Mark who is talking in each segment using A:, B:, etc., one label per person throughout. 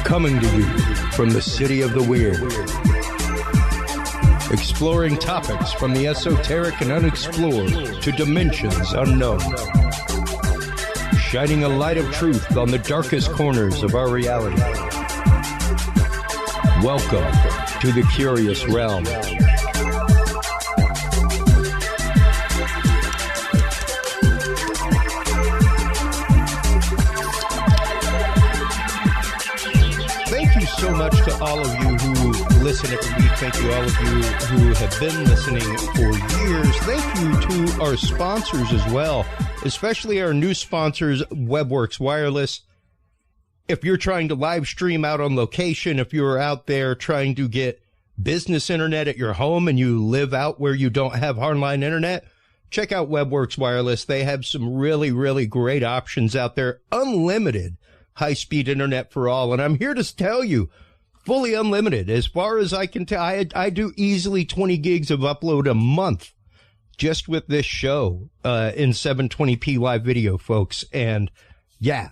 A: Coming to you from the city of the weird. Exploring topics from the esoteric and unexplored to dimensions unknown. Shining a light of truth on the darkest corners of our reality. Welcome to the Curious Realm. So much to all of you who listen every week. Thank you all of you who have been listening for years. Thank you to our sponsors as well, especially our new sponsors, WebWorks Wireless. If you're trying to live stream out on location, if you're out there trying to get business internet at your home and you live out where you don't have hardline internet, check out WebWorks Wireless. They have some really, really great options out there. Unlimited high-speed internet for all. And I'm here to tell you, fully unlimited. As far as I can tell, I do easily 20 gigs of upload a month just with this show in 720p live video, folks. And I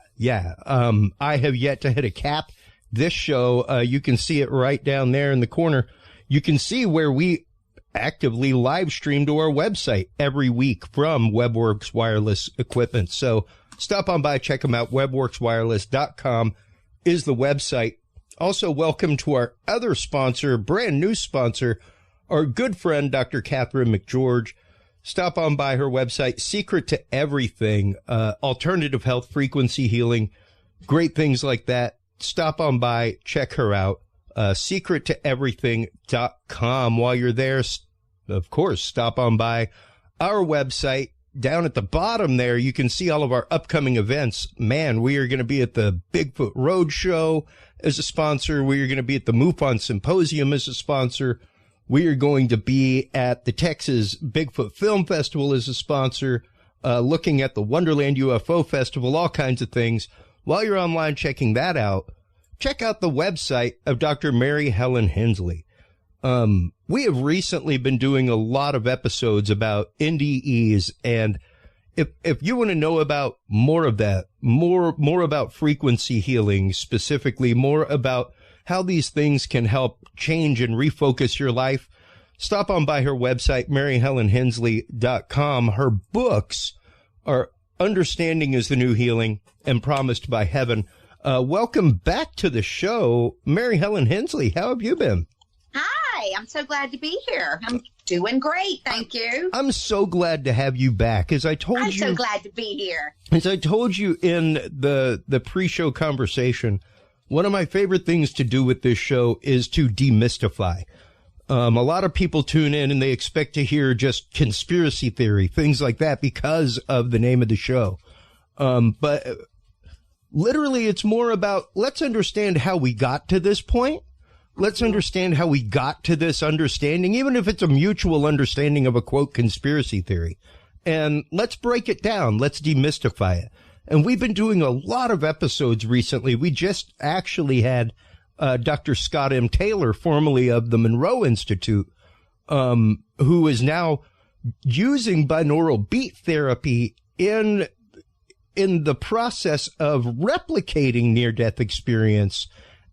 A: have yet to hit a cap. This show, you can see it right down there in the corner. You can see where we actively live stream to our website every week from WebWorks Wireless equipment. So stop on by, check them out. WebWorksWireless.com is the website. Also, welcome to our other sponsor, brand new sponsor, our good friend, Dr. Catherine McGeorge. Stop on by her website, Secret to Everything, alternative health, frequency healing, great things like that. Stop on by, check her out, secrettoeverything.com. While you're there, of course, stop on by our website. Down at the bottom there, you can see all of our upcoming events. Man, we are going to be at the Bigfoot Roadshow as a sponsor. We are going to be at the MUFON Symposium as a sponsor. We are going to be at the Texas Bigfoot Film Festival as a sponsor, looking at the Wonderland UFO Festival, all kinds of things. While you're online checking that out, check out the website of Dr. Mary Helen Hensley. We have recently been doing a lot of episodes about NDEs, and if you want to know about more of that, more about frequency healing, specifically more about how these things can help change and refocus your life, stop on by her website, MaryHelenHensley.com. Her books are Understanding is the New Healing and Promised by Heaven. Welcome back to the show, Mary Helen Hensley. How have you been?
B: Hi, I'm so glad to be here. I'm doing great, thank you.
A: I'm so glad to have you back. I'm
B: so glad to be here.
A: As I told you in the pre-show conversation, one of my favorite things to do with this show is to demystify. A lot of people tune in and they expect to hear just conspiracy theory, things like that, because of the name of the show. But literally, it's more about, let's understand how we got to this point. Let's understand how we got to this understanding, even if it's a mutual understanding of a, quote, conspiracy theory. And let's break it down. Let's demystify it. And we've been doing a lot of episodes recently. We just actually had Dr. Scott M. Taylor, formerly of the Monroe Institute, who is now using binaural beat therapy in the process of replicating near-death experience.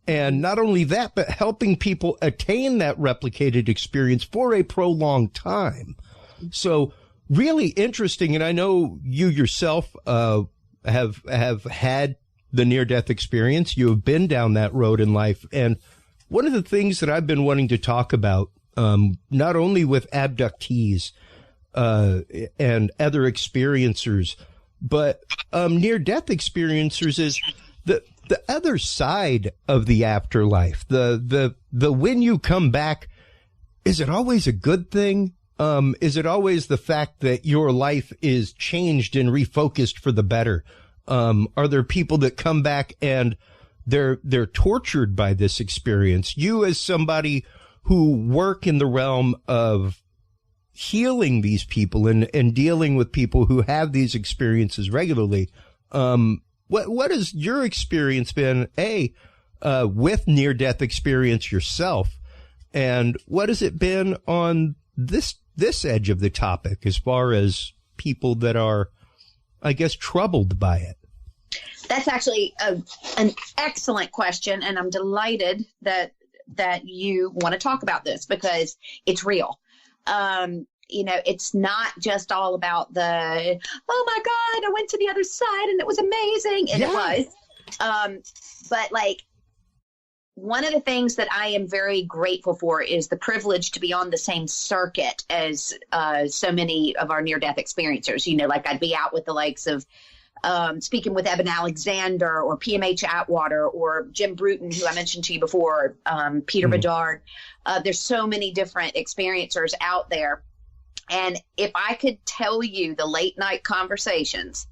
A: And not only that, but helping people attain that replicated experience for a prolonged time. So really interesting. And I know you yourself have had the near-death experience. You have been down that road in life. And one of the things that I've been wanting to talk about, not only with abductees and other experiencers, but near-death experiencers, is the other side of the afterlife, the when you come back. Is it always a good thing? Is it always the fact that your life is changed and refocused for the better? Are there people that come back and they're tortured by this experience? You, as somebody who work in the realm of healing these people and dealing with people who have these experiences regularly, what has your experience been, with near-death experience yourself, and what has it been on this edge of the topic as far as people that are, I guess, troubled by it?
B: That's actually an excellent question, and I'm delighted that you want to talk about this because it's real. It's not just all about the, oh my God, I went to the other side and it was amazing. And it was. But like, one of the things that I am very grateful for is the privilege to be on the same circuit as so many of our near-death experiencers. Like I'd be out with the likes of speaking with Eben Alexander or PMH Atwater or Jim Bruton, who I mentioned to you before, Peter Bedard. There's so many different experiencers out there. And if I could tell you the late night conversations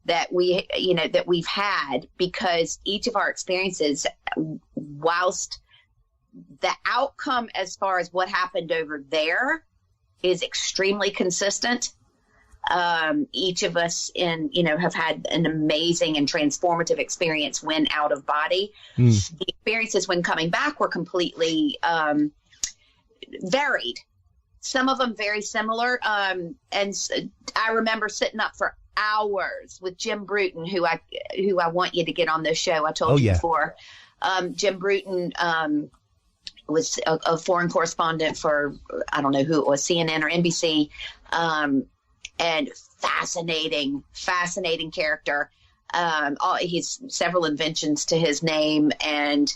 B: that we've had, because each of our experiences, whilst the outcome as far as what happened over there is extremely consistent, each of us have had an amazing and transformative experience when out of body. The experiences when coming back were completely varied. Some of them very similar. And I remember sitting up for hours with Jim Bruton, who I want you to get on this show. I told you before. Jim Bruton was a foreign correspondent for, I don't know who it was, CNN or NBC. And fascinating character. He's several inventions to his name, and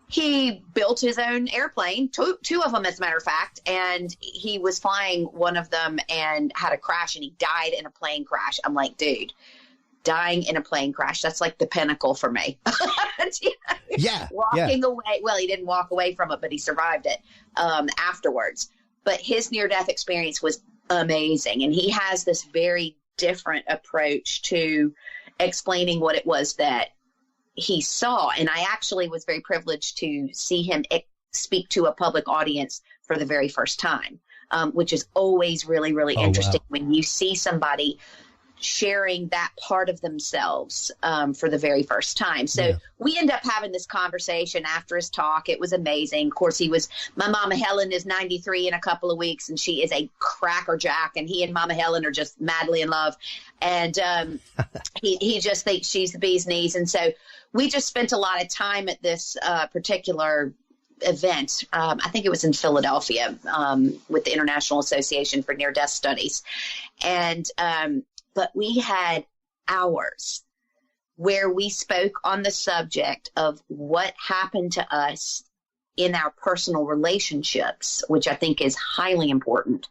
B: he built his own airplane, two of them, as a matter of fact, and he was flying one of them and had a crash, and he died in a plane crash. I'm like, dude, dying in a plane crash, that's like the pinnacle for me. Walking away. Well, he didn't walk away from it, but he survived it afterwards. But his near-death experience was amazing, and he has this very different approach to explaining what it was that he saw. And I actually was very privileged to see him speak to a public audience for the very first time, which is always really, really interesting when you see somebody sharing that part of themselves for the very first time. So we end up having this conversation after his talk. It was amazing. Of course, my Mama Helen is 93 in a couple of weeks, and she is a crackerjack, and he and Mama Helen are just madly in love. And he just thinks she's the bee's knees. And so we just spent a lot of time at this particular event. I think it was in Philadelphia with the International Association for Near-Death Studies. And but we had hours where we spoke on the subject of what happened to us in our personal relationships, which I think is highly important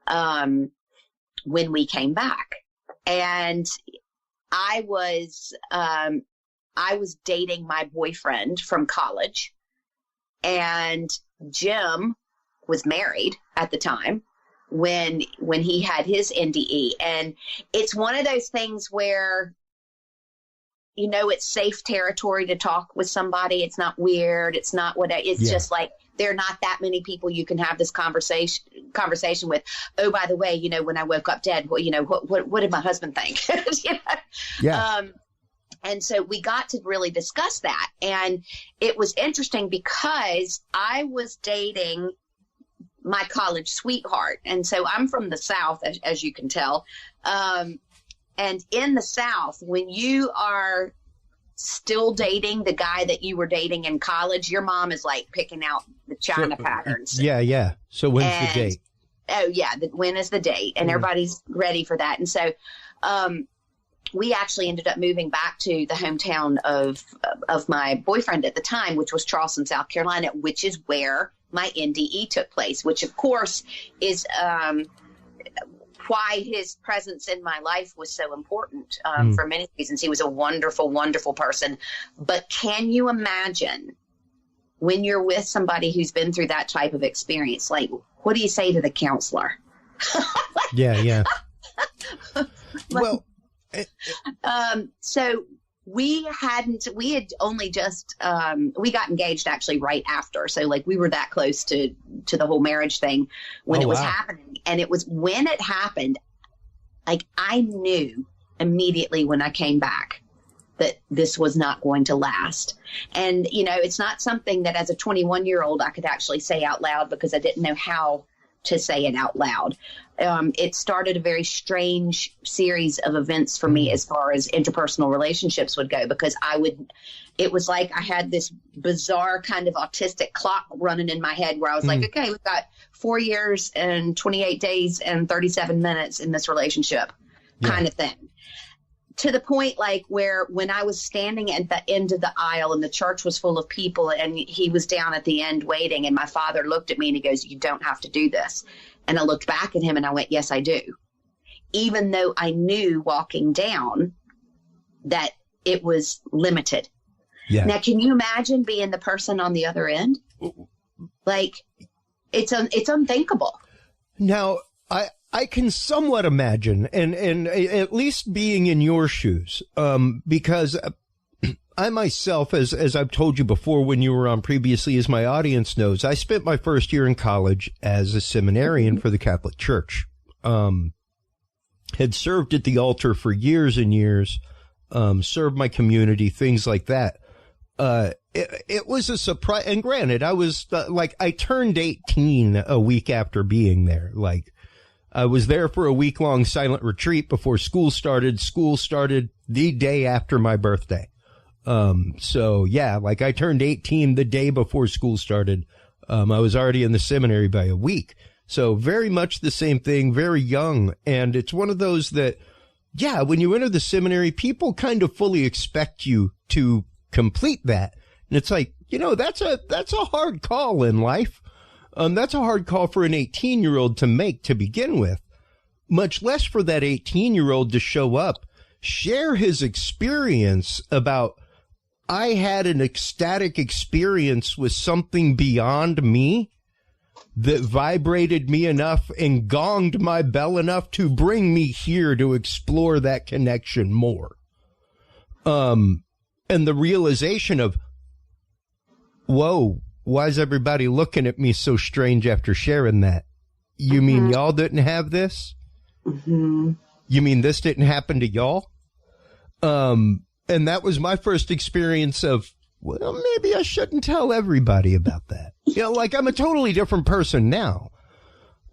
B: when we came back. And I was dating my boyfriend from college, and Jim was married at the time when he had his NDE. And it's one of those things where, it's safe territory to talk with somebody. It's not weird. It's not just like, there are not that many people you can have this conversation with. Oh, by the way, when I woke up dead, what did my husband think? And so we got to really discuss that. And it was interesting because I was dating my college sweetheart. And so I'm from the South, as you can tell. And in the South, when you are still dating the guy that you were dating in college, your mom is like picking out the china patterns.
A: Yeah. So when's the date?
B: Oh, yeah. When is the date? And everybody's ready for that. And so we actually ended up moving back to the hometown of my boyfriend at the time, which was Charleston, South Carolina, which is where my NDE took place, which of course is why his presence in my life was so important for many reasons. He was a wonderful, wonderful person. But can you imagine when you're with somebody who's been through that type of experience? Like, what do you say to the counselor?
A: Yeah.
B: Well, so we had only just, we got engaged actually right after. So like we were that close to the whole marriage thing when it was happening. And it was when it happened, like I knew immediately when I came back that this was not going to last. And, it's not something that as a 21-year-old I could actually say out loud because I didn't know how to say it out loud. It started a very strange series of events for me as far as interpersonal relationships would go, because it was like I had this bizarre kind of autistic clock running in my head where I was like, okay, we've got 4 years and 28 days and 37 minutes in this relationship kind of thing. To the point like where when I was standing at the end of the aisle and the church was full of people and he was down at the end waiting, and my father looked at me and he goes, "You don't have to do this." And I looked back at him and I went, "Yes, I do." Even though I knew walking down that it was limited. Yeah. Now, can you imagine being the person on the other end? Like, it's unthinkable.
A: Now, I can somewhat imagine, and at least being in your shoes, because I myself, as I've told you before when you were on previously, as my audience knows, I spent my first year in college as a seminarian for the Catholic Church. Had served at the altar for years and years, served my community, things like that. It was a surprise. And granted, I was I turned 18 a week after being there. Like, I was there for a week-long silent retreat before school started. School started the day after my birthday. So yeah, like I turned 18 the day before school started. I was already in the seminary by a week. So very much the same thing, very young. And it's one of those that, yeah, when you enter the seminary, people kind of fully expect you to complete that. And it's like, that's a hard call in life. That's a hard call for an 18-year-old to make to begin with, much less for that 18-year-old to show up, share his experience about, I had an ecstatic experience with something beyond me that vibrated me enough and gonged my bell enough to bring me here to explore that connection more. And the realization of, whoa, why is everybody looking at me so strange after sharing that? You mean y'all didn't have this? You mean this didn't happen to y'all? And that was my first experience of, well, maybe I shouldn't tell everybody about that. Like I'm a totally different person now.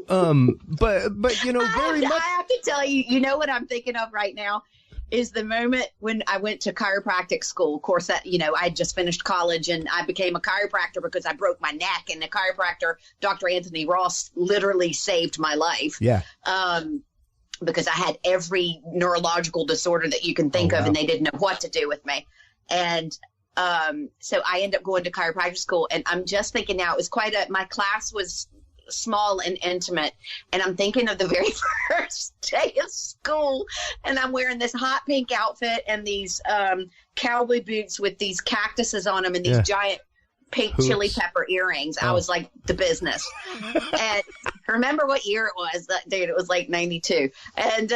A: But very much.
B: I have to tell you, what I'm thinking of right now is the moment when I went to chiropractic school. Of course, that, I just finished college and I became a chiropractor because I broke my neck, and the chiropractor, Dr. Anthony Ross, literally saved my life. Yeah. Because I had every neurological disorder that you can think of, and they didn't know what to do with me. And so I ended up going to chiropractic school, and I'm just thinking now, it was my class was small and intimate, and I'm thinking of the very first day of school, and I'm wearing this hot pink outfit and these cowboy boots with these cactuses on them and these giant pink chili pepper earrings. I was like the business. And remember what year it was? Dude, it was like 92. And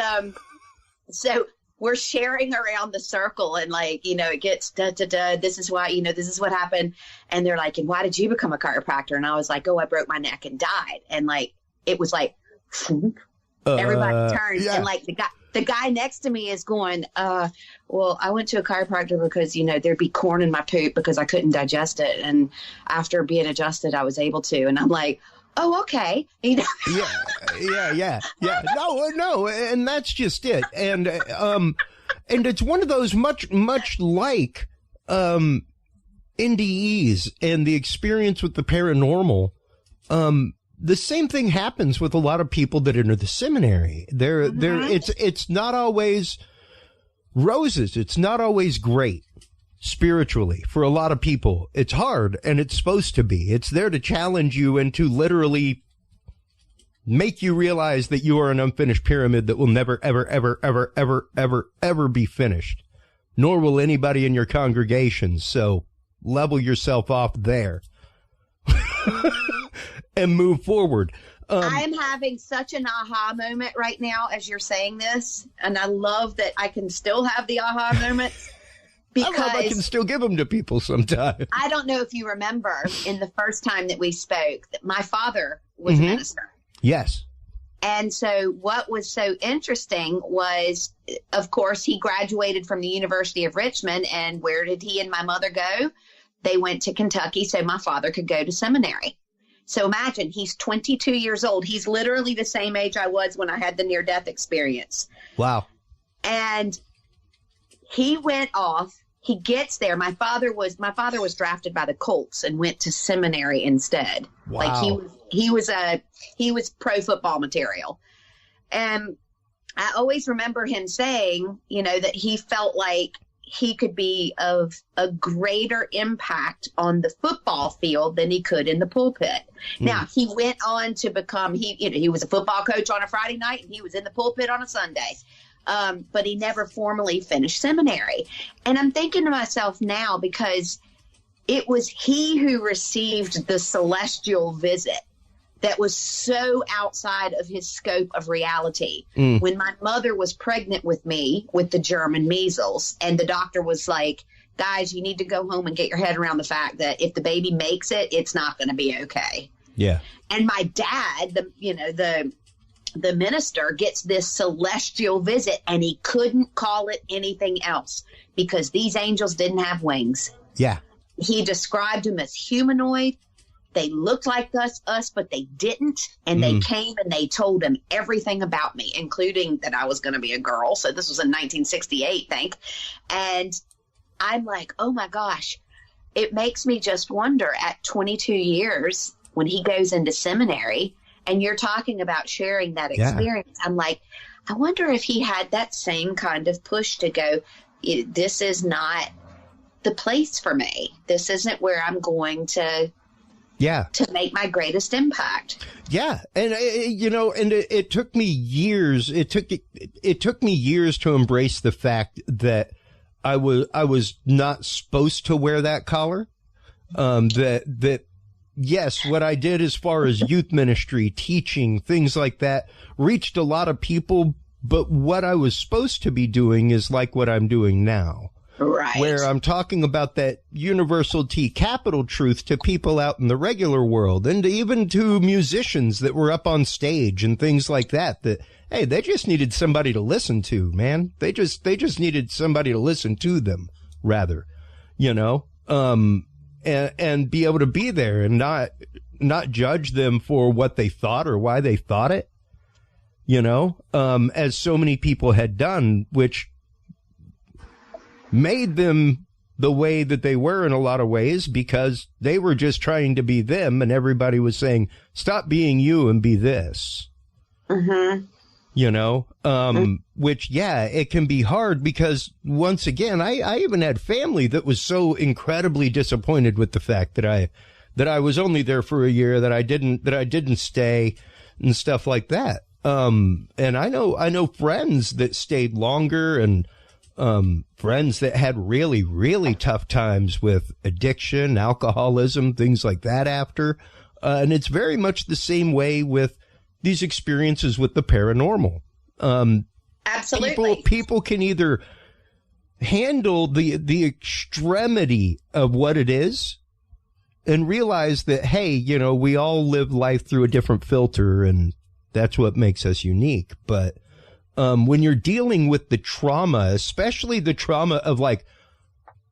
B: so we're sharing around the circle, and it gets this is why, this is what happened. And they're like, and why did you become a chiropractor? And I was like, I broke my neck and died. And it was like, everybody turns and the guy next to me is going, well, I went to a chiropractor because, there'd be corn in my poop because I couldn't digest it. And after being adjusted, I was able to. And I'm like, oh, okay. Yeah. No. And that's just it. And it's one of those much like, NDEs and the experience with the paranormal. The same thing happens with a lot of people that enter the seminary. It's not always roses. It's not always great. Spiritually, for a lot of people, it's hard, and it's supposed to be. It's there to challenge you and to literally make you realize that you are an unfinished pyramid that will never, ever, ever, ever, ever, ever, ever be finished, nor will anybody in your congregation. So level yourself off there and move forward. I am having such an aha moment right now as you're saying this, and I love that I can still have the aha moments. Because
A: I can still give them to people sometimes.
B: I don't know if you remember in the first time that we spoke that my father was a minister.
A: Yes.
B: And so what was so interesting was, of course, he graduated from the University of Richmond. And where did he and my mother go? They went to Kentucky so my father could go to seminary. So imagine, he's 22 years old. He's literally the same age I was when I had the near-death experience.
A: Wow.
B: And he went off. He gets there. My father was drafted by the Colts and went to seminary instead.
A: Wow.
B: Like he was pro football material. And I always remember him saying, that he felt like he could be of a greater impact on the football field than he could in the pulpit. Now, he went on to become, he was a football coach on a Friday night, and he was in the pulpit on a Sunday. But he never formally finished seminary. And I'm thinking to myself now, because it was he who received the celestial visit that was so outside of his scope of reality. When my mother was pregnant with me with the German measles, and the doctor was like, guys, you need to go home and get your head around the fact that if the baby makes it, it's not going to be okay. Yeah. And my dad, the minister, gets this celestial visit, and he couldn't call it anything else because these angels didn't have wings. Yeah. He described them as humanoid. They looked like us, but they didn't. And they came and they told him everything about me, including that I was going to be a girl. So this was in 1968, I think. And I'm like, oh my gosh, it makes me just wonder at 22 years when he goes into seminary, and you're talking about sharing that experience. I'm like, I wonder if he had that same kind of push to go, this is not the place for me. This isn't where I'm going to make my greatest impact. Yeah. And, it took me years. It took me years to embrace the fact that I was not supposed to wear that collar. Yes, what I did as far as youth ministry, teaching, things like that, reached a lot of people. But what I was supposed to be doing is like what I'm doing now. Right. Where I'm talking about that universal T capital truth to people out in the regular world, and even to musicians that were up on stage and things like that, hey, they just needed somebody to listen to, man. They just needed somebody to listen to them, rather, and be able to be there and not judge them for what they thought or why they thought it, as so many people had done, which made them the way that they were in a lot of ways, because they were just trying to be them, and everybody was saying, stop being you and be this. Mm-hmm. Which, it can be hard because, once again, I even had family that was so incredibly disappointed with the fact that I was only there for a year, that I didn't stay and stuff like that. And I know friends that stayed longer, and friends that had really, really tough times with addiction, alcoholism, things like that after. And it's very much the same way with these experiences with the paranormal. Absolutely. People can either handle the extremity of what it is and realize that, hey, we all live life through a different filter, and that's what makes us unique. But when you're dealing with the trauma, especially the trauma of like,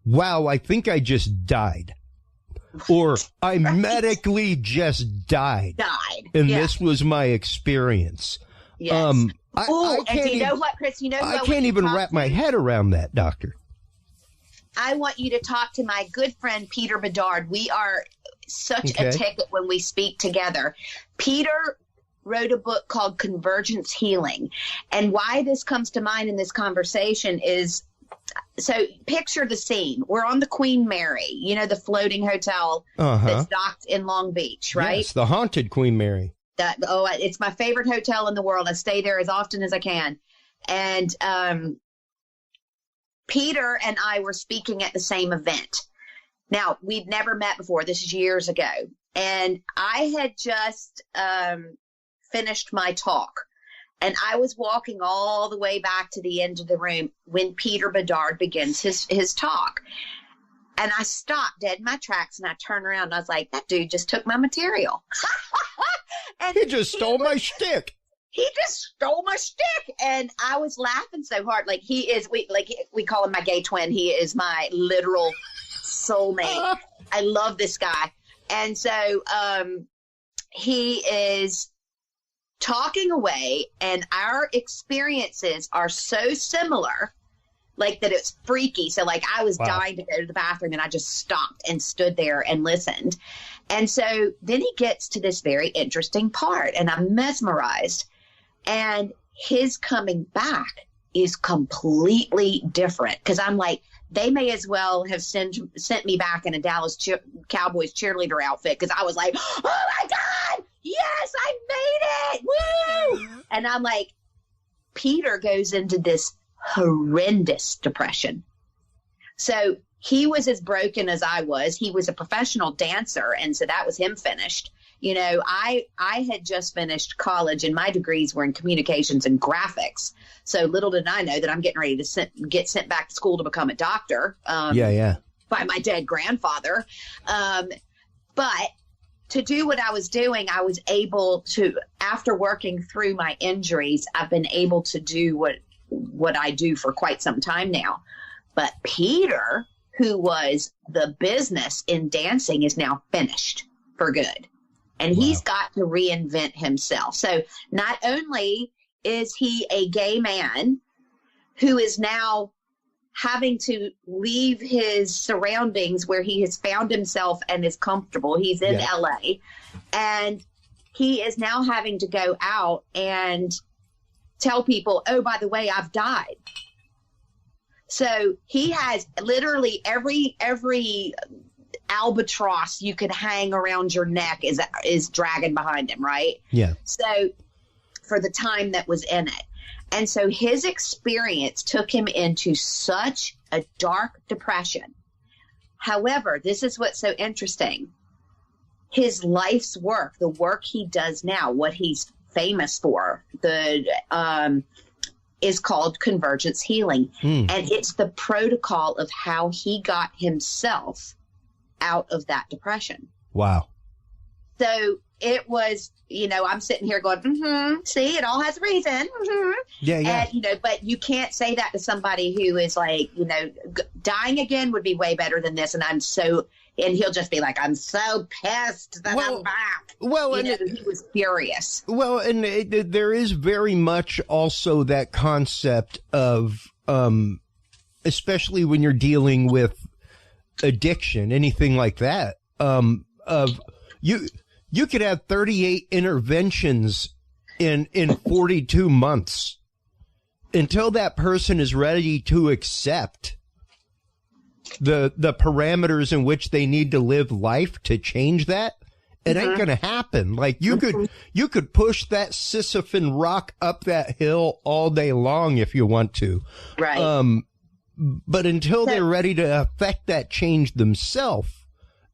B: wow, I think I just died, or I medically just died. And this was my experience. Yes. I can't, you know what, Chris? I can't even wrap my head around that, Doctor. I want you to talk to my good friend, Peter Bedard. We are such a ticket when we speak together. Peter wrote a book called Convergence Healing. And why this comes to mind in this conversation is, so picture the scene. We're on the Queen Mary, the floating hotel that's docked in Long Beach, right? Yes, the haunted Queen Mary. It's my favorite hotel in the world. I stay there as often as I can. And Peter and I were speaking at the same event. Now, we'd never met before. This is years ago. And I had just finished my talk. And I was walking all the way back to the end of the room when Peter Bedard begins his talk. And I stopped dead in my tracks, and I turned around and I was like, that dude just took my material. And he just stole my shtick. He just stole my shtick. And I was laughing so hard. Like, we call him my gay twin. He is my literal soulmate. I love this guy. And so he is talking away, and our experiences are so similar, like that it's freaky. So like I was dying to go to the bathroom, and I just stopped and stood there and listened. And so then he gets to this very interesting part, and I'm mesmerized. And his coming back is completely different, because I'm like, they may as well have sent me back in a Dallas Cowboys cheerleader outfit, because I was like, oh my God, yes, I made it, woo! And I'm like, Peter goes into this horrendous depression. So he was as broken as I was. He was a professional dancer, and so that was him finished. You know, I had just finished college, and my degrees were in communications and graphics. So little did I know that I'm getting ready to get sent back to school to become a doctor. By my dead grandfather. But to do what I was doing, I was able to, after working through my injuries, I've been able to do what I do for quite some time now. But Peter, who was the business in dancing, is now finished for good. And he's got to reinvent himself. So not only is he a gay man who is now having to leave his surroundings where he has found himself and is comfortable. He's in LA, and he is now having to go out and tell people, oh, by the way, I've died. So he has literally every albatross you could hang around your neck is dragging behind him, right?
A: Yeah.
B: So for the time that was in it. And so his experience took him into such a dark depression. However, this is what's so interesting. His life's work, the work he does now, what he's famous for, is called convergence healing. And it's the protocol of how he got himself out of that depression.
A: Wow.
B: So it was, you know, I'm sitting here going, see, it all has a reason.
A: Yeah.
B: And, you know, but you can't say that to somebody who is like, you know, dying again would be way better than this. And and he'll just be like, I'm so pissed that I'm back. Well, you know, he was furious.
A: Well, and there is very much also that concept of, especially when you're dealing with addiction, anything like that, of you could have 38 interventions in 42 months until that person is ready to accept the parameters in which they need to live life to change that. It ain't going to happen. Like you could push that Sisyphean rock up that hill all day long if you want to.
B: Right.
A: But until they're ready to affect that change themselves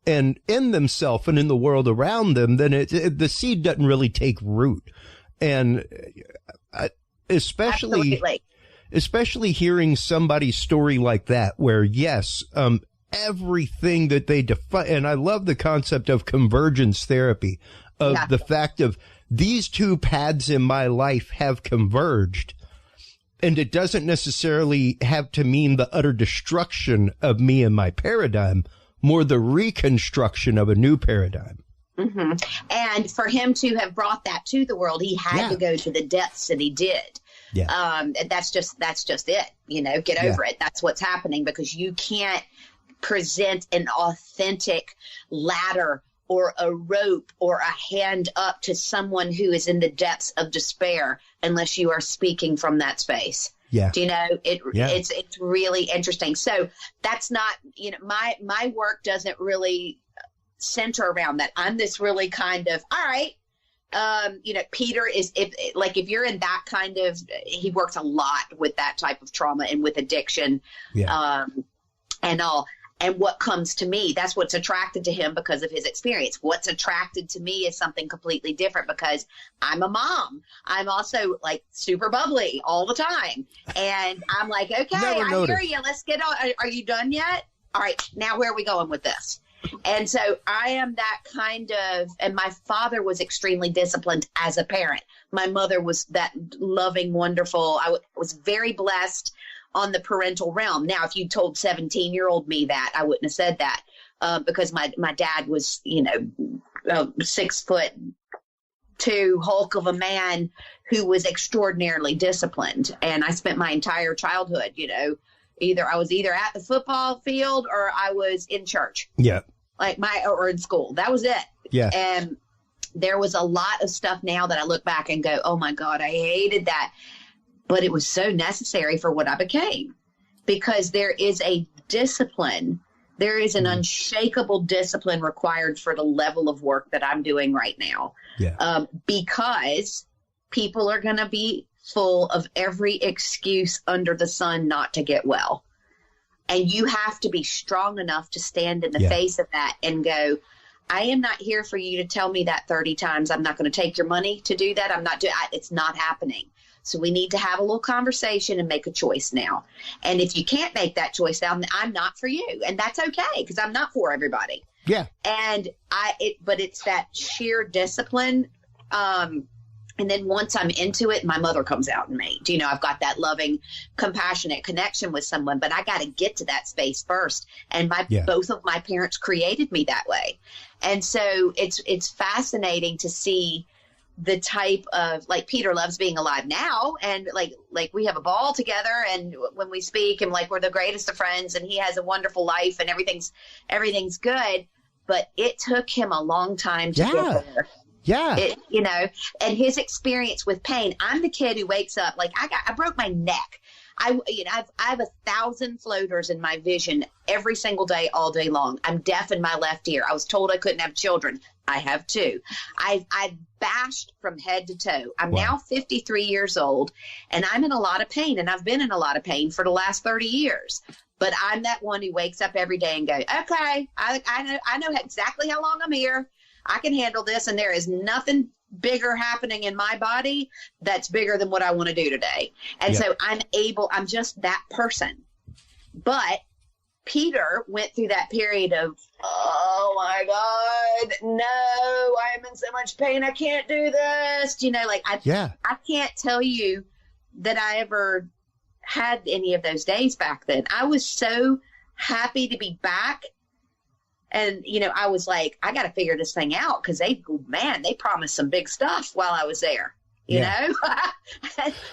A: and in themselves and in the world around them, then the seed doesn't really take root. And especially hearing somebody's story like that, where yes, everything that they define, and I love the concept of convergence therapy, of the fact of these two paths in my life have converged. And it doesn't necessarily have to mean the utter destruction of me and my paradigm, more the reconstruction of a new paradigm.
B: And for him to have brought that to the world, he had to go to the depths that he did. And that's just it. You know, get over it. That's what's happening, because you can't present an authentic ladder or a rope or a hand up to someone who is in the depths of despair unless you are speaking from that space. Do you know, it's really interesting. So that's not, you know, my work doesn't really center around that. I'm this really kind of, all right, you know, Peter is, if you're in that kind of, he works a lot with that type of trauma and with addiction, and all. And what comes to me, that's what's attracted to him because of his experience. What's attracted to me is something completely different, because I'm a mom. I'm also like super bubbly all the time. And I'm like, okay, I hear you. Let's get on. Are you done yet? All right. Now where are we going with this? And so I am that kind of, and my father was extremely disciplined as a parent. My mother was that loving, wonderful. I was very blessed on the parental realm. Now, if you told 17-year-old me that, I wouldn't have said that, because my dad was, you know, 6 foot to hulk of a man who was extraordinarily disciplined. And I spent my entire childhood, I was either at the football field or I was in church.
A: Yeah.
B: Or in school. That was it.
A: Yeah.
B: And there was a lot of stuff now that I look back and go, oh my God, I hated that. But it was so necessary for what I became, because there is a discipline. There is an unshakable discipline required for the level of work that I'm doing right now.
A: Yeah.
B: Because people are going to be full of every excuse under the sun not to get well. And you have to be strong enough to stand in the face of that and go, I am not here for you to tell me that 30 times. I'm not going to take your money to do that. It's not happening. So we need to have a little conversation and make a choice now. And if you can't make that choice now, I'm not for you. And that's okay, because I'm not for everybody.
A: Yeah.
B: And but it's that sheer discipline. And then once I'm into it, my mother comes out in me. I've got that loving, compassionate connection with someone, but I got to get to that space first. And both of my parents created me that way. And so it's fascinating to see the type of, like, Peter loves being alive now. And like we have a ball together, and when we speak, and like, we're the greatest of friends, and he has a wonderful life, and everything's good. But it took him a long time to get there.
A: Yeah.
B: And his experience with pain. I'm the kid who wakes up, like, I broke my neck. I have 1,000 floaters in my vision every single day, all day long. I'm deaf in my left ear. I was told I couldn't have children. I have 2. I've bashed from head to toe. I'm now 53 years old, and I'm in a lot of pain, and I've been in a lot of pain for the last 30 years. But I'm that one who wakes up every day and goes, okay, I know exactly how long I'm here. I can handle this, and there is nothing bigger happening in my body that's bigger than what I want to do today. And so I'm just that person. But Peter went through that period of, oh my God, no, I'm in so much pain. I can't do this. I can't tell you that I ever had any of those days back then. I was so happy to be back. And, I was like, I got to figure this thing out, because they promised some big stuff while I was there. You know,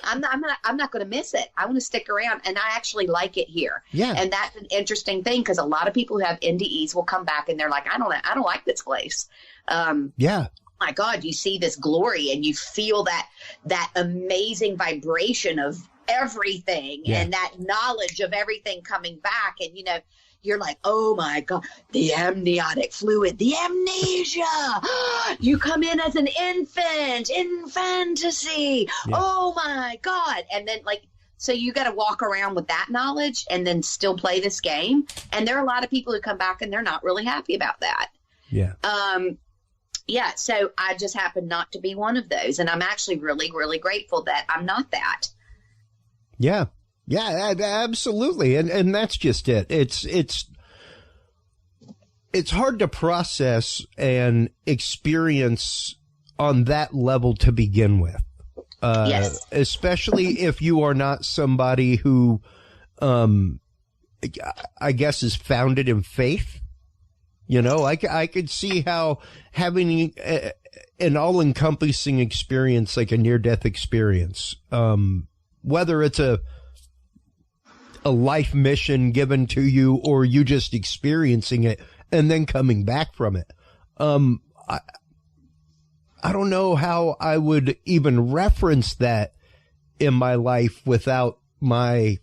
B: I'm not going to miss it. I want to stick around, and I actually like it here. Yeah. And that's an interesting thing, because a lot of people who have NDEs will come back and they're like, I don't like this place. My God, you see this glory, and you feel that amazing vibration of everything and that knowledge of everything coming back. And, you're like, oh my God, the amniotic fluid, the amnesia. You come in as an infant in fantasy. Yeah. Oh my God. And then, so you got to walk around with that knowledge and then still play this game. And there are a lot of people who come back and they're not really happy about that. Yeah. So I just happen not to be one of those. And I'm actually really, really grateful that I'm not that.
A: Yeah. Yeah, absolutely. And that's just it. It's hard to process and experience on that level to begin with. Yes. Especially if you are not somebody who, I guess, is founded in faith. I could see how having an all-encompassing experience, like a near-death experience, whether it's a life mission given to you or you just experiencing it and then coming back from it. I don't know how I would even reference that in my life without my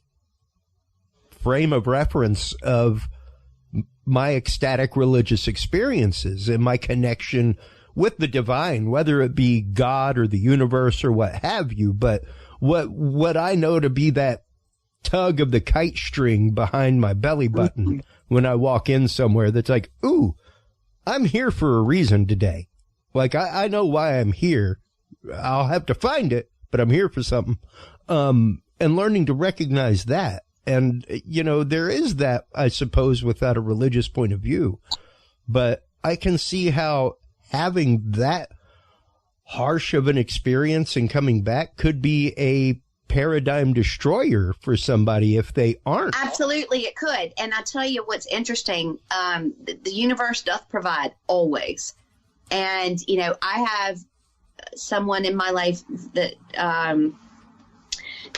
A: frame of reference of my ecstatic religious experiences and my connection with the divine, whether it be God or the universe or what have you. But what I know to be that tug of the kite string behind my belly button when I walk in somewhere, that's like, ooh, I'm here for a reason today. Like, I know why I'm here. I'll have to find it, but I'm here for something. And learning to recognize that. And, there is that, I suppose, without a religious point of view. But I can see how having that harsh of an experience and coming back could be a paradigm destroyer for somebody if they aren't.
B: Absolutely, it could. And I tell you what's interesting, the universe doth provide always. And, I have someone in my life that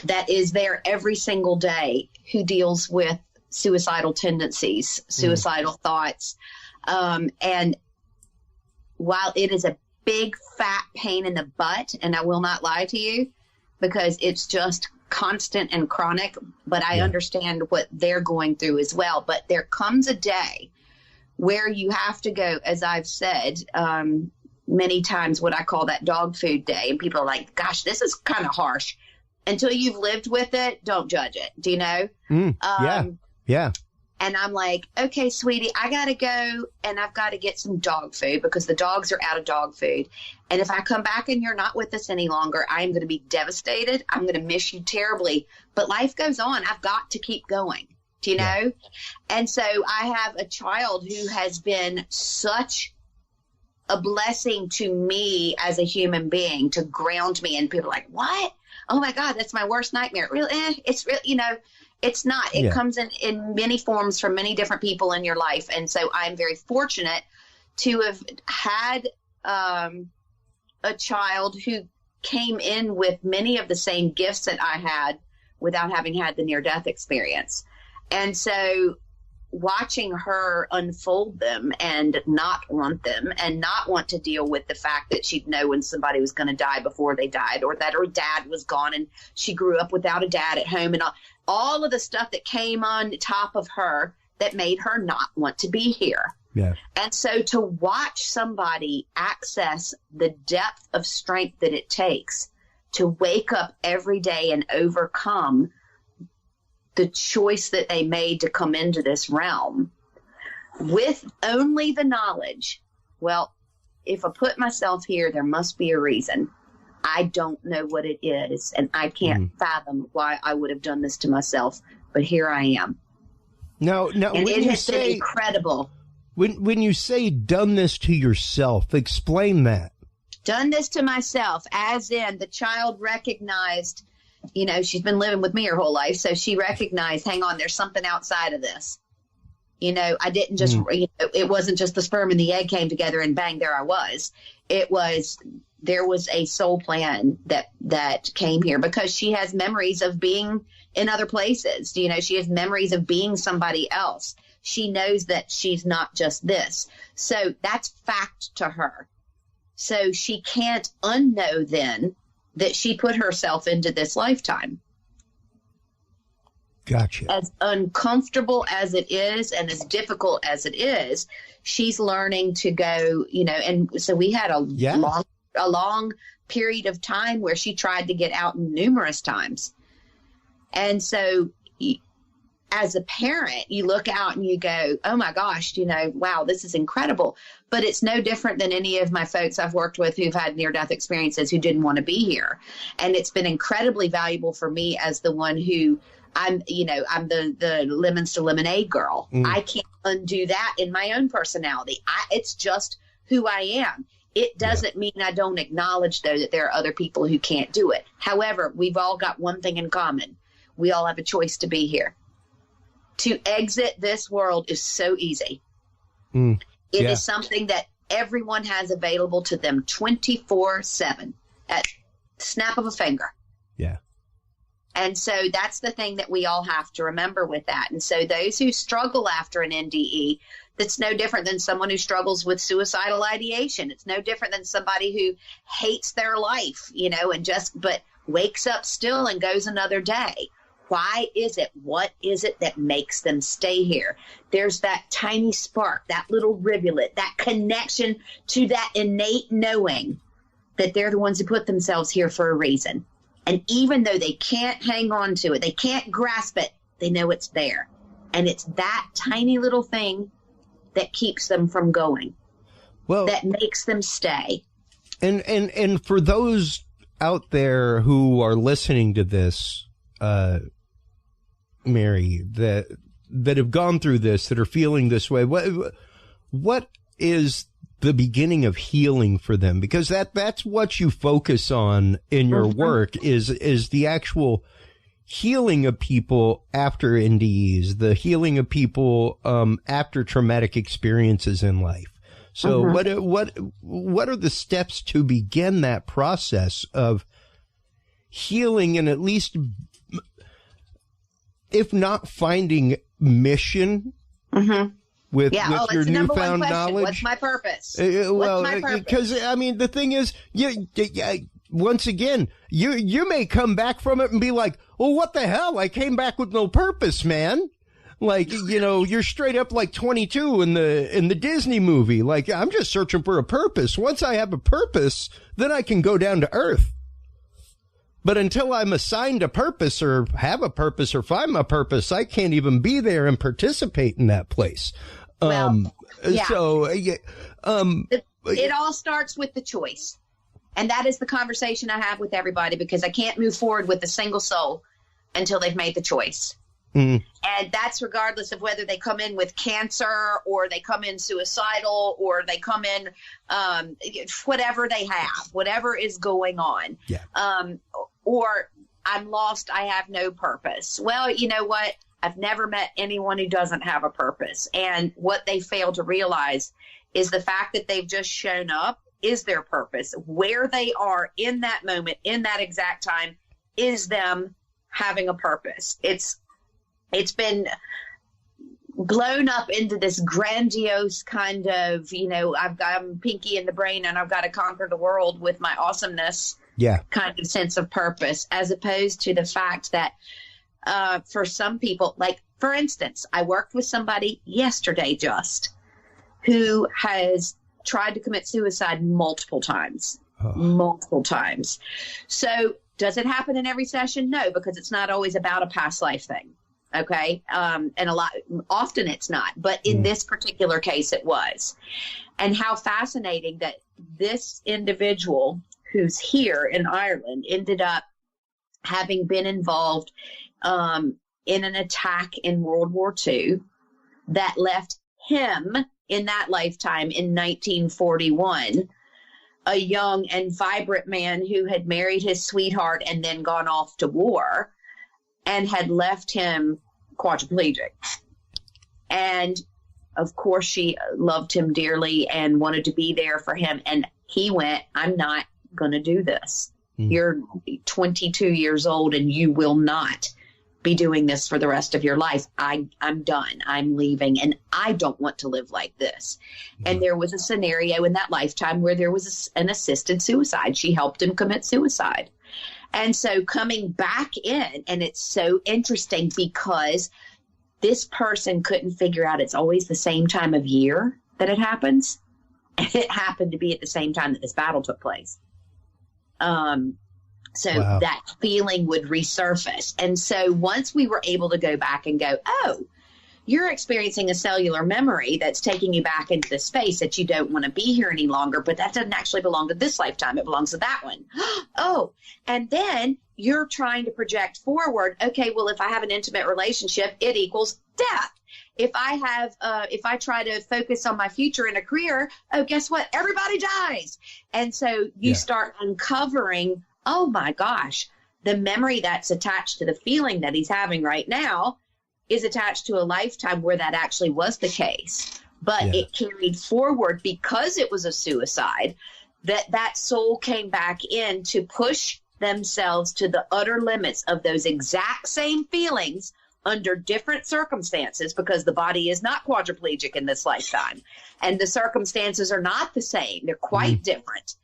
B: that is there every single day who deals with suicidal tendencies, suicidal thoughts. And while it is a big fat pain in the butt, and I will not lie to you, because it's just constant and chronic, but I understand what they're going through as well. But there comes a day where you have to go, as I've said, many times, what I call that dog food day. And people are like, gosh, this is kind of harsh. Until you've lived with it, don't judge it. Do you know?
A: Yeah.
B: And I'm like, okay, sweetie, I got to go and I've got to get some dog food because the dogs are out of dog food. And if I come back and you're not with us any longer, I'm going to be devastated. I'm going to miss you terribly. But life goes on. I've got to keep going. Do you know? And so I have a child who has been such a blessing to me as a human being to ground me. And people are like, what? Oh my God, that's my worst nightmare. Really? It's really, you know, it's not. It comes in many forms from many different people in your life. And so I'm very fortunate to have had a child who came in with many of the same gifts that I had without having had the near-death experience. And so watching her unfold them and not want them and not want to deal with the fact that she'd know when somebody was going to die before they died, or that her dad was gone and she grew up without a dad at home, and all of the stuff that came on top of her that made her not want to be here.
A: Yeah.
B: And so to watch somebody access the depth of strength that it takes to wake up every day and overcome the choice that they made to come into this realm with only the knowledge, well, if I put myself here, there must be a reason. I don't know what it is, and I can't fathom why I would have done this to myself, but here I am.
A: Now,
B: and it has been incredible.
A: When you say done this to yourself, explain that.
B: Done this to myself, as in the child recognized, you know, she's been living with me her whole life, so she recognized, hang on, there's something outside of this. You know, I didn't just, you know, it wasn't just the sperm and the egg came together and bang, there I was. There was a soul plan that came here because she has memories of being in other places. You know, she has memories of being somebody else. She knows that she's not just this. So that's fact to her. So she can't unknow then that she put herself into this lifetime.
A: Gotcha.
B: As uncomfortable as it is and as difficult as it is, she's learning to go, you know, and so we had a long period of time where she tried to get out numerous times. And so as a parent, you look out and you go, oh my gosh, you know, wow, this is incredible. But it's no different than any of my folks I've worked with who've had near-death experiences who didn't want to be here. And it's been incredibly valuable for me as the one who I'm the lemons to lemonade girl. I can't undo that in my own personality. It's just who I am. It doesn't mean I don't acknowledge, though, that there are other people who can't do it. However, we've all got one thing in common. We all have a choice to be here. To exit this world is so easy. It is something that everyone has available to them 24/7 at the snap of a finger.
A: Yeah.
B: And so that's the thing that we all have to remember with that. And so those who struggle after an NDE, that's no different than someone who struggles with suicidal ideation. It's no different than somebody who hates their life, you know, and but wakes up still and goes another day. Why is it? What is it that makes them stay here? There's that tiny spark, that little rivulet, that connection to that innate knowing that they're the ones who put themselves here for a reason. And even though they can't hang on to it, they can't grasp it, they know it's there. And it's that tiny little thing that keeps them from going, that makes them stay.
A: And for those out there who are listening to this, Mary, that have gone through this, that are feeling this way, what is the beginning of healing for them? Because that's what you focus on in your work is the actual healing of people after NDEs, the healing of people after traumatic experiences in life. So what are the steps to begin that process of healing and at least, if not finding mission with your newfound knowledge?
B: What's my purpose?
A: Because I mean, the thing is, once again, you may come back from it and be like, well, what the hell? I came back with no purpose, man. Like, you're straight up like 22 in the Disney movie. Like, I'm just searching for a purpose. Once I have a purpose, then I can go down to earth. But until I'm assigned a purpose or have a purpose or find my purpose, I can't even be there and participate in that place. It
B: all starts with the choice. And that is the conversation I have with everybody, because I can't move forward with a single soul until they've made the choice. And that's regardless of whether they come in with cancer or they come in suicidal or they come in whatever they have, whatever is going on. Or I'm lost, I have no purpose. Well, you know what? I've never met anyone who doesn't have a purpose. And what they fail to realize is the fact that they've just shown up is their purpose. Where they are in that moment, in that exact time, is them having a purpose. It's been blown up into this grandiose kind of, I'm Pinky in the brain and I've got to conquer the world with my awesomeness kind of sense of purpose, as opposed to the fact that for some people, like, for instance, I worked with somebody yesterday who has tried to commit suicide multiple times. So does it happen in every session? No, because it's not always about a past life thing. Okay. And often it's not, but in this particular case it was. And how fascinating that this individual who's here in Ireland ended up having been involved in an attack in World War II that left him in that lifetime in 1941, a young and vibrant man who had married his sweetheart and then gone off to war, and had left him quadriplegic. And of course, she loved him dearly and wanted to be there for him. And he went, I'm not going to do this. You're 22 years old and you will not be doing this for the rest of your life. I'm done. I'm leaving. And I don't want to live like this. And there was a scenario in that lifetime where there was an assisted suicide. She helped him commit suicide. And so coming back in, and it's so interesting because this person couldn't figure out it's always the same time of year that it happens. And it happened to be at the same time that this battle took place. That feeling would resurface. And so once we were able to go back and go, oh, you're experiencing a cellular memory that's taking you back into the space that you don't want to be here any longer, but that doesn't actually belong to this lifetime. It belongs to that one. Oh, and then you're trying to project forward. Okay, well, if I have an intimate relationship, it equals death. If I try to focus on my future in a career, oh, guess what? Everybody dies. And so you start uncovering, oh my gosh, the memory that's attached to the feeling that he's having right now is attached to a lifetime where that actually was the case. But it carried forward because it was a suicide, that soul came back in to push themselves to the utter limits of those exact same feelings under different circumstances, because the body is not quadriplegic in this lifetime. And the circumstances are not the same. They're quite different.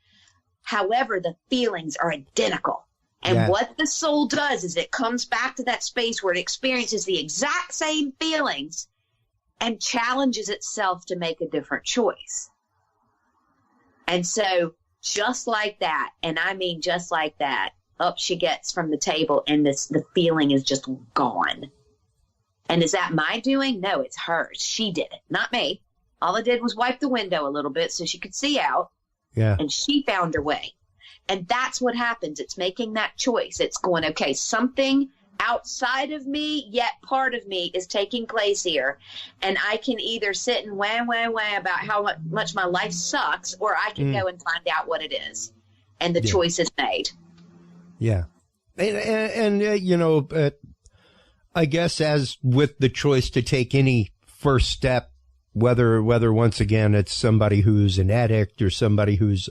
B: However, the feelings are identical. And what the soul does is it comes back to that space where it experiences the exact same feelings and challenges itself to make a different choice. And so just like that, and I mean just like that, up she gets from the table and the feeling is just gone. And is that my doing? No, it's hers. She did it, not me. All I did was wipe the window a little bit so she could see out. And she found her way. And that's what happens. It's making that choice. It's going, okay, something outside of me, yet part of me is taking place here. And I can either sit and wah about how much my life sucks, or I can go and find out what it is. And the choice is made.
A: Yeah. And I guess as with the choice to take any first step whether once again it's somebody who's an addict or somebody who's,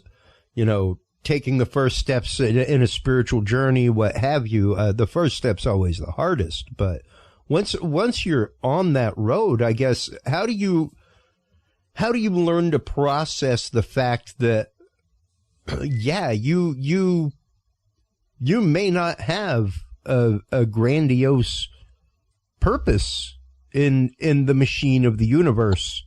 A: taking the first steps in a spiritual journey, what have you. The first step's always the hardest, but once you're on that road, I guess, how do you learn to process the fact that, you may not have a grandiose purpose in the machine of the universe,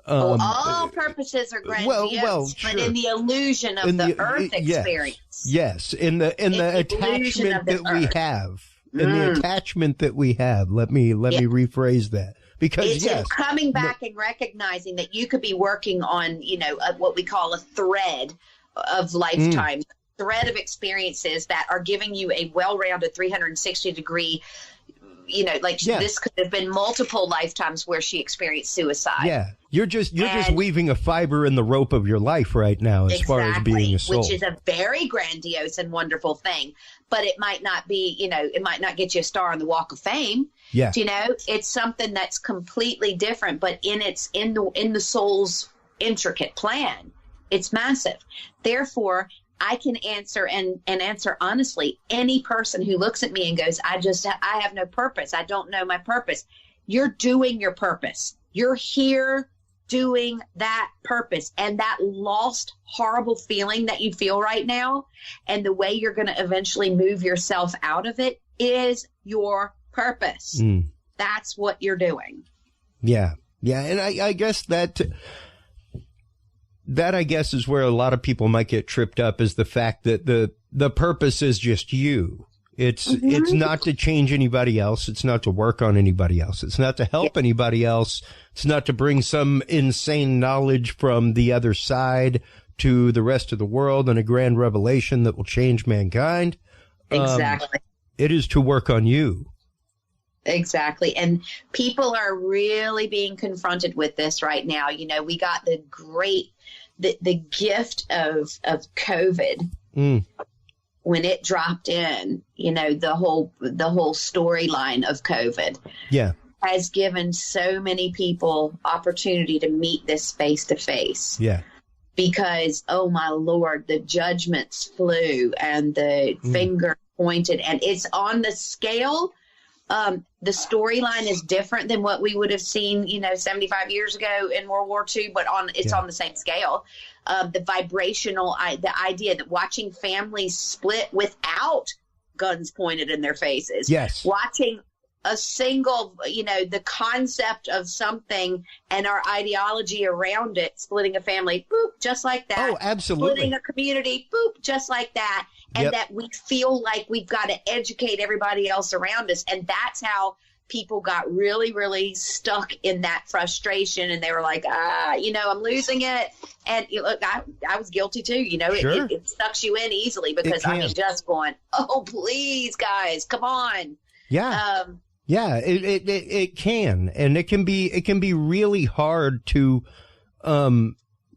B: all purposes are grandiose,
A: sure.
B: but in the illusion of the Earth experience.
A: Yes, in the attachment that we have. In the attachment that we have. Let me rephrase that. Because
B: it's coming back and recognizing that you could be working on, what we call a thread of lifetime, thread of experiences that are giving you a well-rounded 360-degree, this could have been multiple lifetimes where she experienced suicide.
A: Yeah. You're just weaving a fiber in the rope of your life right now as far as being a soul.
B: Which is a very grandiose and wonderful thing. But it might not be, it might not get you a star on the Walk of Fame.
A: Yeah.
B: It's something that's completely different, but in the soul's intricate plan, it's massive. Therefore, I can answer and answer honestly any person who looks at me and goes, I have no purpose. I don't know my purpose. You're doing your purpose. You're here doing that purpose, and that lost, horrible feeling that you feel right now, and the way you're going to eventually move yourself out of it is your purpose. That's what you're doing.
A: Yeah. Yeah. And I guess that I guess is where a lot of people might get tripped up, is the fact that the purpose is just you. It's not to change anybody else. It's not to work on anybody else. It's not to help anybody else. It's not to bring some insane knowledge from the other side to the rest of the world and a grand revelation that will change mankind.
B: Exactly.
A: It is to work on you.
B: Exactly. And people are really being confronted with this right now. We got the gift of COVID. When it dropped in, the whole storyline of COVID has given so many people opportunity to meet this face to face. Yeah. Because, oh my Lord, the judgments flew and the finger pointed, and it's on the scale. The storyline is different than what we would have seen, 75 years ago in World War II, but it's on the same scale. The vibrational, the idea that watching families split without guns pointed in their faces. Yes. Watching a single, the concept of something and our ideology around it, splitting a family, boop, just like that. Oh, absolutely. Splitting a community, boop, just like that. And that we feel like we've got to educate everybody else around us. And that's how people got really, really stuck in that frustration. And they were like, I'm losing it. And look, I was guilty too. Sure. It sucks you in easily because just going, oh, please, guys, come on. Yeah.
A: It can. And it can be really hard to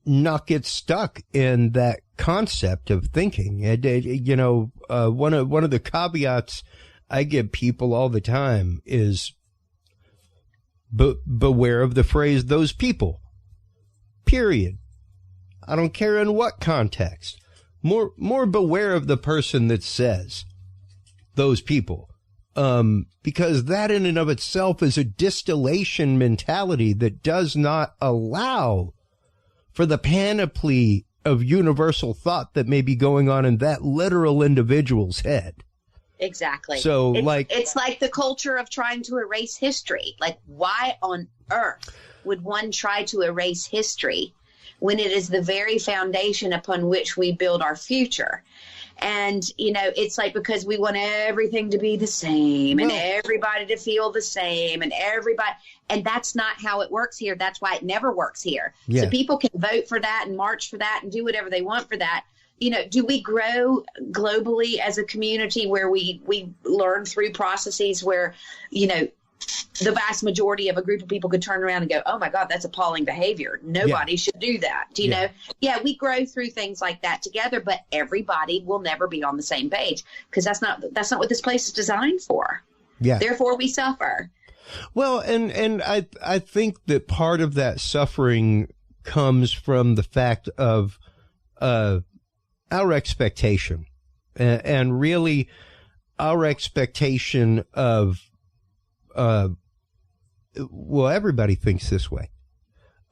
A: not get stuck in that concept of thinking. One of the caveats I give people all the time is beware of the phrase, those people, period. I don't care in what context. More beware of the person that says those people. Because that in and of itself is a distillation mentality that does not allow for the panoply of universal thought that may be going on in that literal individual's head.
B: Exactly.
A: So
B: it's like the culture of trying to erase history. Like, why on earth would one try to erase history when it is the very foundation upon which we build our future? And, it's like, because we want everything to be the same and everybody to feel the same and that's not how it works here. That's why it never works here. Yeah. So people can vote for that and march for that and do whatever they want for that. Do we grow globally as a community where we learn through processes where, the vast majority of a group of people could turn around and go, oh my God, that's appalling behavior. Nobody should do that. Do you know? Yeah, we grow through things like that together, but everybody will never be on the same page because that's not what this place is designed for. Yeah. Therefore we suffer.
A: Well, and I think that part of that suffering comes from the fact of our expectation, and really our expectation of well, everybody thinks this way.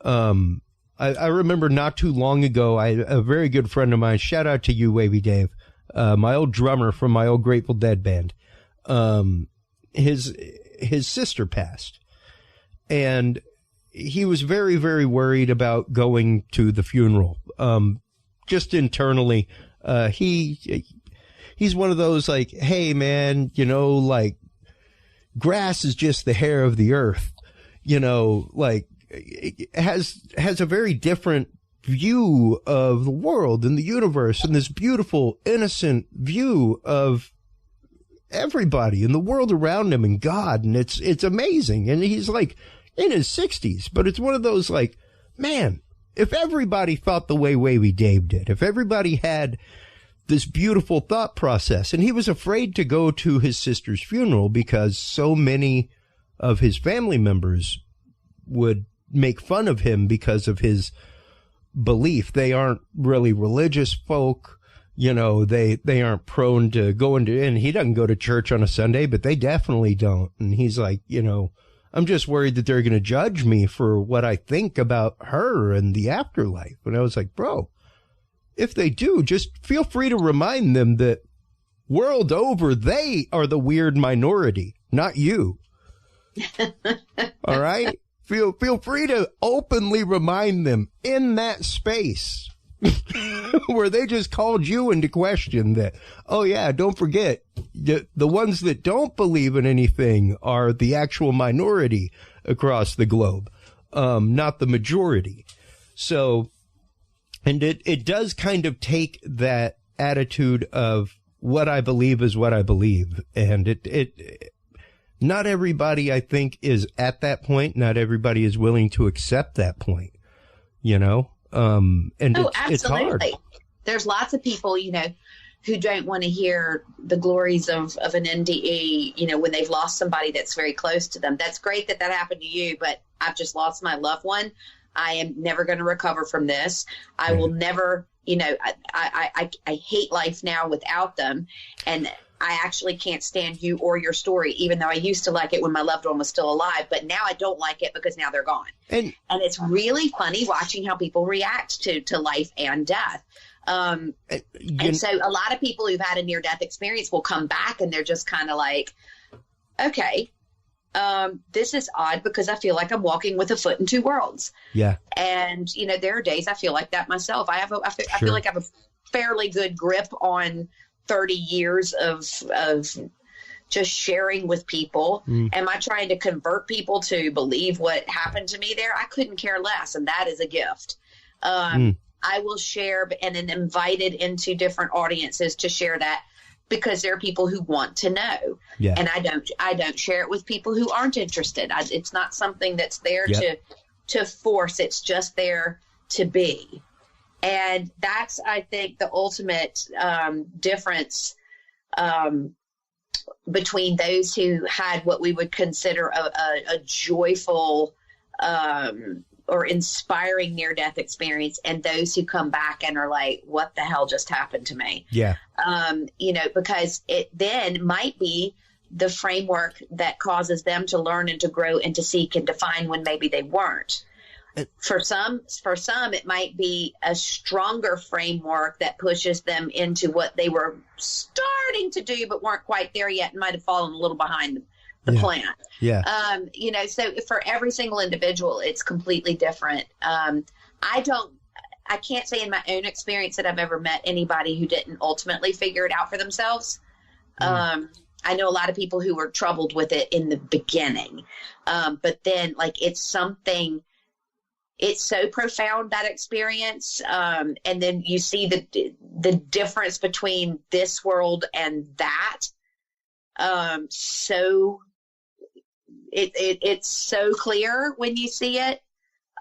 A: I remember not too long ago, a very good friend of mine, shout out to you, Wavy Dave, my old drummer from my old Grateful Dead band. His sister passed, and he was very, very worried about going to the funeral. Just internally, he's one of those like, hey man, you know, like grass is just the hair of the earth, you know, like has a very different view of the world and the universe, and this beautiful, innocent view of everybody and the world around him and God. And it's amazing. And he's like in his 60s, but it's one of those like, man, if everybody thought the way Wavy Dave did, if everybody had this beautiful thought process, and he was afraid to go to his sister's funeral because so many of his family members would make fun of him because of his belief. They aren't really religious folk. You know, they aren't prone to go into, and he doesn't go to church on a Sunday, but they definitely don't. And he's like, you know, I'm just worried that they're going to judge me for what I think about her and the afterlife. And I was like, bro, if they do, just feel free to remind them that world over, they are the weird minority, not you. All right? Feel free to openly remind them in that space where they just called you into question that, oh yeah, don't forget, the ones that don't believe in anything are the actual minority across the globe, not the majority. So, and it does kind of take that attitude of what I believe is what I believe. And it not everybody, I think, is at that point. Not everybody is willing to accept that point, you know? And it's hard.
B: There's lots of people, you know, who don't want to hear the glories of an NDE, you know, when they've lost somebody that's very close to them. That's great that happened to you, but I've just lost my loved one. I am never going to recover from this. I will never, you know, I hate life now without them. And I actually can't stand you or your story, even though I used to like it when my loved one was still alive. But now I don't like it because now they're gone. And it's really funny watching how people react to life and death. And so a lot of people who've had a near-death experience will come back and they're just kind of like, okay, this is odd because I feel like I'm walking with a foot in two worlds. Yeah. And, you know, there are days I feel like that myself. I feel like I have a fairly good grip on 30 years of just sharing with people. Am I trying to convert people to believe what happened to me there? I couldn't care less. And that is a gift. I will share and then invited into different audiences to share that because there are people who want to know. Yeah. And I don't share it with people who aren't interested. It's not something that's there to force. It's just there to be. And that's, I think, the ultimate difference between those who had what we would consider a joyful or inspiring near-death experience and those who come back and are like, what the hell just happened to me? Yeah. You know, because it then might be the framework that causes them to learn and to grow and to seek and to find when maybe they weren't. For some, it might be a stronger framework that pushes them into what they were starting to do, but weren't quite there yet and might have fallen a little behind the plan. Yeah. You know, so for every single individual, it's completely different. I can't say in my own experience that I've ever met anybody who didn't ultimately figure it out for themselves. I know a lot of people who were troubled with it in the beginning. But then like, it's so profound, that experience. And then you see the difference between this world and that. So it's so clear when you see it,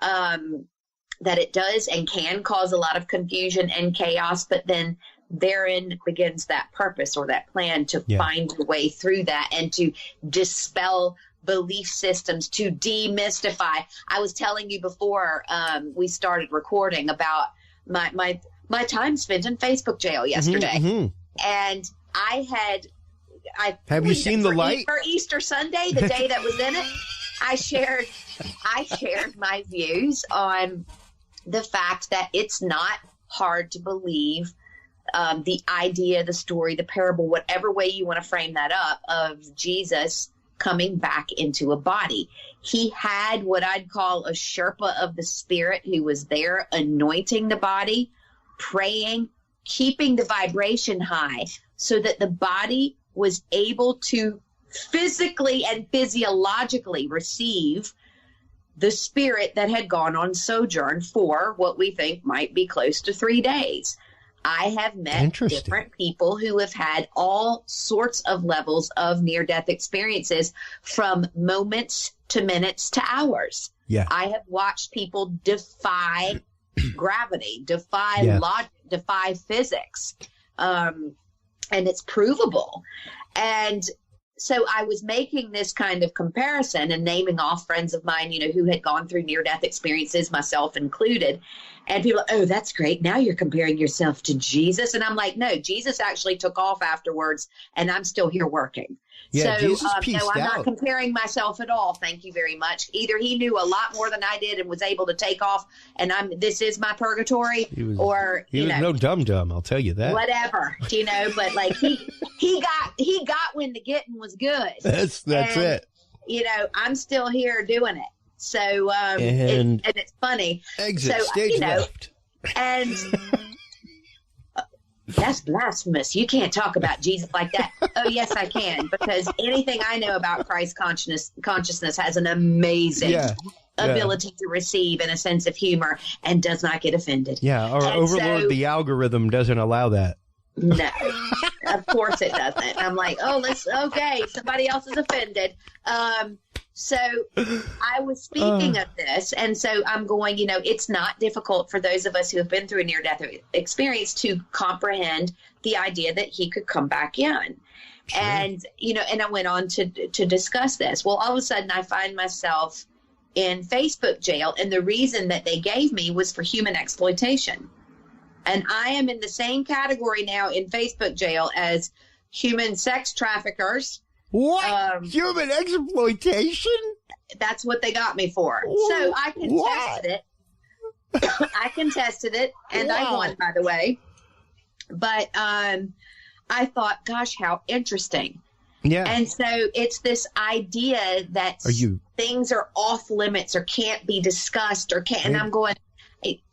B: that it does and can cause a lot of confusion and chaos, but then therein begins that purpose or that plan to find a way through that and to dispel belief systems to demystify. I was telling you before we started recording about my time spent in Facebook jail yesterday. And
A: have you seen the light?
B: For Easter Sunday, the day that was in it, I shared my views on the fact that it's not hard to believe the idea, the story, the parable, whatever way you want to frame that up, of Jesus coming back into a body. He had what I'd call a Sherpa of the Spirit who was there anointing the body, praying, keeping the vibration high so that the body was able to physically and physiologically receive the spirit that had gone on sojourn for what we think might be close to 3 days. I have met different people who have had all sorts of levels of near-death experiences, from moments to minutes to hours.
A: Yeah.
B: I have watched people defy gravity, defy logic, defy physics. And it's provable. And so I was making this kind of comparison and naming off friends of mine, who had gone through near-death experiences, myself included. And people are, oh, that's great. Now you're comparing yourself to Jesus. And I'm like, no, Jesus actually took off afterwards, and I'm still here working.
A: Yeah,
B: so,
A: Jesus peaced
B: no, I'm
A: out.
B: not comparing myself at all. Thank you very much. Either he knew a lot more than I did and was able to take off, and this is my purgatory,
A: he was
B: no
A: dum-dum, I'll tell you that.
B: Whatever, but like he got when the getting was good.
A: That's it.
B: I'm still here doing it. So,
A: and
B: it's funny.
A: Exit stage left.
B: And that's blasphemous. You can't talk about Jesus like that. Oh, yes, I can, because anything I know about Christ consciousness has an amazing ability to receive and a sense of humor and does not get offended.
A: Yeah, our overlord, the algorithm, doesn't allow that.
B: No, of course it doesn't. I'm like, okay, somebody else is offended. So I was speaking of this, and so I'm going, it's not difficult for those of us who have been through a near-death experience to comprehend the idea that he could come back in. Sure. And, and I went on to discuss this. Well, all of a sudden I find myself in Facebook jail, and the reason that they gave me was for human exploitation. And I am in the same category now in Facebook jail as human sex traffickers.
A: What? Human exploitation?
B: That's what they got me for. So I contested it. I contested it, and I won, by the way. But I thought, gosh, how interesting. Yeah. And so it's this idea that things are off limits or can't be discussed or can't. And I'm going,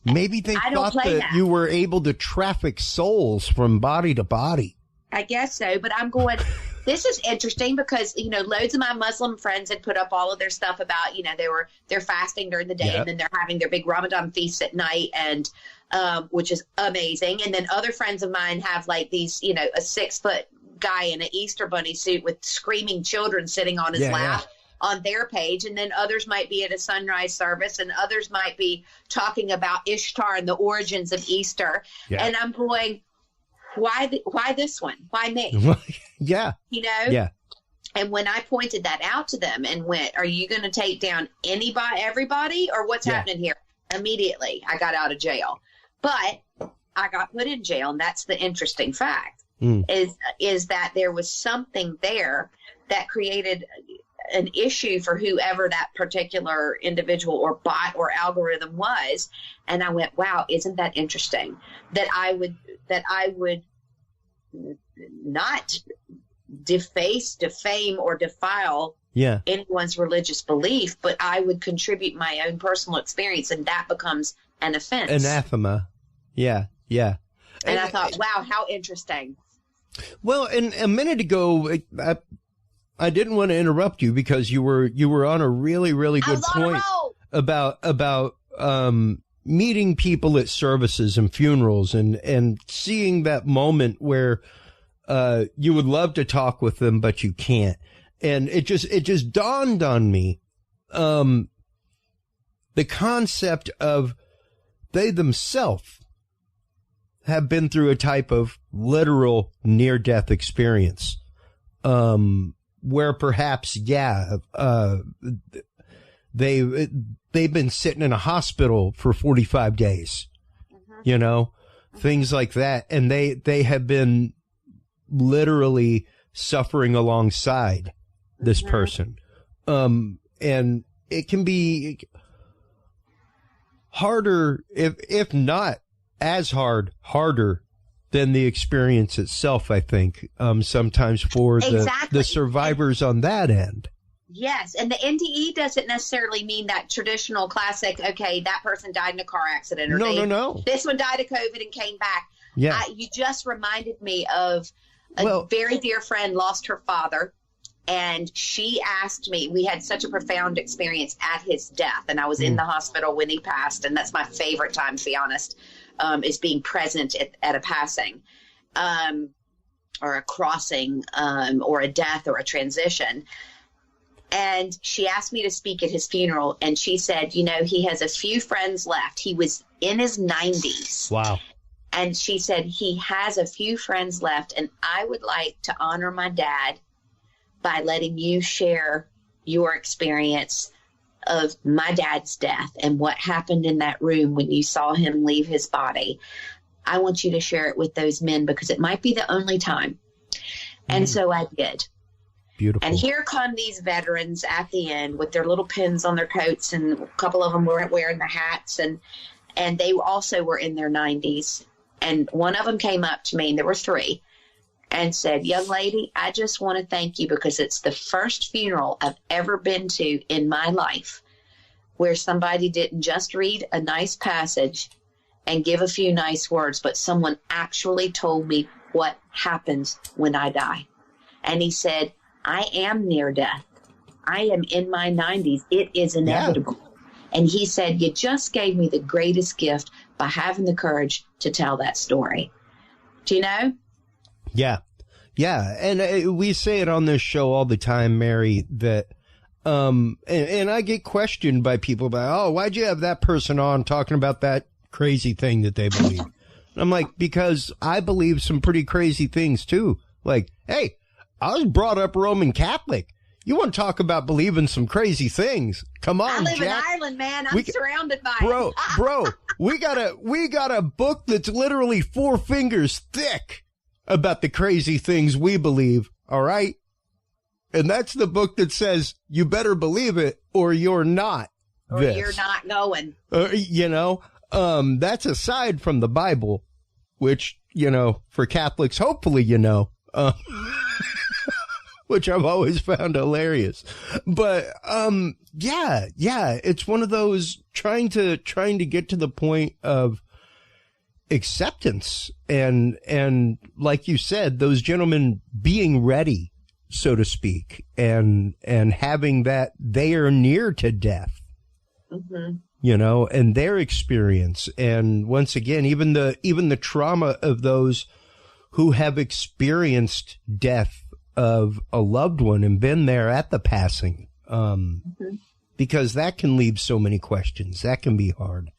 A: maybe they thought that you were able to traffic souls from body to body.
B: I guess so, but I'm going, this is interesting because, loads of my Muslim friends had put up all of their stuff about, they're fasting during the day and then they're having their big Ramadan feasts at night, and which is amazing. And then other friends of mine have like these, a 6-foot guy in an Easter bunny suit with screaming children sitting on his lap on their page. And then others might be at a sunrise service, and others might be talking about Ishtar and the origins of Easter. Yeah. And I'm going, why this one? Why me?
A: Yeah.
B: Yeah. And when I pointed that out to them and went, are you going to take down everybody, or what's happening here? Immediately, I got out of jail. But I got put in jail, and that's the interesting fact, is that there was something there that created an issue for whoever that particular individual or bot or algorithm was. And I went, wow, isn't that interesting? That I would not deface, defame, or defile anyone's religious belief, but I would contribute my own personal experience, and that becomes an offense.
A: Anathema. Yeah.
B: And I thought, wow, how interesting.
A: Well, and a minute ago, I didn't want to interrupt you because you were on a really, really good point about meeting people at services and funerals and seeing that moment where you would love to talk with them, but you can't. And it just dawned on me the concept of they themselves have been through a type of literal near-death experience. where perhaps, they've been sitting in a hospital for 45 days, you know, things like that. And they have been literally suffering alongside this person. And it can be harder, if not as harder than the experience itself, I think, sometimes for the survivors on that end.
B: Yes, and the NDE doesn't necessarily mean that traditional classic, okay, that person died in a car accident. Or
A: No.
B: This one died of COVID and came back.
A: Yeah.
B: You just reminded me of a very dear friend lost her father, and she asked me, we had such a profound experience at his death, and I was in the hospital when he passed, and that's my favorite time, to be honest, is being present at a passing or a crossing or a death or a transition. And she asked me to speak at his funeral, and she said, you know, he has a few friends left. He was in his 90s.
A: Wow.
B: And she said, he has a few friends left, and I would like to honor my dad by letting you share your experience of my dad's death and what happened in that room when you saw him leave his body. I want you to share it with those men because it might be the only time. And so I did.
A: Beautiful.
B: And here come these veterans at the end with their little pins on their coats, and a couple of them were wearing the hats, and they also were in their 90s. And one of them came up to me, and there were three, and said, young lady, I just want to thank you because it's the first funeral I've ever been to in my life where somebody didn't just read a nice passage and give a few nice words, but someone actually told me what happens when I die. And he said, I am near death. I am in my 90s. It is inevitable. Yeah. And he said, you just gave me the greatest gift by having the courage to tell that story. Do you know?
A: Yeah. Yeah. And we say it on this show all the time, Mary, that, and I get questioned by people about, oh, why'd you have that person on talking about that crazy thing that they believe? And I'm like, because I believe some pretty crazy things too. Like, hey, I was brought up Roman Catholic. You want to talk about believing some crazy things? Come on,
B: I live
A: Jack.
B: in Ireland, man. I'm surrounded by
A: it. Bro, we got a book that's literally 4 fingers thick about the crazy things we believe. All right. And that's the book that says you better believe it or you're not.
B: Or you're not going.
A: You know, that's aside from the Bible, which, you know, for Catholics, hopefully, you know, which I've always found hilarious. But, yeah, it's one of those trying to get to the point of acceptance and like you said, those gentlemen being ready, so to speak, and having that they are near to death, you know, and their experience. And once again, even the trauma of those who have experienced death of a loved one and been there at the passing, because that can leave so many questions. That can be hard.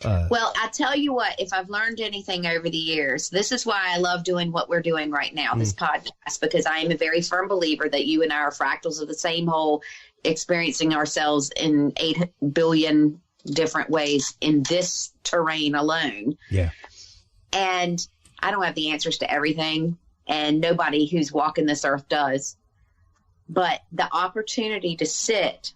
B: Well, I tell you what, if I've learned anything over the years, this is why I love doing what we're doing right now, this podcast, because I am a very firm believer that you and I are fractals of the same whole, experiencing ourselves in 8 billion different ways in this terrain alone.
A: Yeah.
B: And I don't have the answers to everything, and nobody who's walking this earth does. But the opportunity to sit,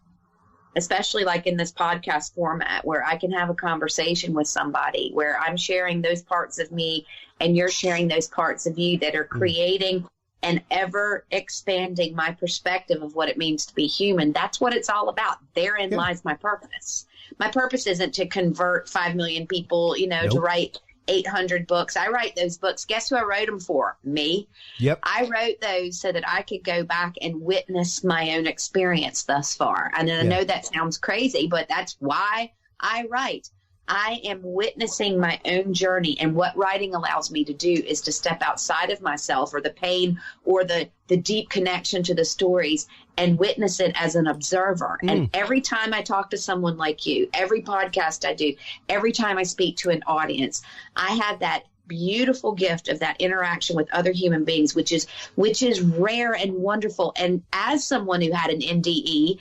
B: especially like in this podcast format, where I can have a conversation with somebody, where I'm sharing those parts of me and you're sharing those parts of you that are creating and ever expanding my perspective of what it means to be human. That's what it's all about. Therein lies my purpose. My purpose isn't to convert 5 million people, you know, to write 800 books. I write those books. Guess who I wrote them for? Me. Yep. I wrote those so that I could go back and witness my own experience thus far. And I know that sounds crazy, but that's why I write. I am witnessing my own journey, and what writing allows me to do is to step outside of myself or the pain or the deep connection to the stories and witness it as an observer. And every time I talk to someone like you, every podcast I do, every time I speak to an audience, I have that beautiful gift of that interaction with other human beings, which is rare and wonderful. And as someone who had an NDE,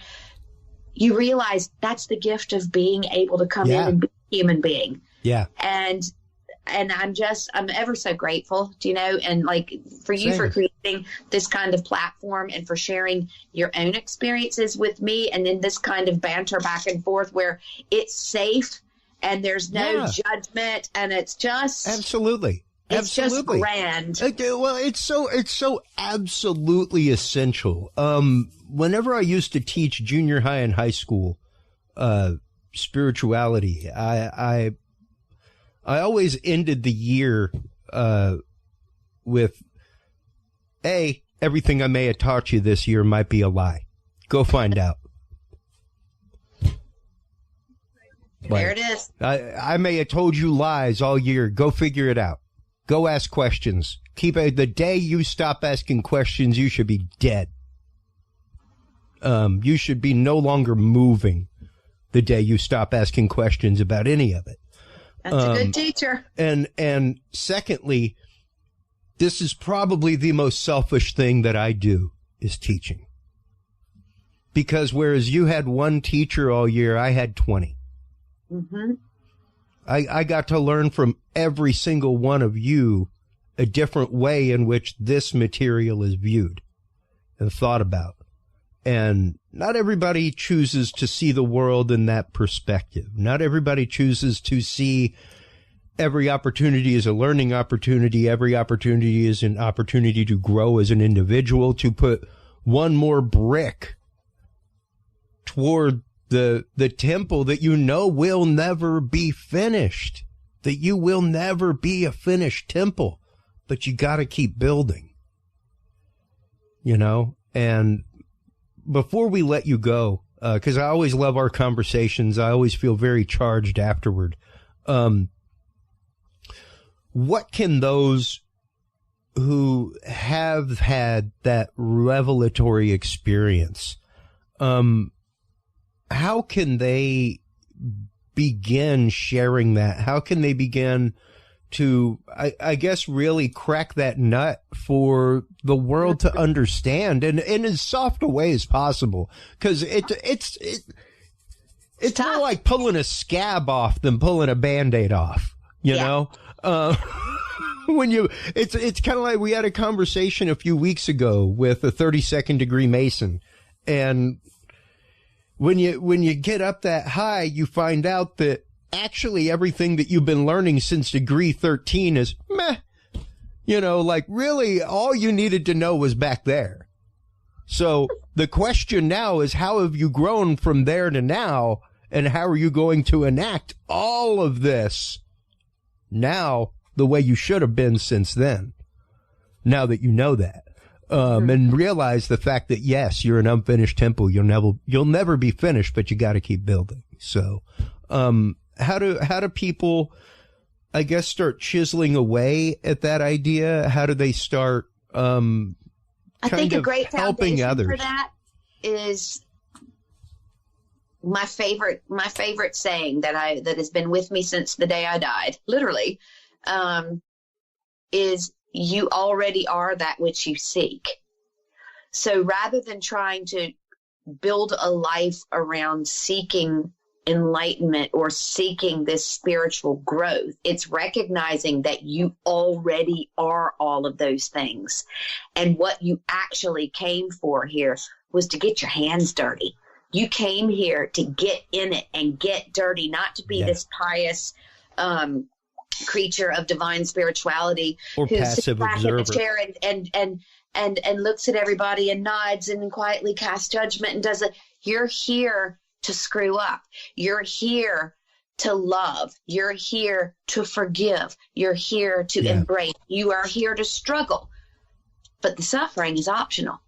B: you realize that's the gift of being able to come in and be a human being.
A: Yeah.
B: And I'm ever so grateful, and like for you for creating this kind of platform and for sharing your own experiences with me. And then this kind of banter back and forth where it's safe and there's no judgment, and it's just
A: absolutely
B: just grand.
A: Well, it's so absolutely essential. Whenever I used to teach junior high and high school spirituality, I always ended the year with everything I may have taught you this year might be a lie. Go find out.
B: There it is.
A: I may have told you lies all year. Go figure it out. Go ask questions. The day you stop asking questions, you should be dead. You should be no longer moving the day you stop asking questions about any of it.
B: That's a good teacher.
A: And secondly, this is probably the most selfish thing that I do is teaching. Because whereas you had one teacher all year, I had 20.
B: Mm-hmm.
A: I got to learn from every single one of you a different way in which this material is viewed and thought about. And not everybody chooses to see the world in that perspective. Not everybody chooses to see every opportunity as a learning opportunity. Every opportunity is an opportunity to grow as an individual, to put one more brick toward the temple that will never be finished, that you will never be a finished temple, but you got to keep building, and before we let you go, because I always love our conversations, I always feel very charged afterward. What can those who have had that revelatory experience, how can they begin sharing that? How can they begin to, I guess, really crack that nut for the world to understand and in as soft a way as possible? Because it's more like pulling a scab off than pulling a Band-Aid off, you know? It's kind of like we had a conversation a few weeks ago with a 32nd degree Mason, and when you get up that high, you find out that actually everything that you've been learning since degree 13 is meh. Like really all you needed to know was back there. So the question now is, how have you grown from there to now? And how are you going to enact all of this now the way you should have been since then? Now that you know that. And realize the fact that, yes, you're an unfinished temple. You'll never be finished, but you got to keep building. So, how do people, I guess, start chiseling away at that idea? How do they start, I
B: think a great
A: helping others?
B: For that is my favorite saying that has been with me since the day I died, literally, is, you already are that which you seek. So rather than trying to build a life around seeking enlightenment or seeking this spiritual growth, it's recognizing that you already are all of those things. And what you actually came for here was to get your hands dirty. You came here to get in it and get dirty, not to be this pious, creature of divine spirituality
A: or
B: who
A: passive
B: sits back
A: observer
B: in the chair and looks at everybody and nods and quietly casts judgment and does it. You're here to screw up. You're here to love. You're here to forgive. You're here to embrace. You are here to struggle. But the suffering is optional.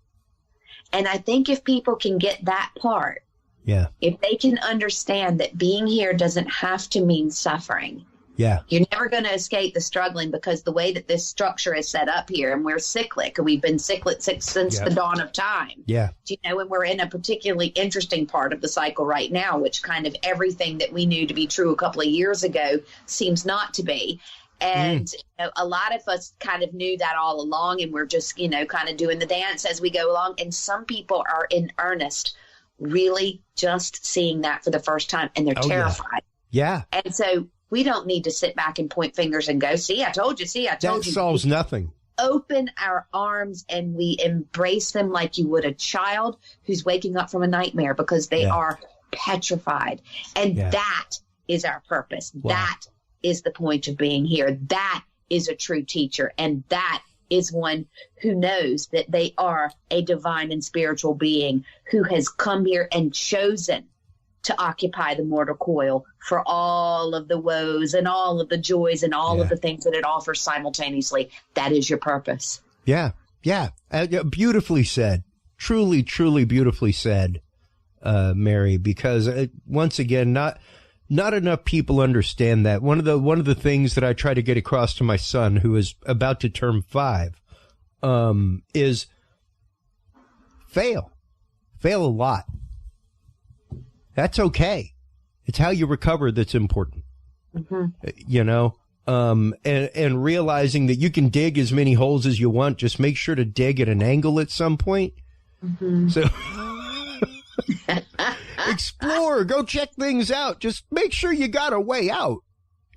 B: And I think if people can get that part, if they can understand that being here doesn't have to mean suffering, you're never going to escape the struggling, because the way that this structure is set up here, and we're cyclic, and we've been cyclic since the dawn of time. And we're in a particularly interesting part of the cycle right now, which kind of everything that we knew to be true a couple of years ago seems not to be. And a lot of us kind of knew that all along, and we're just, kind of doing the dance as we go along. And some people are in earnest, really just seeing that for the first time, and they're terrified.
A: Yeah.
B: And so we don't need to sit back and point fingers and go, see, I told you,
A: That solves nothing.
B: Open our arms and we embrace them like you would a child who's waking up from a nightmare, because they are petrified. And that is our purpose. Wow. That is the point of being here. That is a true teacher. And that is one who knows that they are a divine and spiritual being who has come here and chosen to occupy the mortal coil for all of the woes and all of the joys and all of the things that it offers simultaneously. That is your purpose.
A: Yeah. Yeah. Beautifully said. Truly, truly beautifully said, Mary, because once again, not enough people understand that. One of the things that I try to get across to my son, who is about to turn 5, is fail a lot. That's okay. It's how you recover that's important. And realizing that you can dig as many holes as you want. Just make sure to dig at an angle at some point. So explore, go check things out. Just make sure you got a way out.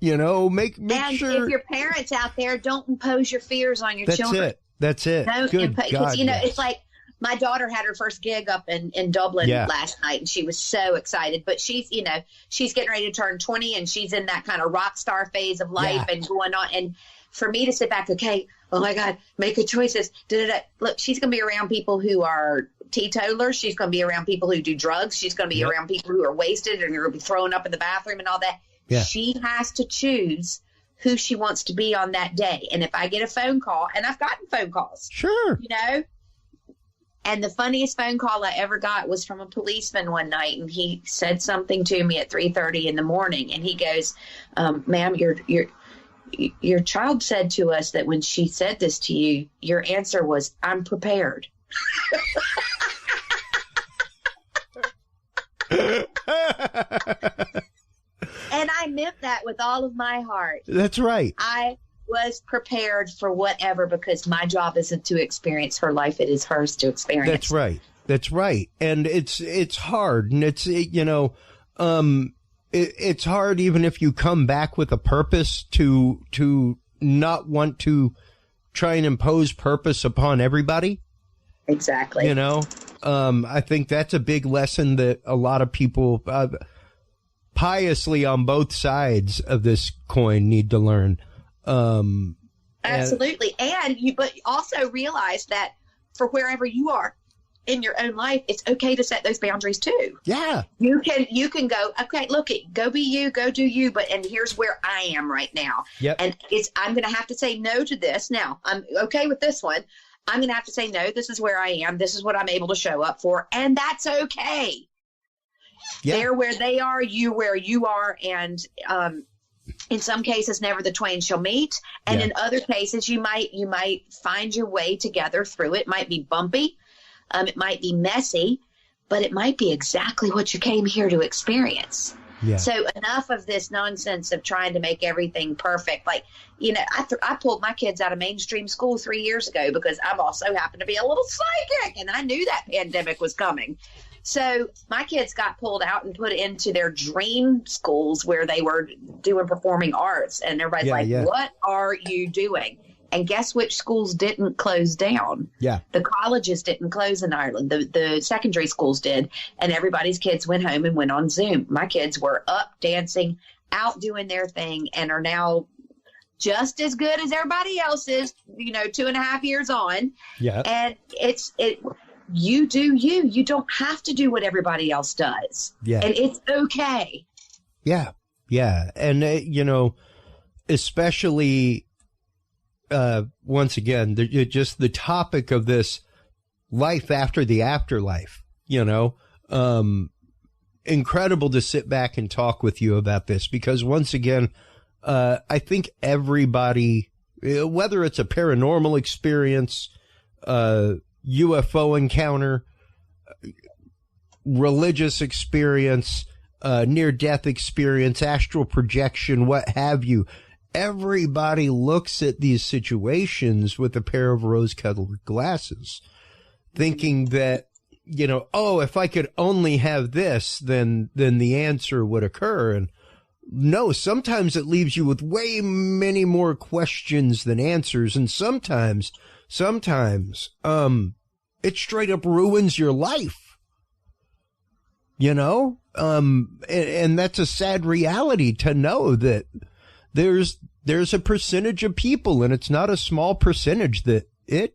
A: Make sure.
B: And if your parents out there, don't impose your fears on your children.
A: That's it. Good God,
B: it's like, my daughter had her first gig up in Dublin last night, and she was so excited. But she's getting ready to turn 20, and she's in that kind of rock star phase of life and going on. And for me to sit back, okay, oh my God, make good choices. Look, she's going to be around people who are teetotalers. She's going to be around people who do drugs. She's going to be around people who are wasted and are going to be throwing up in the bathroom and all that. Yeah. She has to choose who she wants to be on that day. And if I get a phone call, and I've gotten phone calls,
A: sure,
B: and the funniest phone call I ever got was from a policeman one night, and he said something to me at 3:30 in the morning, and he goes, "Ma'am, your child said to us that when she said this to you, your answer was, 'I'm prepared.'" And I meant that with all of my heart.
A: That's right.
B: I was prepared for whatever, because my job isn't to experience her life. It is hers to experience.
A: That's right. That's right. And it's hard. And it's hard even if you come back with a purpose to not want to try and impose purpose upon everybody.
B: Exactly.
A: I think that's a big lesson that a lot of people piously on both sides of this coin need to learn.
B: Absolutely. But also realize that for wherever you are in your own life, it's okay to set those boundaries too.
A: Yeah.
B: You can go, okay, look, go be you, go do you, and here's where I am right now.
A: Yep.
B: And I'm going to have to say no to this. Now, I'm okay with this one. I'm going to have to say no, this is where I am. This is what I'm able to show up for. And that's okay. Yeah. They're where they are, you where you are. And, in some cases, never the twain shall meet. And in other cases, you might find your way together through it. It might be bumpy. It might be messy, but it might be exactly what you came here to experience. Yeah. So enough of this nonsense of trying to make everything perfect. Like, I pulled my kids out of mainstream school 3 years ago because I'm also happen to be a little psychic, and I knew that pandemic was coming. So my kids got pulled out and put into their dream schools where they were doing performing arts. And everybody's what are you doing? And guess which schools didn't close down? Yeah. The colleges didn't close in Ireland. The secondary schools did. And everybody's kids went home and went on Zoom. My kids were up dancing, out doing their thing, and are now just as good as everybody else is, 2.5 years on. Yeah. And you do you. You don't have to do what everybody else does. Yeah. And it's okay.
A: Yeah. Yeah. And, especially, once again, just the topic of this life after the afterlife, incredible to sit back and talk with you about this, because once again, I think everybody, whether it's a paranormal experience, UFO encounter, religious experience, near-death experience, astral projection, what have you, everybody looks at these situations with a pair of rose-colored glasses, thinking that, you know, oh, if I could only have this, then the answer would occur. And no, sometimes it leaves you with way many more questions than answers. And sometimes, it straight up ruins your life, you know? And that's a sad reality to know that there's a percentage of people, and it's not a small percentage, that it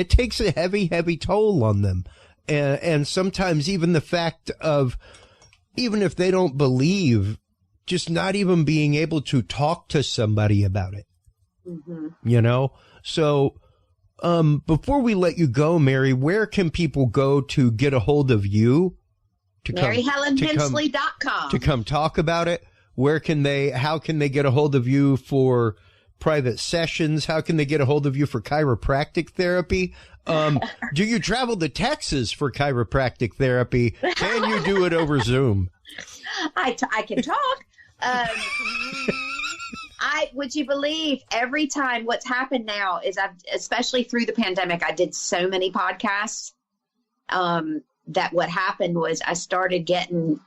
A: takes a heavy toll on them. And sometimes even the fact of, even if they don't believe, just not even being able to talk to somebody about it, you know? So, before we let you go, Mary, where can people go to get a hold of you?
B: MaryHelenHensley.com.
A: To come talk about it. How can they get a hold of you for private sessions? How can they get a hold of you for chiropractic therapy? Do you travel to Texas for chiropractic therapy? Can you do it over Zoom?
B: I can talk. Would you believe, every time, what's happened now is especially through the pandemic, I did so many podcasts, that what happened was I started getting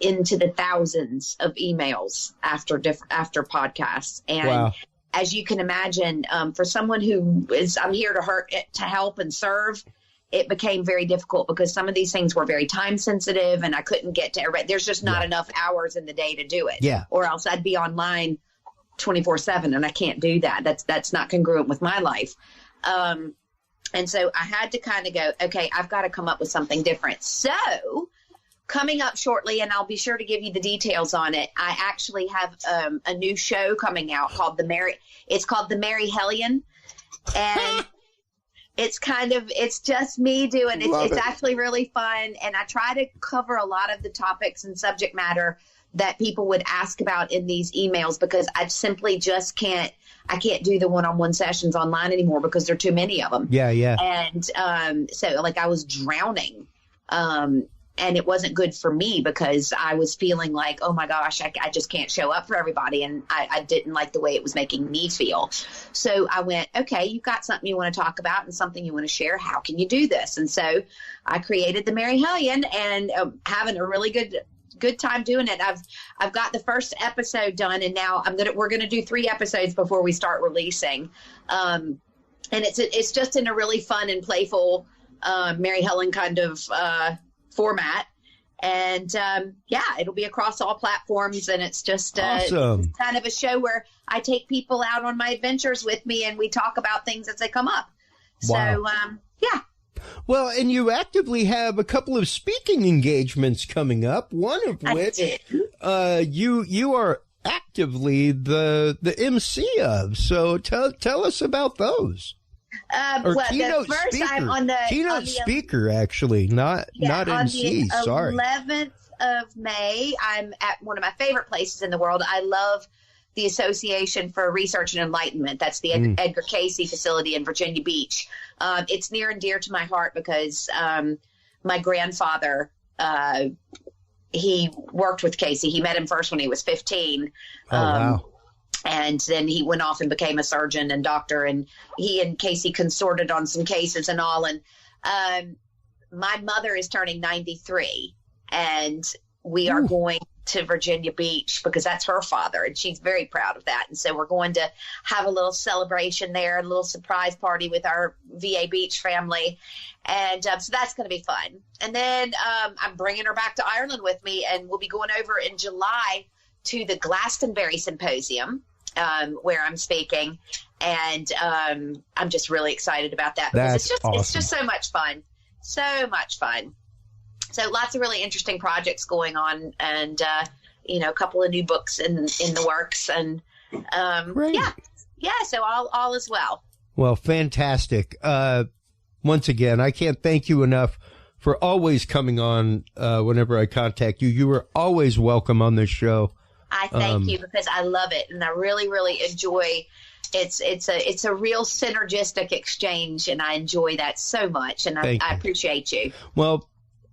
B: into the thousands of emails after podcasts. And
A: wow.
B: As you can imagine, for someone who I'm here to help and serve, it became very difficult because some of these things were very time sensitive and I couldn't get to everybody. There's just not enough hours in the day to do it.
A: Yeah.
B: Or else I'd be online 24/7, and I can't do that. That's not congruent with my life. And so I had to kind of go, okay, I've got to come up with something different. So coming up shortly, and I'll be sure to give you the details on it, I actually have a new show coming out called the Mary Helen, and it's just me doing it. It's actually really fun, and I try to cover a lot of the topics and subject matter that people would ask about in these emails, because I simply just can't do the one-on-one sessions online anymore because there are too many of them.
A: Yeah.
B: And so like I was drowning, and it wasn't good for me because I was feeling like, oh my gosh, I just can't show up for everybody. And I didn't like the way it was making me feel. So I went, okay, you've got something you want to talk about and something you want to share. How can you do this? And so I created the Mary Helen, and having a really good time doing it. I've got the first episode done, and now we're gonna do 3 episodes before we start releasing. And it's just in a really fun and playful Mary Helen kind of format. And it'll be across all platforms, and it's just
A: awesome.
B: Kind of a show where I take people out on my adventures with me, and we talk about things as they come up.
A: Wow.
B: So
A: Well, and you actively have a couple of speaking engagements coming up, one of which you are actively the MC of. So tell us about those.
B: Keynote speaker. I'm on the
A: keynote speaker, actually, not MC. Sorry.
B: 11th of May, I'm at one of my favorite places in the world. I love the Association for Research and Enlightenment. That's the Edgar Cayce facility in Virginia Beach. It's near and dear to my heart because my grandfather, he worked with Cayce. He met him first when he was 15.
A: Wow.
B: And then he went off and became a surgeon and doctor, and he and Cayce consorted on some cases and all. And my mother is turning 93, and we are going to Virginia Beach because that's her father, and she's very proud of that. And so we're going to have a little celebration there, a little surprise party with our VA Beach family. And so that's going to be fun. And then I'm bringing her back to Ireland with me, and we'll be going over in July to the Glastonbury Symposium, where I'm speaking. And I'm just really excited about that because it's just so much fun. So much fun. So lots of really interesting projects going on, and a couple of new books in the works, and so all is well.
A: Well, fantastic. Once again, I can't thank you enough for always coming on whenever I contact you. You are always welcome on this show.
B: I thank you because I love it, and I really, really enjoy. It's a real synergistic exchange, and I enjoy that so much, and I appreciate you.
A: Well,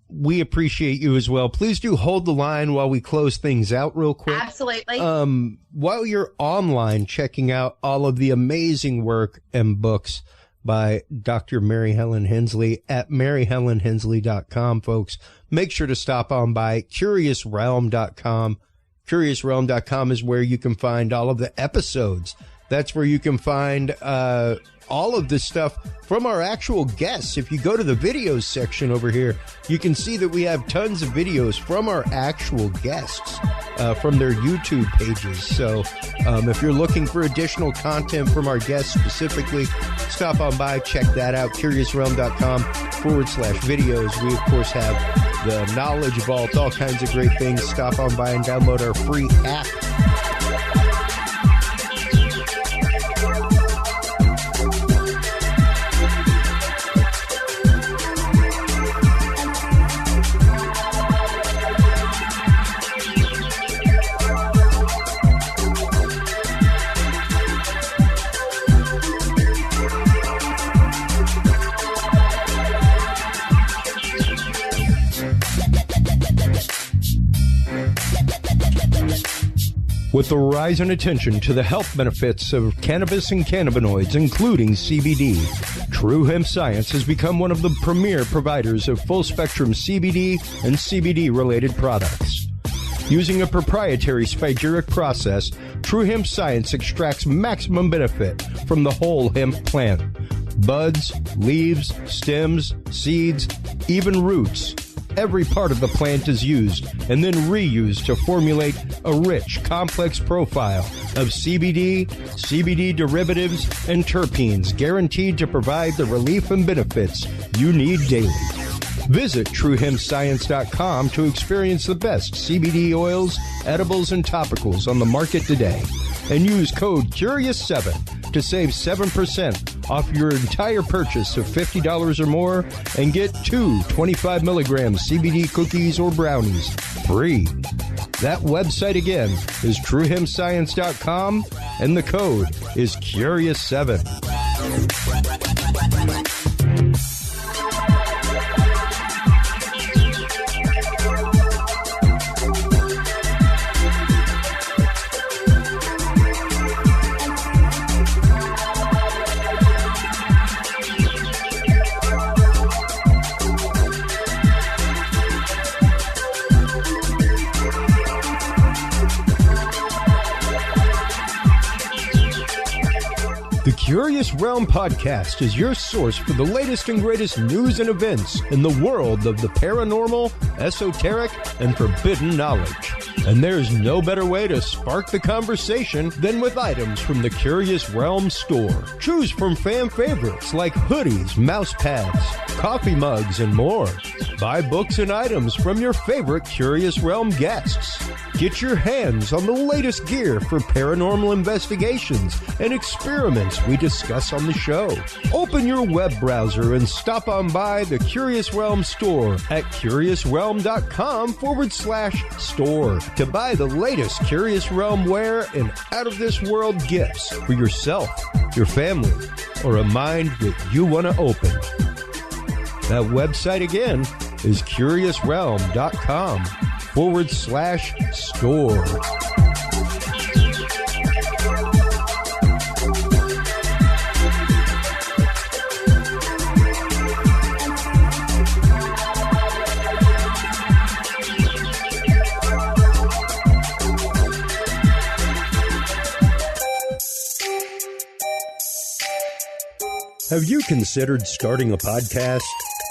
A: we appreciate you as well. Please do hold the line while we close things out real quick.
B: Absolutely.
A: While you're online checking out all of the amazing work and books by Dr. Mary Helen Hensley at maryhelenhensley.com, folks, make sure to stop on by curiousrealm.com. Curiousrealm.com is where you can find all of the episodes. That's where you can find all of this stuff from our actual guests. If you go to the videos section over here, you can see that we have tons of videos from our actual guests from their YouTube pages. So if you're looking for additional content from our guests specifically, stop on by, check that out, curiousrealm.com/videos. We, of course, have the Knowledge Vault, all kinds of great things. Stop on by and download our free app. With the rise in attention to the health benefits of cannabis and cannabinoids, including CBD, True Hemp Science has become one of the premier providers of full-spectrum CBD and CBD-related products. Using a proprietary spagyric process, True Hemp Science extracts maximum benefit from the whole hemp plant. Buds, leaves, stems, seeds, even roots. Every part of the plant is used and then reused to formulate a rich, complex profile of CBD, CBD derivatives, and terpenes guaranteed to provide the relief and benefits you need daily. Visit TrueHempScience.com to experience the best CBD oils, edibles, and topicals on the market today. And use code CURIOUS7 to save 7% off your entire purchase of $50 or more and get 2 25-milligram CBD cookies or brownies free. That website again is TrueHempScience.com and the code is CURIOUS7. The Curious Realm Podcast is your source for the latest and greatest news and events in the world of the paranormal, esoteric, and forbidden knowledge. And there's no better way to spark the conversation than with items from the Curious Realm store. Choose from fan favorites like hoodies, mouse pads, coffee mugs, and more. Buy books and items from your favorite Curious Realm guests. Get your hands on the latest gear for paranormal investigations and experiments we discuss on the show. Open your web browser and stop on by the Curious Realm store at curiousrealm.com/store to buy the latest Curious Realm wear and out-of-this-world gifts for yourself, your family, or a mind that you want to open. That website again is curiousrealm.com/store. Have you considered starting a podcast?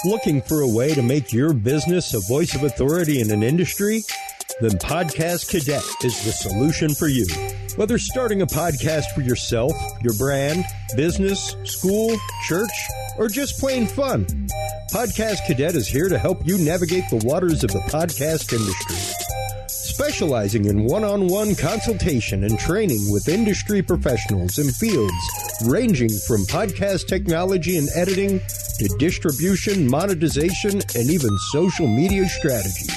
A: Looking for a way to make your business a voice of authority in an industry? Then Podcast Cadet is the solution for you. Whether starting a podcast for yourself, your brand, business, school, church, or just plain fun, Podcast Cadet is here to help you navigate the waters of the podcast industry. Specializing in one-on-one consultation and training with industry professionals in fields ranging from podcast technology and editing to distribution, monetization, and even social media strategies.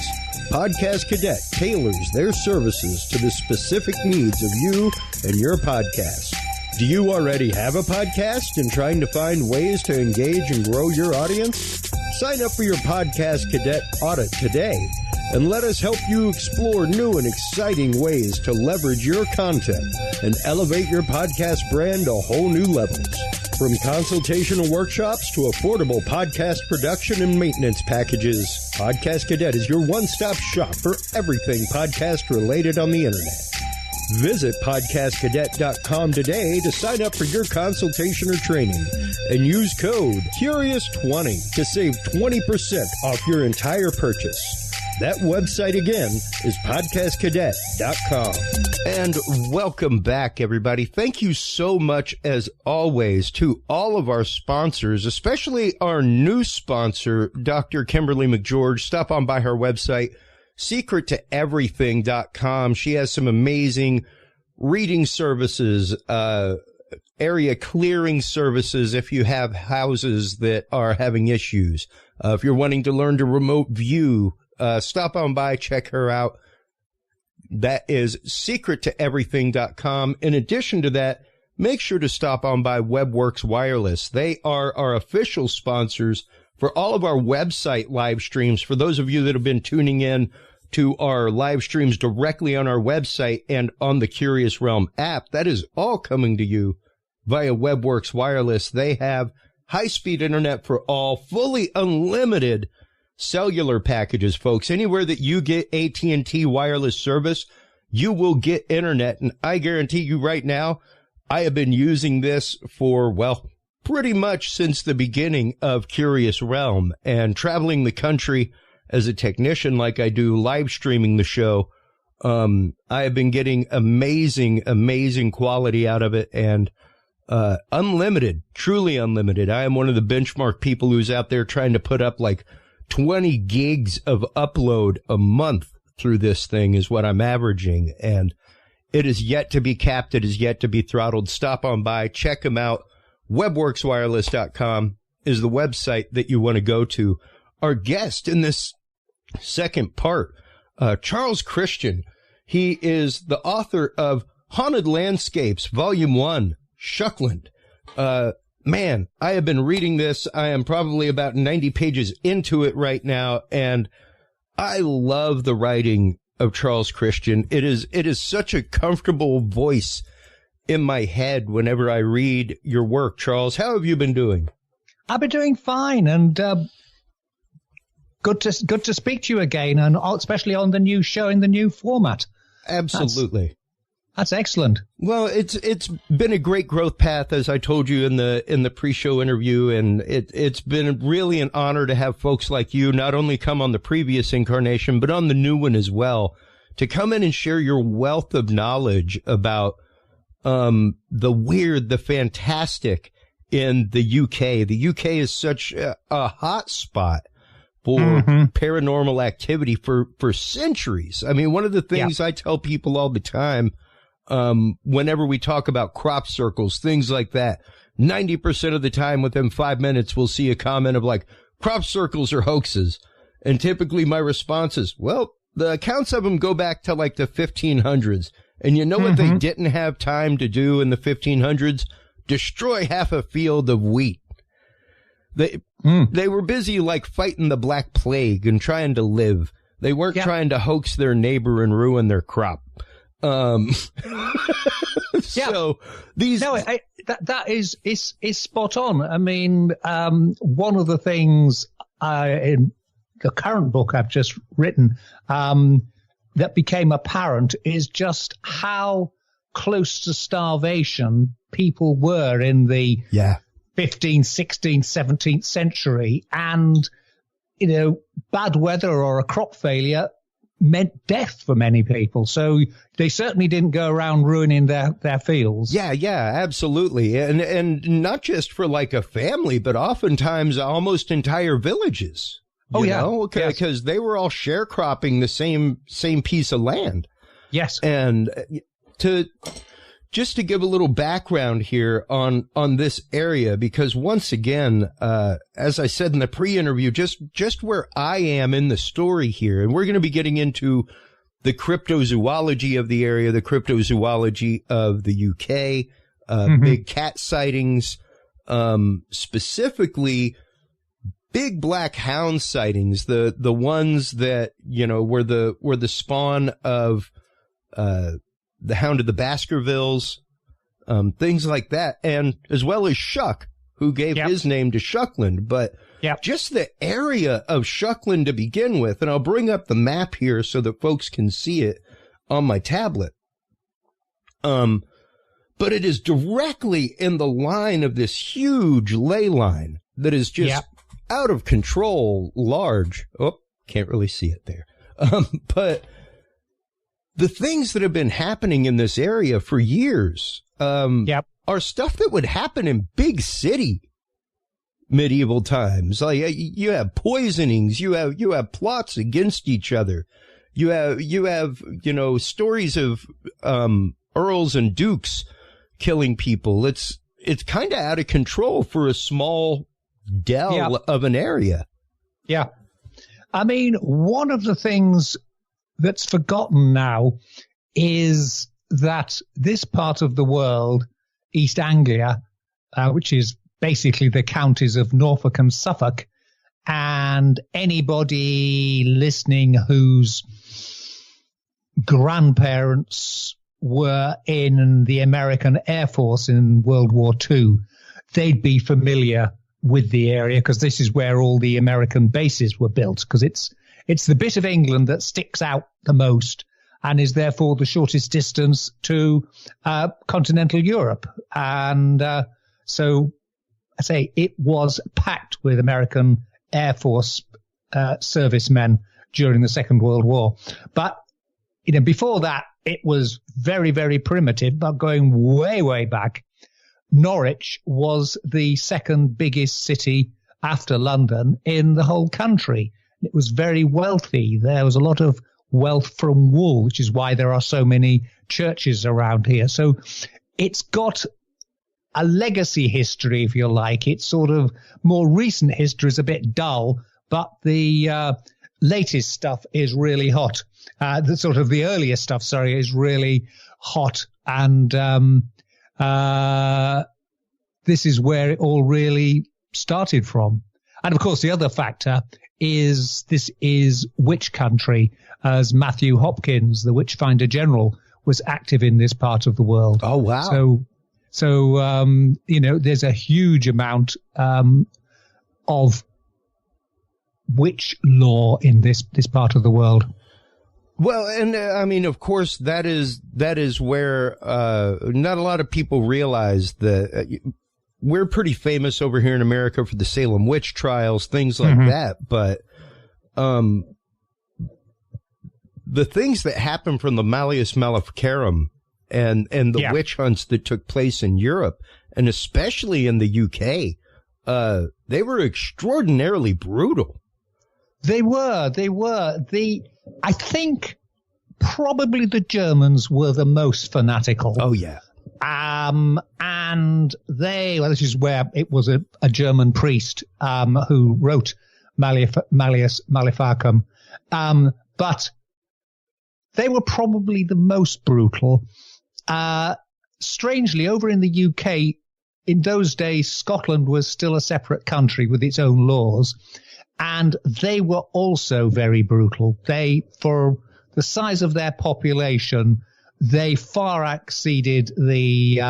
A: Podcast Cadet tailors their services to the specific needs of you and your podcast. Do you already have a podcast and trying to find ways to engage and grow your audience? Sign up for your Podcast Cadet audit today and let us help you explore new and exciting ways to leverage your content and elevate your podcast brand to whole new levels. From consultational workshops to affordable podcast production and maintenance packages, Podcast Cadet is your one-stop shop for everything podcast related on the internet. Visit podcastcadet.com today to sign up for your consultation or training and use code CURIOUS20 to save 20% off your entire purchase. That website again is podcastcadet.com. And welcome back, everybody. Thank you so much, as always, to all of our sponsors, especially our new sponsor, Dr. Kimberly McGeorge. Stop on by her website, secrettoeverything.com. She has some amazing reading services, area clearing services if you have houses that are having issues. If you're wanting to learn to remote view, stop on by, check her out. That is secrettoeverything.com. In addition to that, make sure to stop on by WebWorks Wireless. They are our official sponsors for all of our website live streams. For those of you that have been tuning in to our live streams directly on our website and on the Curious Realm app, that is all coming to you via WebWorks Wireless. They have high-speed internet for all, fully unlimited cellular packages, folks. Anywhere that you get AT&T wireless service, you will get internet. And I guarantee you right now, I have been using this for, well, pretty much since the beginning of Curious Realm, and traveling the country as a technician like I do, live streaming the show. I have been getting amazing quality out of it, and unlimited, truly unlimited. I am one of the benchmark people who's out there trying to put up like 20 gigs of upload a month through this thing is what I'm averaging, and it is yet to be capped. It is yet to be throttled. Stop on by, check them out. WebWorksWireless.com is the website that you want to go to. Our guest in this second part, Charles Christian. He is the author of Haunted Landscapes, Volume 1, Shuckland. Man, I have been reading this. I am probably about 90 pages into it right now, and I love the writing of Charles Christian. It is such a comfortable voice in my head whenever I read your work. Charles, how have you been doing?
C: I've been doing fine, and good to speak to you again, and especially on the new show in the new format.
A: Absolutely.
C: That's excellent.
A: Well, it's been a great growth path, as I told you in the pre-show interview, and it's been really an honor to have folks like you not only come on the previous incarnation, but on the new one as well, to come in and share your wealth of knowledge about the weird, the fantastic in the UK. The UK is such a hot spot for paranormal activity for centuries. I mean, one of the things I tell people all the time, whenever we talk about crop circles, things like that, 90% of the time within 5 minutes, we'll see a comment of like, crop circles are hoaxes. And typically my response is, well, the accounts of them go back to like the 1500s. And you know what they didn't have time to do in the 1500s? Destroy half a field of wheat. They were busy like fighting the Black Plague and trying to live. They weren't trying to hoax their neighbor and ruin their crop. So these
C: that is spot on. I mean, one of the things in the current book I've just written that became apparent is just how close to starvation people were in the 15th, 16th, 17th century, and bad weather or a crop failure meant death for many people. So they certainly didn't go around ruining their fields.
A: Yeah, absolutely. And not just for like a family, but oftentimes almost entire villages. Because they were all sharecropping the same piece of land.
C: Yes.
A: And just to give a little background here on this area, because once again, as I said in the pre-interview, just where I am in the story here, and we're going to be getting into the cryptozoology of the area, the cryptozoology of the UK, big cat sightings, specifically big black hound sightings, the ones that, you know, were the spawn of, the Hound of the Baskervilles, things like that. And as well as Shuck, who gave his name to Shuckland, but just the area of Shuckland to begin with. And I'll bring up the map here so that folks can see it on my tablet. But it is directly in the line of this huge ley line that is just out of control, large. Oh, can't really see it there. But the things that have been happening in this area for years, are stuff that would happen in big city medieval times. Like you have poisonings, you have plots against each other. You have, you know, stories of, earls and dukes killing people. It's kind of out of control for a small dell of an area. Yeah.
C: I mean, one of the things that's forgotten now is that this part of the world, East Anglia, which is basically the counties of Norfolk and Suffolk, and anybody listening whose grandparents were in the American Air Force in World War II, they'd be familiar with the area because this is where all the American bases were built, because it's the bit of England that sticks out the most and is therefore the shortest distance to continental Europe. And so I say it was packed with American Air Force servicemen during the Second World War. But you know, before that, it was very, very primitive, but going way, way back, Norwich was the second biggest city after London in the whole country. It was very wealthy. There was a lot of wealth from wool, which is why there are so many churches around here. So it's got a legacy history, if you like. It's sort of more recent history is a bit dull, but the latest stuff is really hot. The earlier stuff, is really hot. And this is where it all really started from. And of course, the other factor is this is witch country, as Matthew Hopkins, the Witchfinder General, was active in this part of the world.
A: Oh, wow.
C: So you know, there's a huge amount of witch lore in this part of the world.
A: Well, and I mean, of course, that is where not a lot of people realize that we're pretty famous over here in America for the Salem witch trials, things like that. But the things that happen from the Malleus Maleficarum and the witch hunts that took place in Europe, and especially in the UK, they were extraordinarily brutal.
C: They were. I think probably the Germans were the most fanatical.
A: Oh, yeah.
C: And this is where it was a German priest who wrote Malleus Maleficum. But they were probably the most brutal. Strangely, over in the UK, in those days, Scotland was still a separate country with its own laws. And they were also very brutal. For the size of their population, they far exceeded the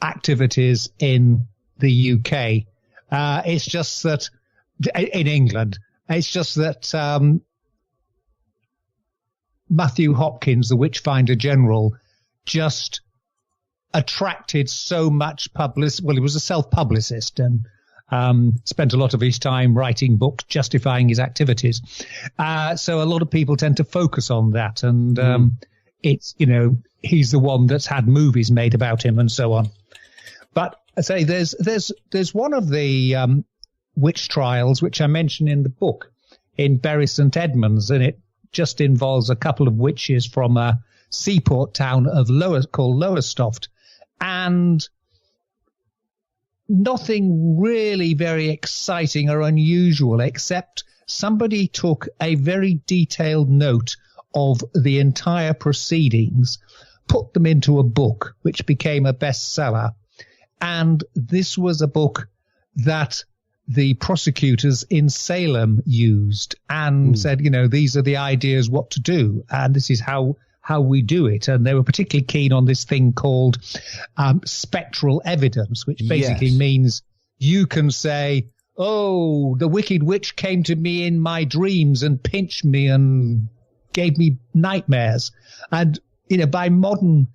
C: activities in the UK. It's just that in England, it's just that Matthew Hopkins, the Witchfinder General, just attracted so much publicity. Well, he was a self-publicist and spent a lot of his time writing books justifying his activities. So a lot of people tend to focus on that. And it's, you know, he's the one that's had movies made about him and so on. But I say there's one of the witch trials, which I mention in the book, in Bury St. Edmunds, and it just involves a couple of witches from a seaport town called Lowestoft. And nothing really very exciting or unusual, except somebody took a very detailed note of the entire proceedings, put them into a book, which became a bestseller. And this was a book that the prosecutors in Salem used and said, these are the ideas what to do, and this is how we do it. And they were particularly keen on this thing called spectral evidence, which basically means you can say, oh, the wicked witch came to me in my dreams and pinched me and gave me nightmares. And, by modern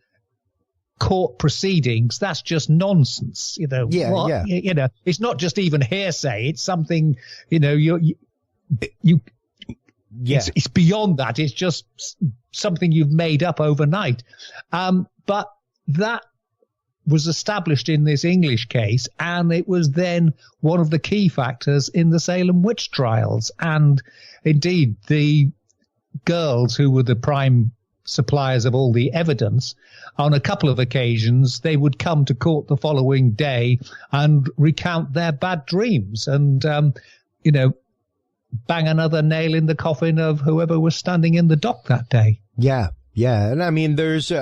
C: court proceedings, that's just nonsense. It's not just even hearsay. It's something, it's beyond that. It's just something you've made up overnight. But that was established in this English case, and it was then one of the key factors in the Salem witch trials. And indeed, the girls who were the prime suppliers of all the evidence, on a couple of occasions, they would come to court the following day and recount their bad dreams and, bang another nail in the coffin of whoever was standing in the dock that day.
A: Yeah. And I mean, there's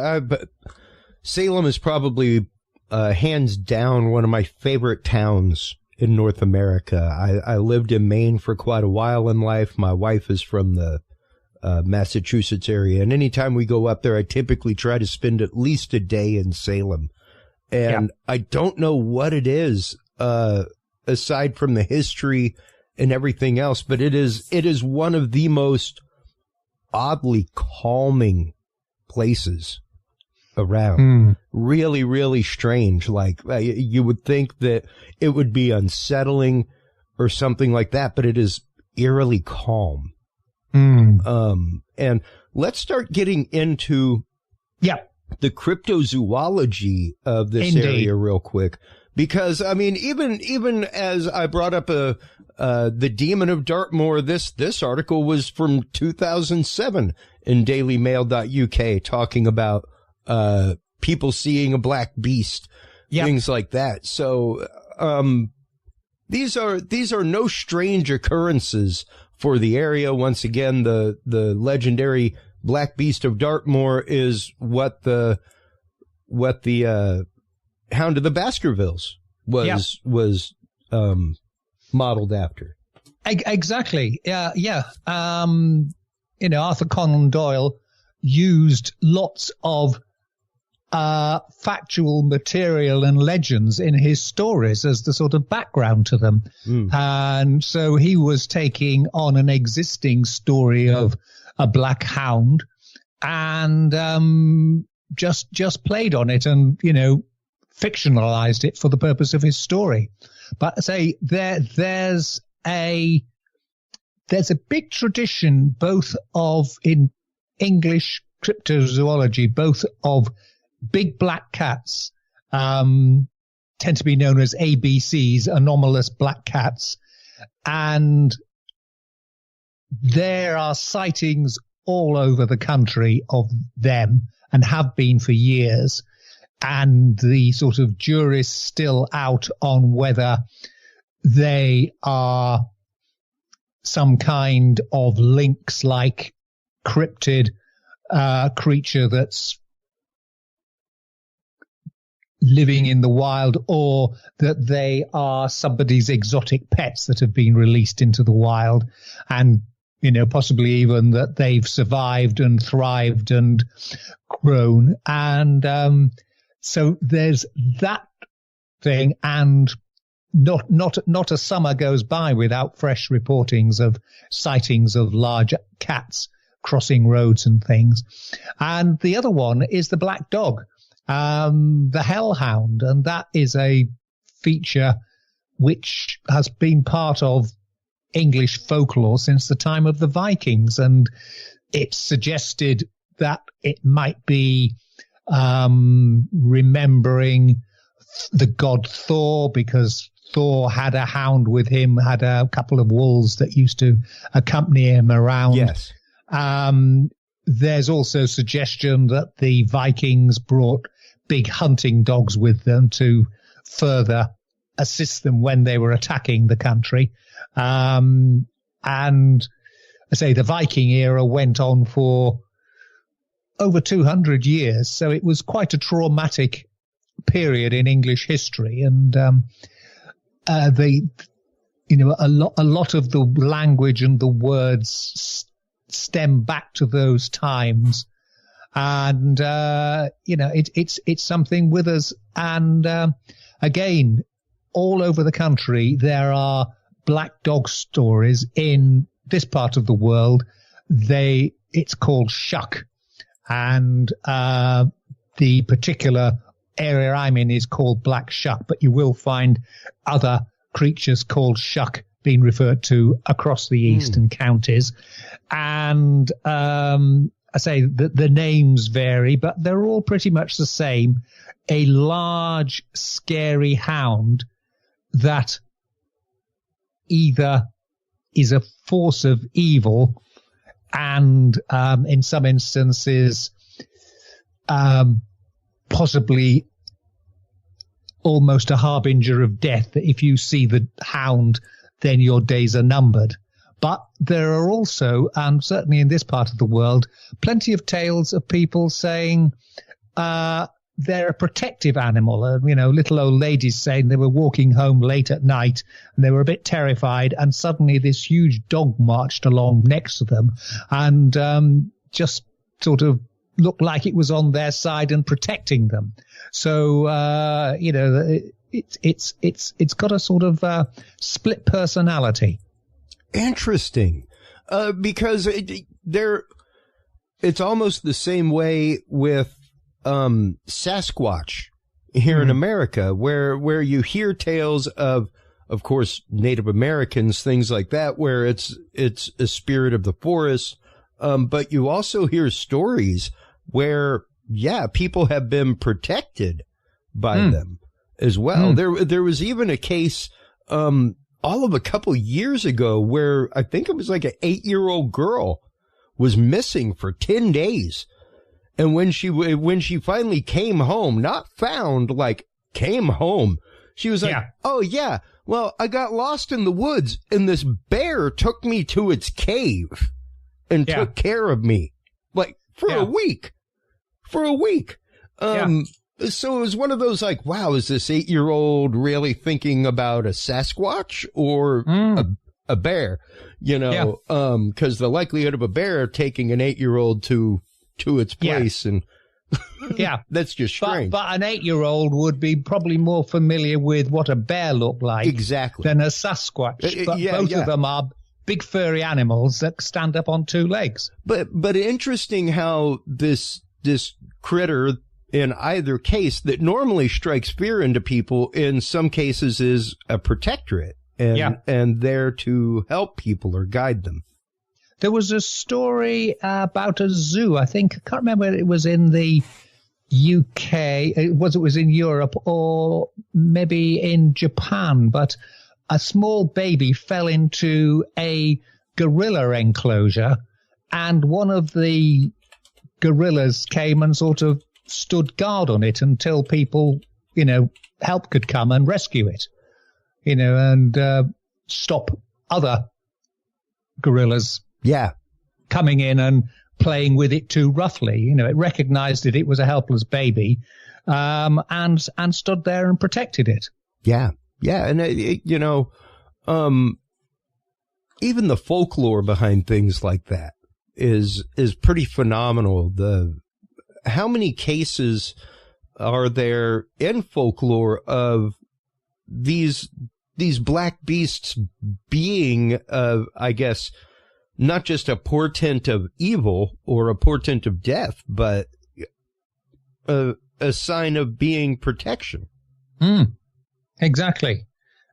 A: Salem is probably hands down one of my favorite towns in North America. I lived in Maine for quite a while in life. My wife is from the Massachusetts area, and anytime we go up there, I typically try to spend at least a day in Salem. And I don't know what it is, aside from the history and everything else, but it is one of the most oddly calming places around. Really, really strange. Like you would think that it would be unsettling or something like that, but it is eerily calm. And let's start getting into the cryptozoology of this area real quick, because I mean, even as I brought up the Demon of Dartmoor, this article was from 2007 in dailymail.uk talking about people seeing a black beast, things like that. So these are no strange occurrences for the area. Once again, the legendary Black Beast of Dartmoor is what the Hound of the Baskervilles was modeled after.
C: Exactly. Arthur Conan Doyle used lots of factual material and legends in his stories as the sort of background to them. And so he was taking on an existing story of a black hound and just played on it and, fictionalized it for the purpose of his story. But say there's a big tradition both in English cryptozoology, both of big black cats, tend to be known as ABCs, anomalous black cats. And there are sightings all over the country of them and have been for years. And the sort of jury's still out on whether they are some kind of lynx-like cryptid creature that's living in the wild, or that they are somebody's exotic pets that have been released into the wild, and possibly even that they've survived and thrived and grown. And so there's that thing, and not a summer goes by without fresh reportings of sightings of large cats crossing roads and things. And the other one is the black dog, the hellhound, and that is a feature which has been part of English folklore since the time of the Vikings, and it's suggested that it might be remembering the god Thor, because Thor had a hound with him, had a couple of wolves that used to accompany him around.
A: Yes.
C: There's also suggestion that the Vikings brought big hunting dogs with them to further assist them when they were attacking the country. And I say the Viking era went on for over 200 years. So it was quite a traumatic period in English history. And a lot of the language and the words stem back to those times. And, it's something with us. And, again, all over the country, there are black dog stories in this part of the world. It's called shuck. And, the particular area I'm in is called black shuck, but you will find other creatures called shuck being referred to across the eastern counties. And, I say the names vary, but they're all pretty much the same. A large, scary hound that either is a force of evil and, in some instances, possibly almost a harbinger of death, that if you see the hound, then your days are numbered. But there are also, and certainly in this part of the world, plenty of tales of people saying they're a protective animal. Little old ladies saying they were walking home late at night and they were a bit terrified, and suddenly this huge dog marched along next to them and just sort of looked like it was on their side and protecting them. So, it's got a sort of split personality.
A: Interesting. Because it's almost the same way with Sasquatch here in America, where you hear tales of course, Native Americans, things like that, where it's a spirit of the forest. But you also hear stories where, people have been protected by them as well. There was even a case, all of a couple years ago where I think it was like an 8-year-old girl was missing for 10 days. And when she finally came home, not found, like came home, she was like, oh yeah, well, I got lost in the woods and this bear took me to its cave and took care of me like for a week. So it was one of those like, wow, is this 8-year-old really thinking about a Sasquatch or a bear? Because the likelihood of a bear taking an 8-year-old to its place and that's just strange.
C: But an 8-year-old would be probably more familiar with what a bear looked like than a Sasquatch. But both of them are big furry animals that stand up on 2 legs.
A: But interesting how this critter, in either case, that normally strikes fear into people, in some cases is a protectorate and there to help people or guide them.
C: There was a story about a zoo. I can't remember whether it was in the UK, it was in Europe or maybe in Japan, but a small baby fell into a gorilla enclosure and one of the gorillas came and sort of stood guard on it until people, help could come and rescue it, and stop other gorillas coming in and playing with it too roughly. It recognized that it was a helpless baby and stood there and protected it.
A: Yeah. And, even the folklore behind things like that is pretty phenomenal. How many cases are there in folklore of these black beasts being, I guess, not just a portent of evil or a portent of death, but a sign of being protection?
C: Exactly.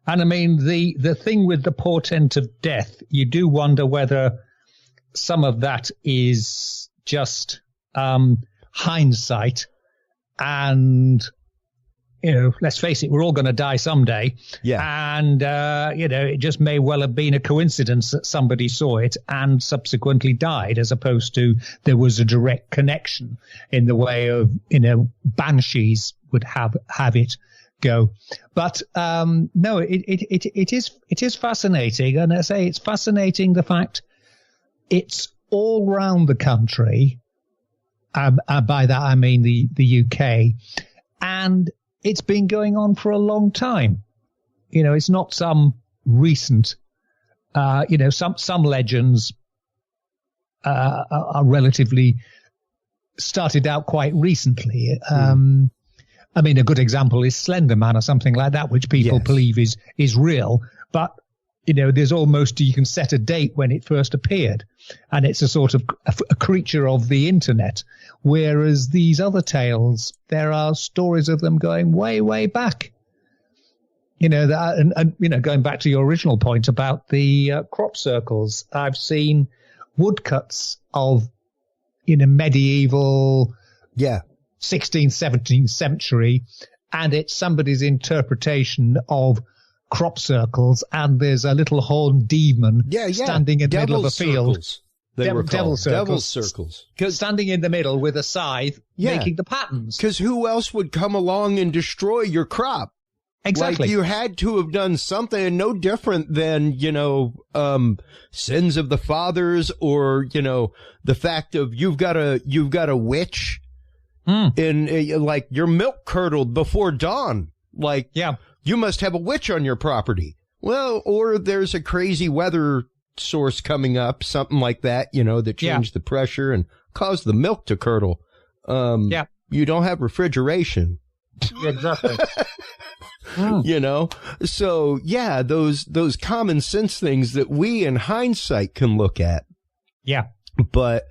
C: And I mean, the thing with the portent of death, you do wonder whether some of that is just hindsight and, let's face it, we're all going to die someday. Yeah. And, it just may well have been a coincidence that somebody saw it and subsequently died, as opposed to there was a direct connection in the way of, banshees would have it go. But, no, it is fascinating. And I say it's fascinating the fact it's all around the country. By that, I mean the UK. And it's been going on for a long time. It's not some recent. Some legends are relatively started out quite recently. I mean, a good example is Slender Man or something like that, which people believe is real. But, there's almost, you can set a date when it first appeared, and it's a sort of a creature of the internet. Whereas these other tales, there are stories of them going way, way back. Going back to your original point about the crop circles, I've seen woodcuts of, medieval, 16th, 17th century, and it's somebody's interpretation of crop circles, and there's a little horned demon standing in the middle of a field. Devil circles. Standing in the middle with a scythe, making the patterns.
A: Because who else would come along and destroy your crop?
C: Exactly.
A: Like, you had to have done something no different than, sins of the fathers, or, the fact of you've got a witch in, like, your milk curdled before dawn. Like, you must have a witch on your property. Well, or there's a crazy weather source coming up, something like that, that changed the pressure and caused the milk to curdle. You don't have refrigeration.
C: Exactly.
A: So those common sense things that we in hindsight can look at. But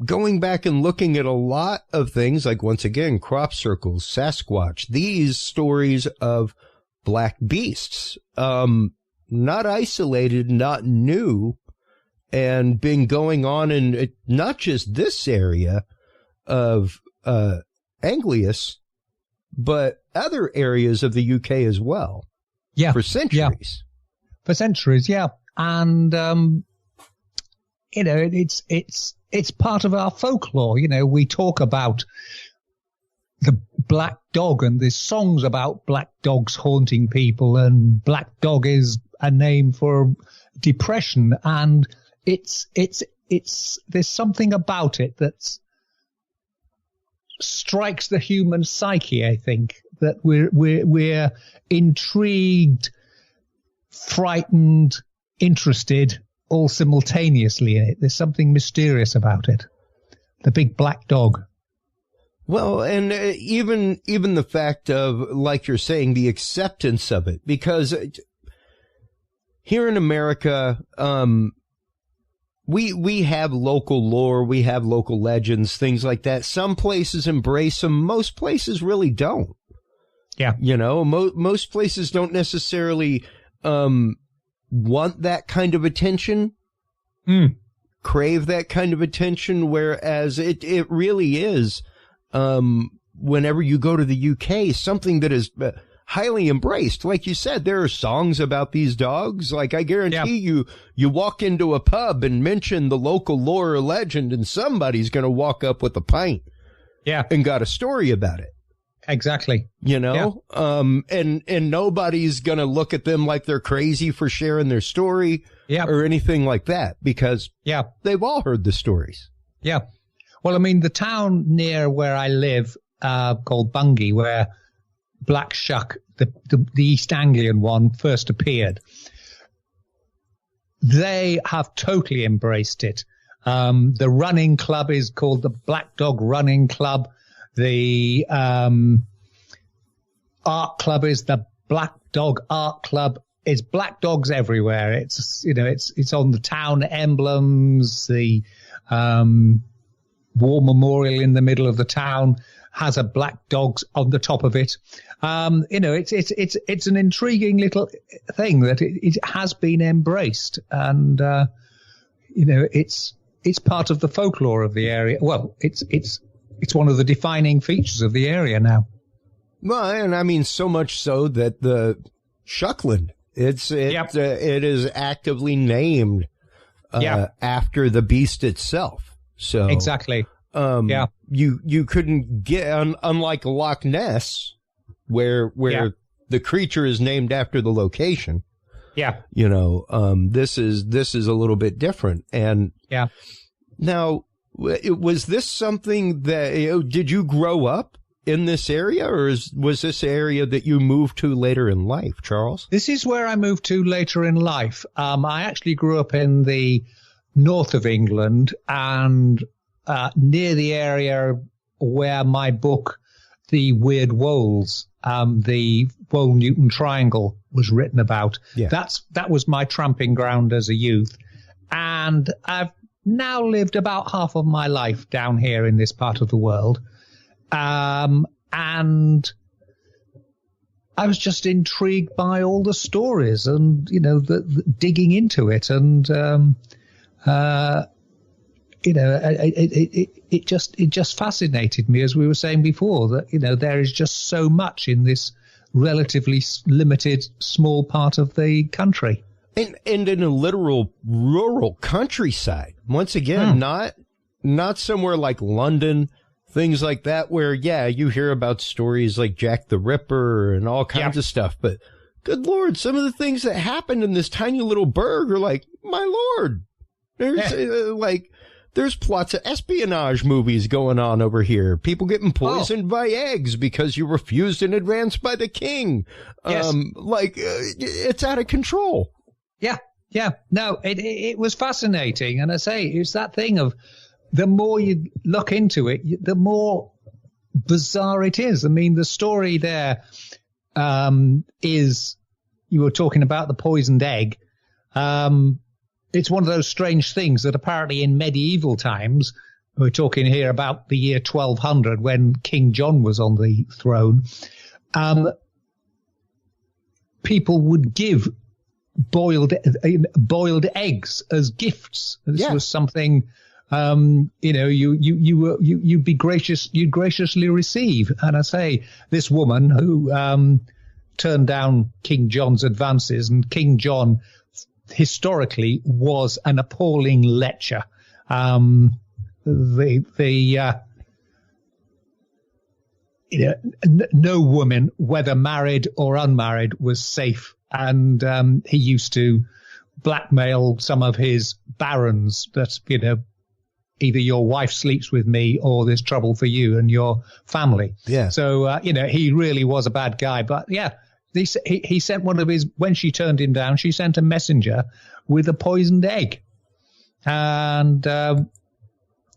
A: going back and looking at a lot of things, like, once again, crop circles, Sasquatch, these stories of black beasts, not isolated, not new, and been going on in not just this area of Anglias, but other areas of the UK as well. For centuries. And, it's part of our folklore. We talk about the black dog, and there's songs about black dogs haunting people, and black dog is a name for depression. And there's something about it that strikes the human psyche, I think, that we're intrigued, frightened, interested, all simultaneously in it. There's something mysterious about it. The big black dog. Well, and even the fact of, like you're saying, the acceptance of it, because here in America, we have local lore, we have local legends, things like that. Some places embrace them, most places really don't. Most places don't necessarily want that kind of attention, crave that kind of attention, whereas it really is, whenever you go to the UK, something that is highly embraced. Like you said, there are songs about these dogs. Like, I guarantee you walk into a pub and mention the local lore or legend, and somebody's going to walk up with a pint and got a story about it.
C: Exactly.
A: And nobody's going to look at them like they're crazy for sharing their story or anything like that, because they've all heard the stories.
C: Well, I mean, the town near where I live, called Bungay, where Black Shuck, the East Anglian one, first appeared, they have totally embraced it. The running club is called the Black Dog Running Club. The art club is the Black Dog Art Club. It's black dogs everywhere. It's it's on the town emblems. The war memorial in the middle of the town has a black dog on the top of it. It's an intriguing little thing that it has been embraced, and it's part of the folklore of the area. Well, it's one of the defining features of the area now.
A: Well, and I mean, so much so that the Shuckland, it is actively named after the beast itself. So
C: exactly.
A: You couldn't get, unlike Loch Ness, where the creature is named after the location. This is a little bit different. And now, was this something that, did you grow up in this area, or was this area that you moved to later in life, Charles?
C: This is where I moved to later in life. I actually grew up in the north of England and near the area where my book, The Weird Woles, the Wool-Newton Triangle, was written about.
A: Yeah.
C: That was my tramping ground as a youth. And I've now lived about half of my life down here in this part of the world. And I was just intrigued by all the stories and, the digging into it. And, it just fascinated me, as we were saying before, that, there is just so much in this relatively limited, small part of the country.
A: And in a literal rural countryside. Once again, not somewhere like London, things like that, where, you hear about stories like Jack the Ripper and all kinds of stuff. But good Lord, some of the things that happened in this tiny little burg are like, my Lord, there's plots of espionage movies going on over here. People getting poisoned by eggs because you refused in advance by the king.
C: Yes.
A: It's out of control.
C: Yeah. No, it was fascinating. And I say, it's that thing of the more you look into it, the more bizarre it is. I mean, the story there is, you were talking about the poisoned egg. It's one of those strange things that apparently in medieval times, we're talking here about the year 1200 when King John was on the throne, people would give boiled eggs as gifts. This was something, you'd graciously receive. And I say, this woman who turned down King John's advances, and King John historically was an appalling lecher. No woman, whether married or unmarried, was safe. And he used to blackmail some of his barons that, either your wife sleeps with me or there's trouble for you and your family.
A: Yeah.
C: So, he really was a bad guy. But he sent one of his, when she turned him down, she sent a messenger with a poisoned egg. And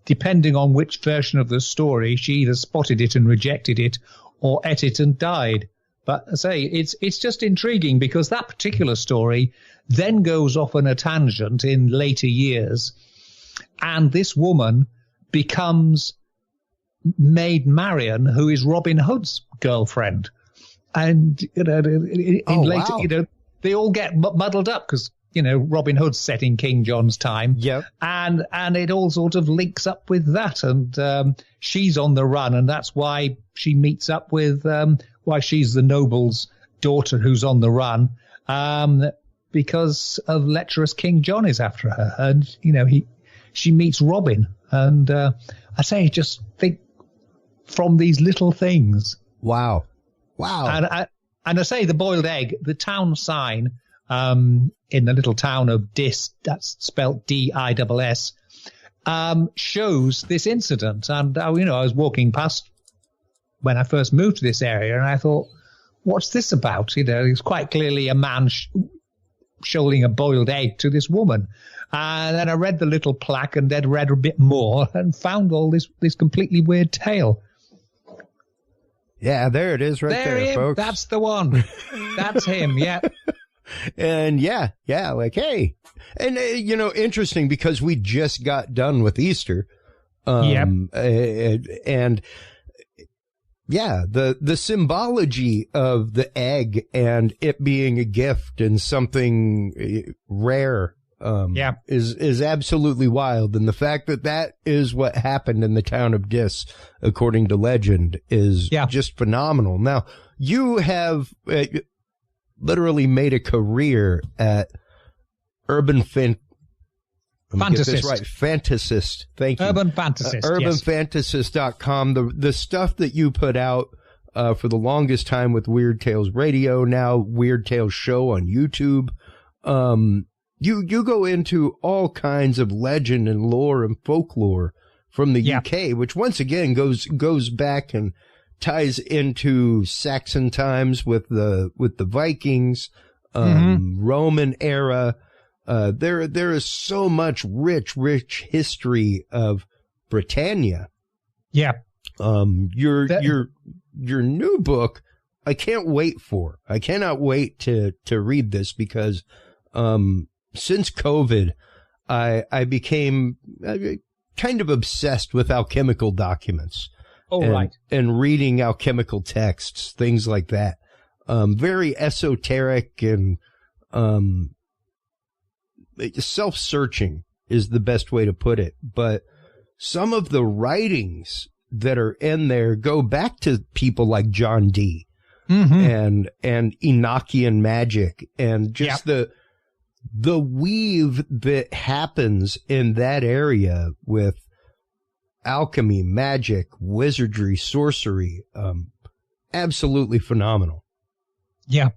C: depending on which version of the story, she either spotted it and rejected it or ate it and died. But I say, it's just intriguing because that particular story then goes off on a tangent in later years. And this woman becomes Maid Marian, who is Robin Hood's girlfriend. And, later, they all get muddled up because, Robin Hood's set in King John's time.
A: Yep.
C: And it all sort of links up with that. And she's on the run, and that's why she meets up with, why she's the noble's daughter who's on the run, because of lecherous King John is after her. And, she meets Robin. And I say, just think from these little things.
A: Wow.
C: And I say the boiled egg, the town sign in the little town of Diss, that's spelt D-I-S-S, shows this incident. And, I was walking past when I first moved to this area, and I thought, what's this about? It's quite clearly a man shouldering a boiled egg to this woman. And then I read the little plaque and then read a bit more and found all this completely weird tale.
A: Yeah, there it is right there, folks.
C: That's the one. That's him, yeah.
A: And hey. And, interesting because we just got done with Easter. And the symbology of the egg and it being a gift and something rare is absolutely wild. And the fact that is what happened in the town of Diss, according to legend, is just phenomenal. Now, you have literally made a career at urban fantasist. Right. Fantasist. Thank you.
C: Urban fantasist.
A: Urbanfantasist.com. The stuff that you put out for the longest time with Weird Tales Radio, now Weird Tales Show on YouTube. You go into all kinds of legend and lore and folklore from the UK, which once again goes back and ties into Saxon times with the Vikings, Roman era. There is so much rich history of Britannia.
C: Yeah.
A: Your new book, I can't wait for. I cannot wait to read this because, since COVID, I became kind of obsessed with alchemical documents.
C: Oh, right.
A: And reading alchemical texts, things like that. Very esoteric and, self-searching is the best way to put it. But some of the writings that are in there go back to people like John Dee and Enochian magic and just the weave that happens in that area with alchemy, magic, wizardry, sorcery. Absolutely phenomenal.
C: Yeah.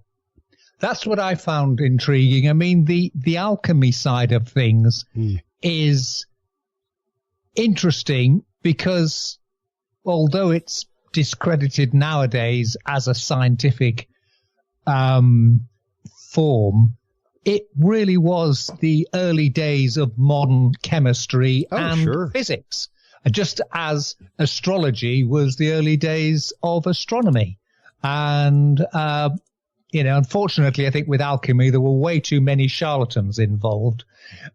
C: That's what I found intriguing. I mean, the alchemy side of things is interesting because although it's discredited nowadays as a scientific form, it really was the early days of modern chemistry and physics, just as astrology was the early days of astronomy. And, unfortunately, I think with alchemy, there were way too many charlatans involved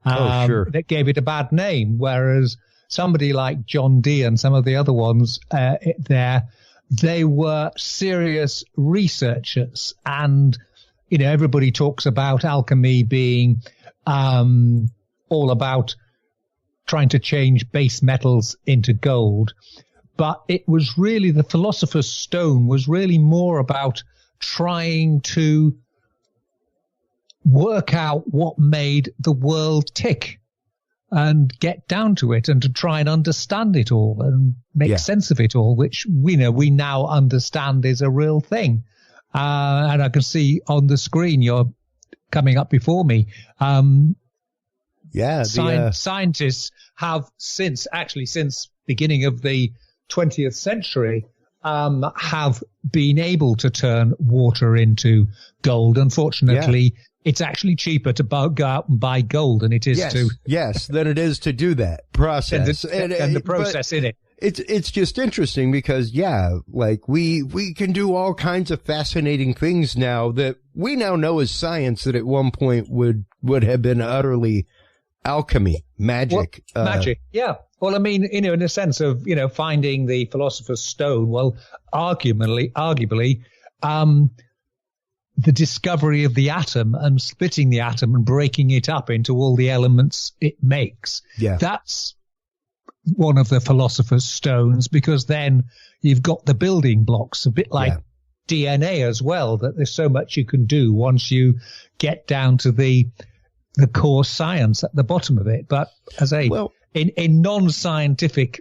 C: that gave it a bad name, whereas somebody like John Dee and some of the other ones they were serious researchers. And, everybody talks about alchemy being all about trying to change base metals into gold. But it was really, the Philosopher's Stone was really more about trying to work out what made the world tick and get down to it and to try and understand it all and make sense of it all, which we now understand is a real thing. And I can see on the screen you're coming up before me. Scientists have since beginning of the 20th century have been able to turn water into gold. Unfortunately, it's actually cheaper to go out and buy gold than it is
A: than it is to do that process
C: and the process in it.
A: It's just interesting because we can do all kinds of fascinating things now that we now know as science that at one point would have been utterly alchemy, magic.
C: Magic, yeah. Well, I mean, in a sense of, finding the Philosopher's Stone, well, arguably, the discovery of the atom and splitting the atom and breaking it up into all the elements it makes. Yeah. That's one of the Philosopher's Stones, because then you've got the building blocks, a bit like DNA as well, that there's so much you can do once you get down to the core science at the bottom of it. But as in non-scientific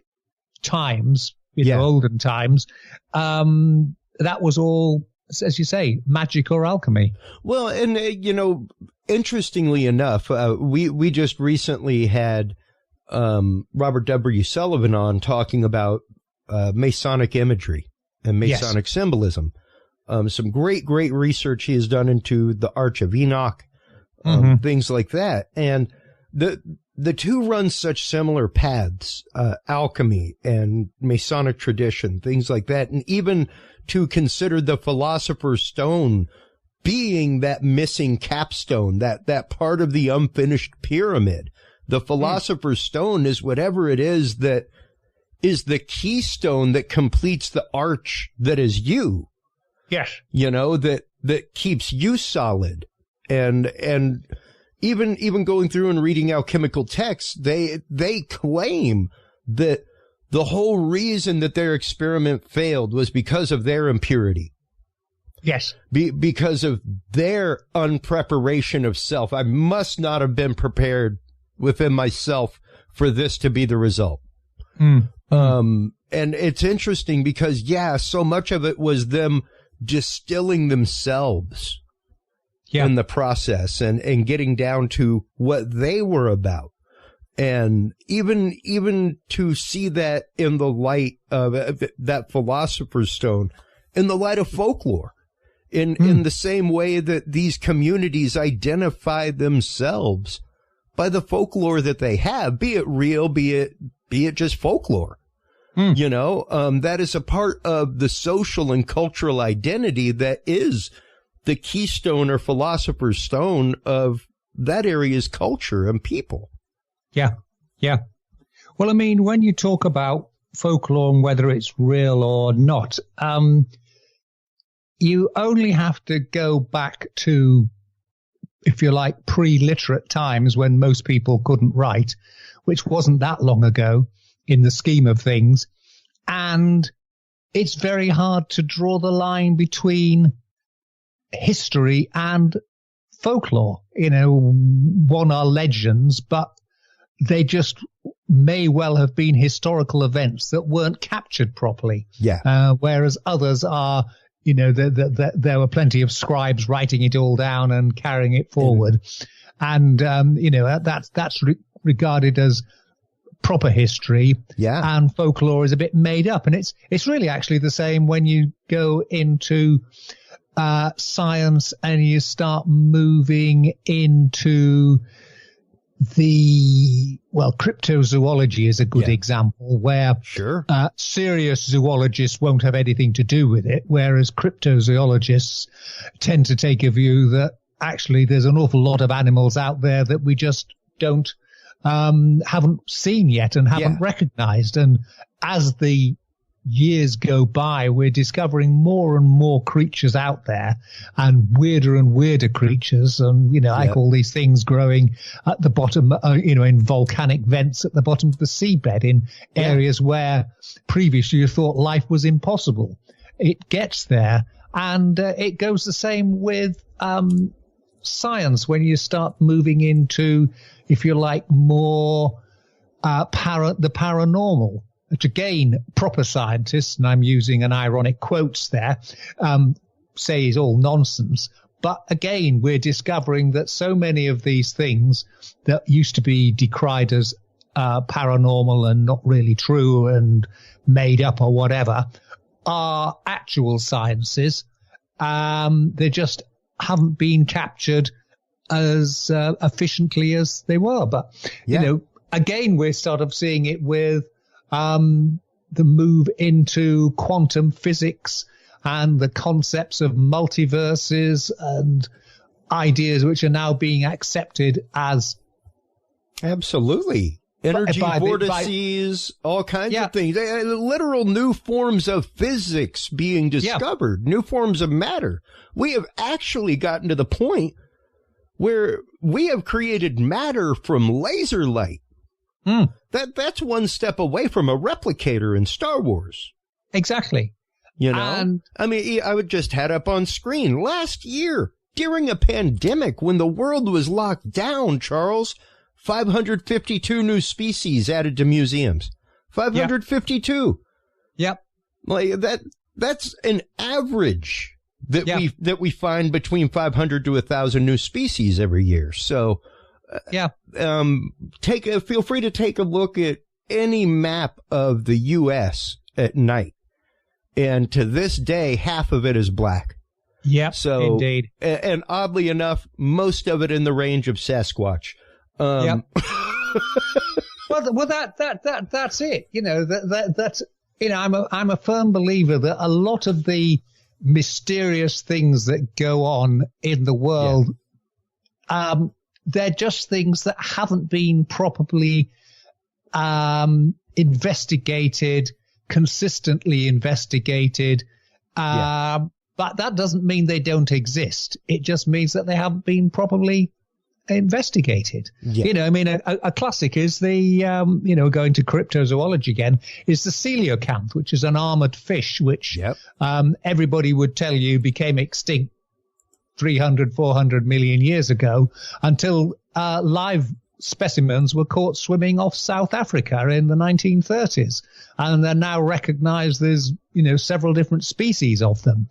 C: times, olden times, that was all, as you say, magic or alchemy.
A: Well, and, interestingly enough, we just recently had Robert W. Sullivan on talking about Masonic imagery and Masonic symbolism. Some great research he has done into the Arch of Enoch, things like that. And the two run such similar paths, alchemy and Masonic tradition, things like that. And even to consider the Philosopher's Stone being that missing capstone, that part of the unfinished pyramid. The Philosopher's Stone is whatever it is that is the keystone that completes the arch that is you.
C: Yes.
A: That keeps you solid. And even going through and reading alchemical texts, they claim that the whole reason that their experiment failed was because of their impurity.
C: Yes.
A: Because of their unpreparation of self. I must not have been prepared within myself for this to be the result. And it's interesting because, so much of it was them distilling themselves in the process and getting down to what they were about. And even to see that in the light of that philosopher's stone, in the light of folklore, in the same way that these communities identify themselves by the folklore that they have, be it real, be it just folklore. You know, that is a part of the social and cultural identity that is the keystone or philosopher's stone of that area's culture and people.
C: Yeah, yeah. Well, I mean, when you talk about folklore and whether it's real or not, you only have to go back to, if you like, pre-literate times when most people couldn't write, which wasn't that long ago in the scheme of things. And it's very hard to draw the line between history and folklore. You know, one are legends, but they just may well have been historical events that weren't captured properly.
A: Yeah.
C: Whereas others are, you know, there were plenty of scribes writing it all down and carrying it forward. And, you know, that's regarded as proper history.
A: Yeah.
C: And folklore is a bit made up. And it's really actually the same when you go into science and you start moving into cryptozoology is a good example where serious zoologists won't have anything to do with it, whereas cryptozoologists tend to take a view that actually there's an awful lot of animals out there that we just haven't seen yet and haven't recognized. And as the years go by, we're discovering more and more creatures out there, and weirder creatures. And, you know, I call these things growing at the bottom, you know, in volcanic vents at the bottom of the seabed in areas where previously you thought life was impossible. It gets there. And it goes the same with science when you start moving into, if you like, more the paranormal. Which again, proper scientists, and I'm using an ironic quotes there, say is all nonsense. But again, we're discovering that so many of these things that used to be decried as paranormal and not really true and made up or whatever are actual sciences. They just haven't been captured as efficiently as they were. But, you know, again, we're sort of seeing it with the move into quantum physics and the concepts of multiverses and ideas which are now being accepted as
A: absolutely energy vortices, all kinds of things, literal new forms of physics being discovered, new forms of matter. We have actually gotten to the point where we have created matter from laser light. That's one step away from a replicator in Star Wars.
C: Exactly.
A: You know, and I mean, I would just had up on screen last year during a pandemic when the world was locked down, Charles, 552 new species added to museums. 552.
C: Yep.
A: Like that's an average that we find between 500 to 1,000 new species every year. So feel free to take a look at any map of the U.S. at night. And to this day, half of it is black.
C: Yep,
A: so,
C: indeed.
A: And oddly enough, most of it in the range of Sasquatch.
C: Well, that's it. You know, that's, you know, I'm a firm believer that a lot of the mysterious things that go on in the world, they're just things that haven't been properly investigated, consistently investigated. But that doesn't mean they don't exist. It just means that they haven't been properly investigated. You know, I mean, a classic is the, you know, going to cryptozoology again, is the coelacanth, which is an armored fish, which everybody would tell you became extinct 300, 400 million years ago until live specimens were caught swimming off South Africa in the 1930s. And they're now recognized there's, you know, several different species of them.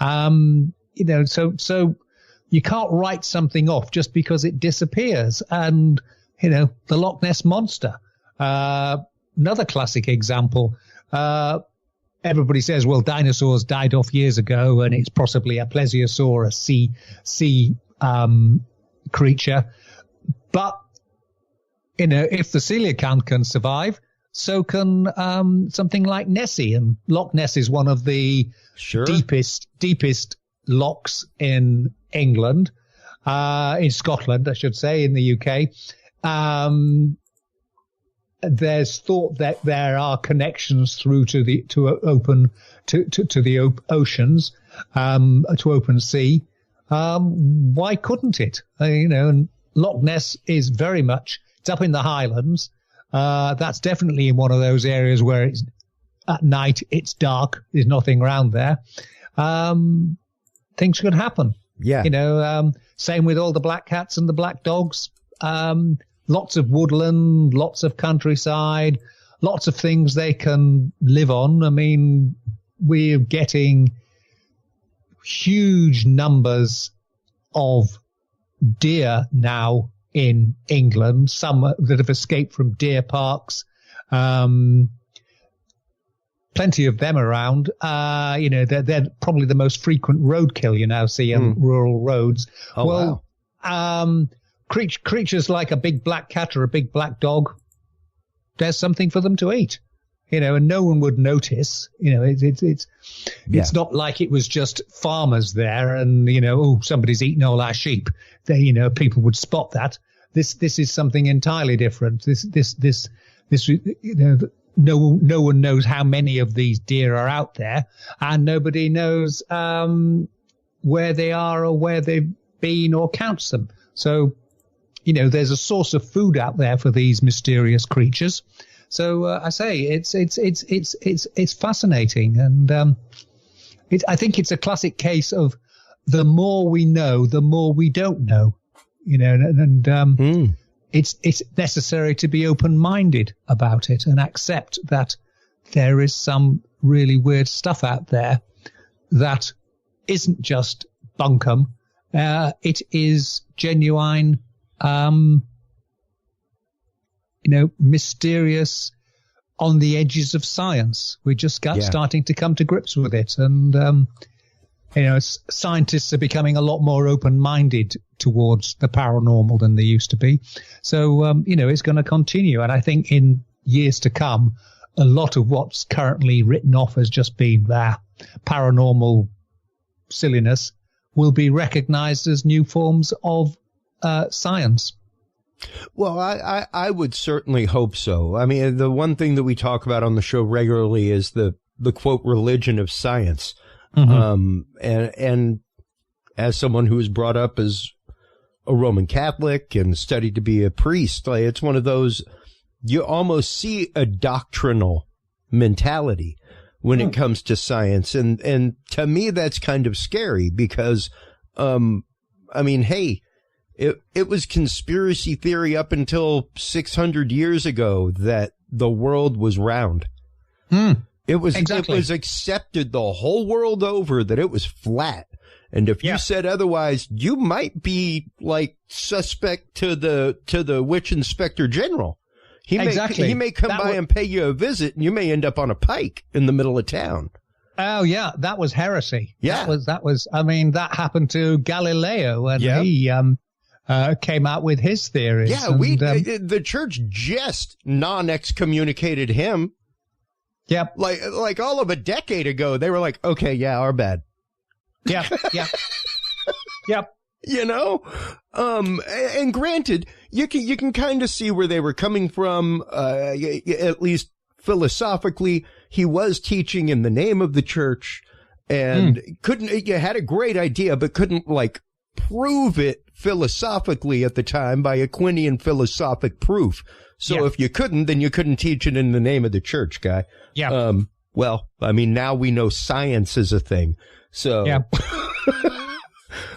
C: You know, so you can't write something off just because it disappears. And the Loch Ness Monster. Another classic example. Everybody says, well, dinosaurs died off years ago, and it's possibly a plesiosaur, a sea creature. But, if the coelacanth can survive, so can something like Nessie. And Loch Ness is one of the deepest lochs in England, in Scotland, I should say, in the UK. There's thought that there are connections through to the oceans, to open sea. Why couldn't it? And Loch Ness is very much, it's up in the Highlands. That's definitely in one of those areas where it's at night, it's dark, there's nothing around there. Things could happen.
A: Yeah.
C: Same with all the black cats and the black dogs. Lots of woodland, lots of countryside, lots of things they can live on. I mean, we're getting huge numbers of deer now in England, some that have escaped from deer parks. Plenty of them around. They're probably the most frequent roadkill you now see on rural roads.
A: Oh, wow.
C: Creatures like a big black cat or a big black dog, there's something for them to eat, and no one would notice. It's not like it was just farmers there and, somebody's eating all our sheep. People would spot that. This is something entirely different. No one knows how many of these deer are out there, and nobody knows where they are or where they've been or counts them. So, there's a source of food out there for these mysterious creatures. So I say it's fascinating, and I think it's a classic case of the more we know, the more we don't know. It's necessary to be open-minded about it and accept that there is some really weird stuff out there that isn't just bunkum. It is genuine, mysterious, on the edges of science. We're just starting to come to grips with it. And, scientists are becoming a lot more open-minded towards the paranormal than they used to be. So, it's going to continue. And I think in years to come, a lot of what's currently written off as just being paranormal silliness will be recognized as new forms of science.
A: Well, I would certainly hope so. I mean, the one thing that we talk about on the show regularly is the quote, religion of science. Mm-hmm. And as someone who was brought up as a Roman Catholic and studied to be a priest, it's one of those, you almost see a doctrinal mentality when it comes to science. And to me, that's kind of scary because, hey, it was conspiracy theory up until 600 years ago that the world was round. It was accepted the whole world over that it was flat. And if you said otherwise, you might be like suspect to the witch inspector general. He may come by and pay you a visit, and you may end up on a pike in the middle of town.
C: Oh yeah, that was heresy.
A: Yeah,
C: that was. I mean, that happened to Galileo, and he came out with his theories.
A: Yeah, the church just non-excommunicated him.
C: Yep.
A: Like all of a decade ago, they were like, okay, our bad.
C: Yeah. Yep.
A: And granted, you can kind of see where they were coming from, at least philosophically. He was teaching in the name of the church and you had a great idea, but couldn't prove it philosophically at the time by Aquinian philosophic proof. So if you couldn't, then you couldn't teach it in the name of the church, guy.
C: Yeah.
A: Well, I mean, now we know science is a thing. So,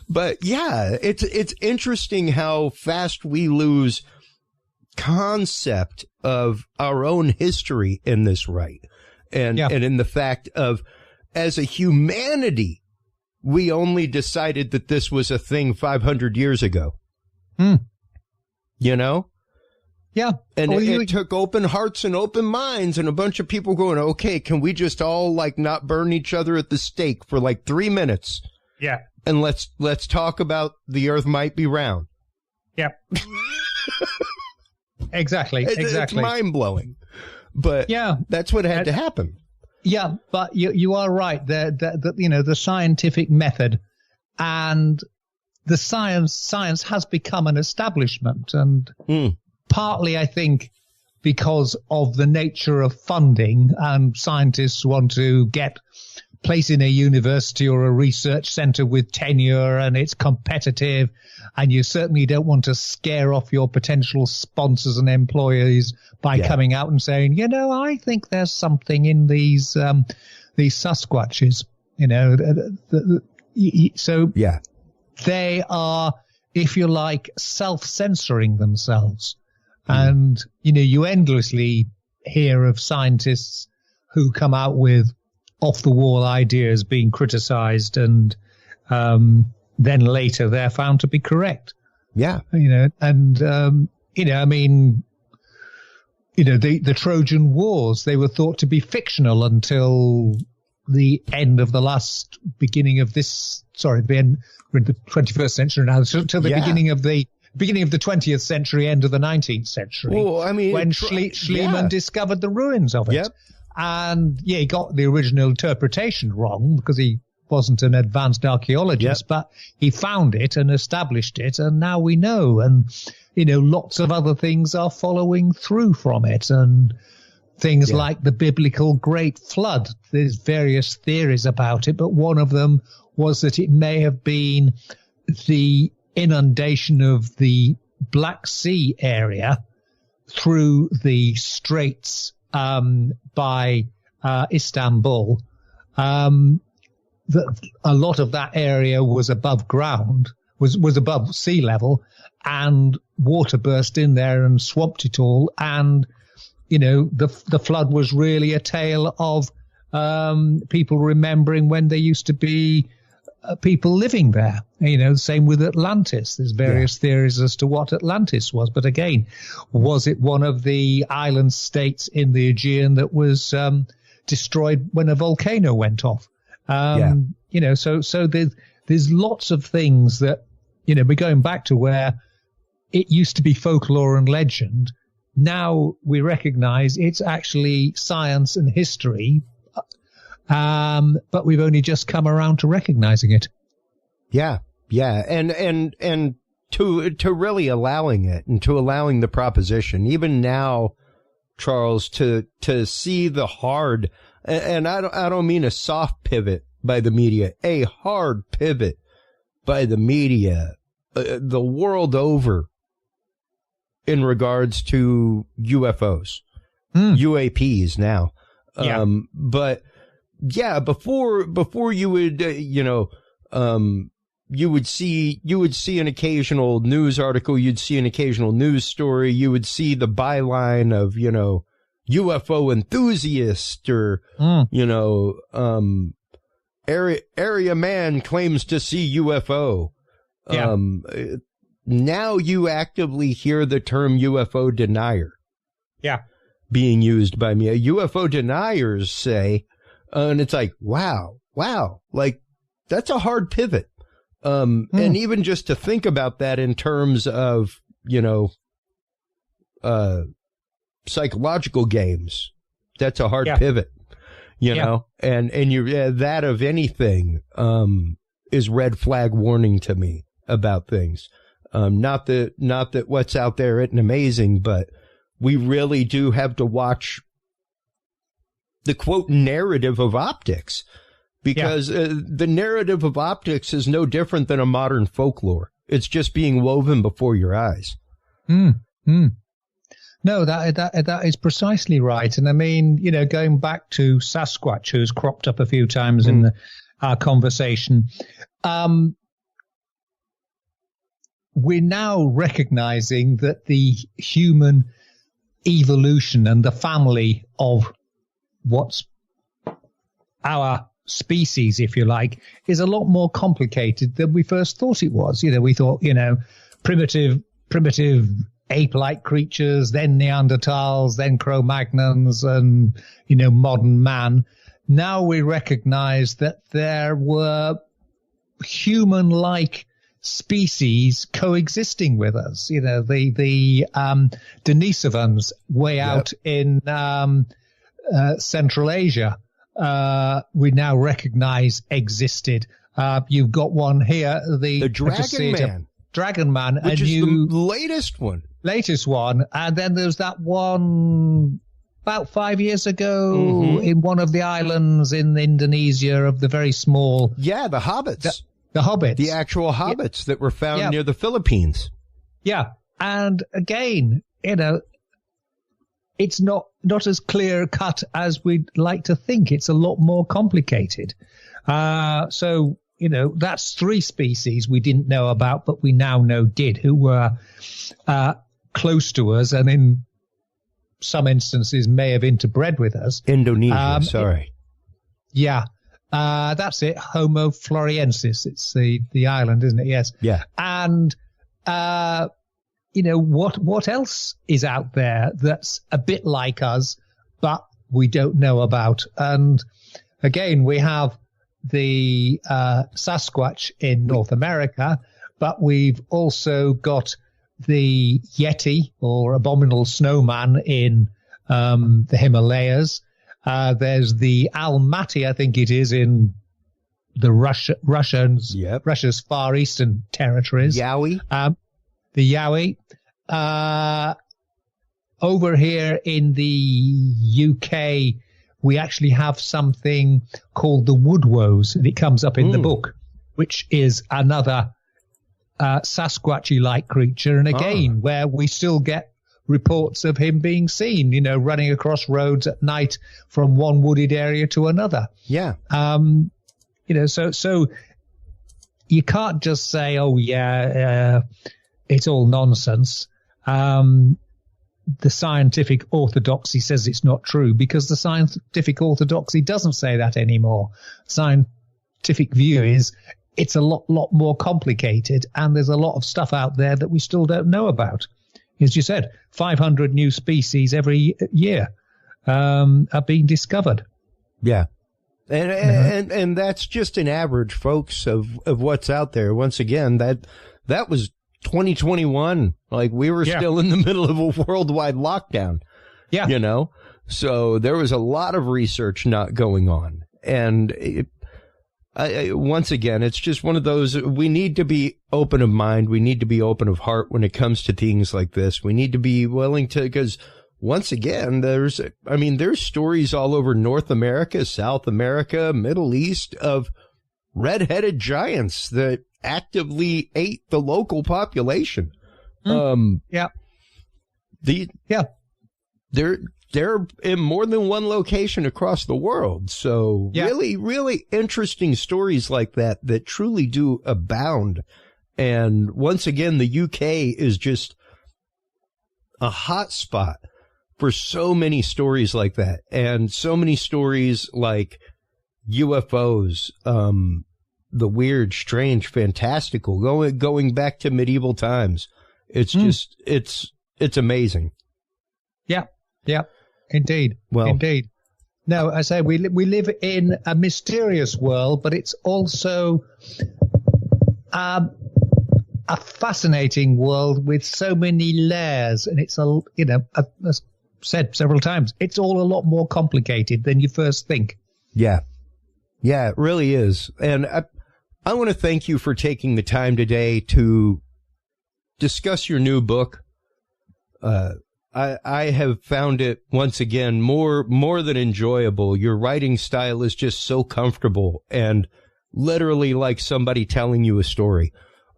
A: but it's interesting how fast we lose concept of our own history in this, right? And in the fact of, as a humanity, we only decided that this was a thing 500 years ago.
C: Yeah.
A: And it took open hearts and open minds and a bunch of people going, okay, can we just all like not burn each other at the stake for like 3 minutes?
C: Yeah.
A: And let's talk about the earth might be round.
C: Yeah. Exactly.
A: It's mind blowing. But yeah, that's what had to happen.
C: Yeah, but you are right. The scientific method and the science has become an establishment, and partly, I think, because of the nature of funding, and scientists want to get place in a university or a research center with tenure, and it's competitive, and you certainly don't want to scare off your potential sponsors and employees by coming out and saying, I think there's something in these Sasquatches, so they are, if you like, self-censoring themselves. And, you endlessly hear of scientists who come out with off-the-wall ideas being criticized, and then later they're found to be correct.
A: Yeah.
C: The Trojan Wars, they were thought to be fictional until the end of beginning of the 21st century now, until the beginning of the 20th century, end of the 19th century.
A: Well,
C: when Schliemann discovered the ruins of it.
A: Yep.
C: And he got the original interpretation wrong because he wasn't an advanced archaeologist, but he found it and established it, and now we know. And, lots of other things are following through from it, and things like the biblical Great Flood. There's various theories about it, but one of them was that it may have been the inundation of the Black Sea area through the straits by Istanbul. A lot of that area was above ground, was above sea level, and water burst in there and swamped it all. And the flood was really a tale of people remembering when there used to be people living there. Same with Atlantis. There's various theories as to what Atlantis was. But again, was it one of the island states in the Aegean that was destroyed when a volcano went off? So there's lots of things that, we're going back to where it used to be folklore and legend. Now we recognize it's actually science and history. But we've only just come around to recognizing it.
A: Yeah. And to really allowing it, and to allowing the proposition, even now, Charles, to see the hard, and I don't mean a soft pivot by the media, a hard pivot by the media, the world over, in regards to UFOs, UAPs now. But yeah, before you would, you would see an occasional news article, you'd see an occasional news story, you would see the byline of, UFO enthusiast, or, area man claims to see UFO. Now you actively hear the term UFO denier.
C: Yeah.
A: Being used by me. UFO deniers say, and it's like, wow, like that's a hard pivot. And even just to think about that in terms of, psychological games, that's a hard pivot, you know, and that of anything, is red flag warning to me about things. Not that what's out there isn't amazing, but we really do have to watch the quote narrative of optics, because the narrative of optics is no different than a modern folklore. It's just being woven before your eyes.
C: No, that is precisely right. And I mean, going back to Sasquatch, who's cropped up a few times in our conversation, we're now recognizing that the human evolution and the family of what's our species, if you like, is a lot more complicated than we first thought it was. We thought, primitive ape-like creatures, then Neanderthals, then Cro-Magnons, and, modern man. Now we recognize that there were human-like species coexisting with us. The Denisovans way out in Central Asia, we now recognize existed. You've got one here, the Dragon Man,
A: which is the latest one.
C: And then there's that one about 5 years ago in one of the islands in Indonesia of the very small.
A: Yeah, the hobbits.
C: The hobbits.
A: The actual hobbits that were found near the Philippines. Yeah.
C: And again, it's not as clear cut as we'd like to think. It's a lot more complicated. So, that's 3 species we didn't know about, but we now know did, who were close to us and in some instances may have interbred with us.
A: Indonesia, sorry.
C: That's it. Homo floresiensis. It's the island, isn't it? Yes.
A: Yeah.
C: And, what else is out there that's a bit like us, but we don't know about? And again, we have the Sasquatch in North America, but we've also got the Yeti or abominable snowman in the Himalayas. There's the Almaty, I think it is, in the Russia's far eastern territories.
A: Yowie.
C: The Yowie. Over here in the UK, we actually have something called the Woodwoes, and it comes up in the book, which is another Sasquatchy-like creature. And again, where we still get reports of him being seen, running across roads at night from one wooded area to another.
A: Yeah.
C: So you can't just say, it's all nonsense. The scientific orthodoxy says it's not true, because the scientific orthodoxy doesn't say that anymore. Scientific view is it's a lot more complicated, and there's a lot of stuff out there that we still don't know about. As you said, 500 new species every year are being discovered.
A: Yeah. And that's just an average, folks, of what's out there. Once again, that was 2021. Like, we were still in the middle of a worldwide lockdown. Yeah. So there was a lot of research not going on. And once again, it's just one of those, we need to be open of mind. We need to be open of heart when it comes to things like this. We need to be willing to, because once again, there's stories all over North America, South America, Middle East of red-headed giants that actively ate the local population. They're in more than one location across the world. So really, really interesting stories like that truly do abound. And once again, the UK is just a hot spot for so many stories like that. And so many stories like UFOs, the weird, strange, fantastical, going back to medieval times. It's just, it's amazing.
C: Yeah. Yeah. Indeed. Well, indeed. No, I say we live in a mysterious world, but it's also a fascinating world with so many layers, and it's as said several times, it's all a lot more complicated than you first think. Yeah.
A: Yeah, it really is. And I want to thank you for taking the time today to discuss your new book. I have found it, once again, more than enjoyable. Your writing style is just so comfortable and literally like somebody telling you a story.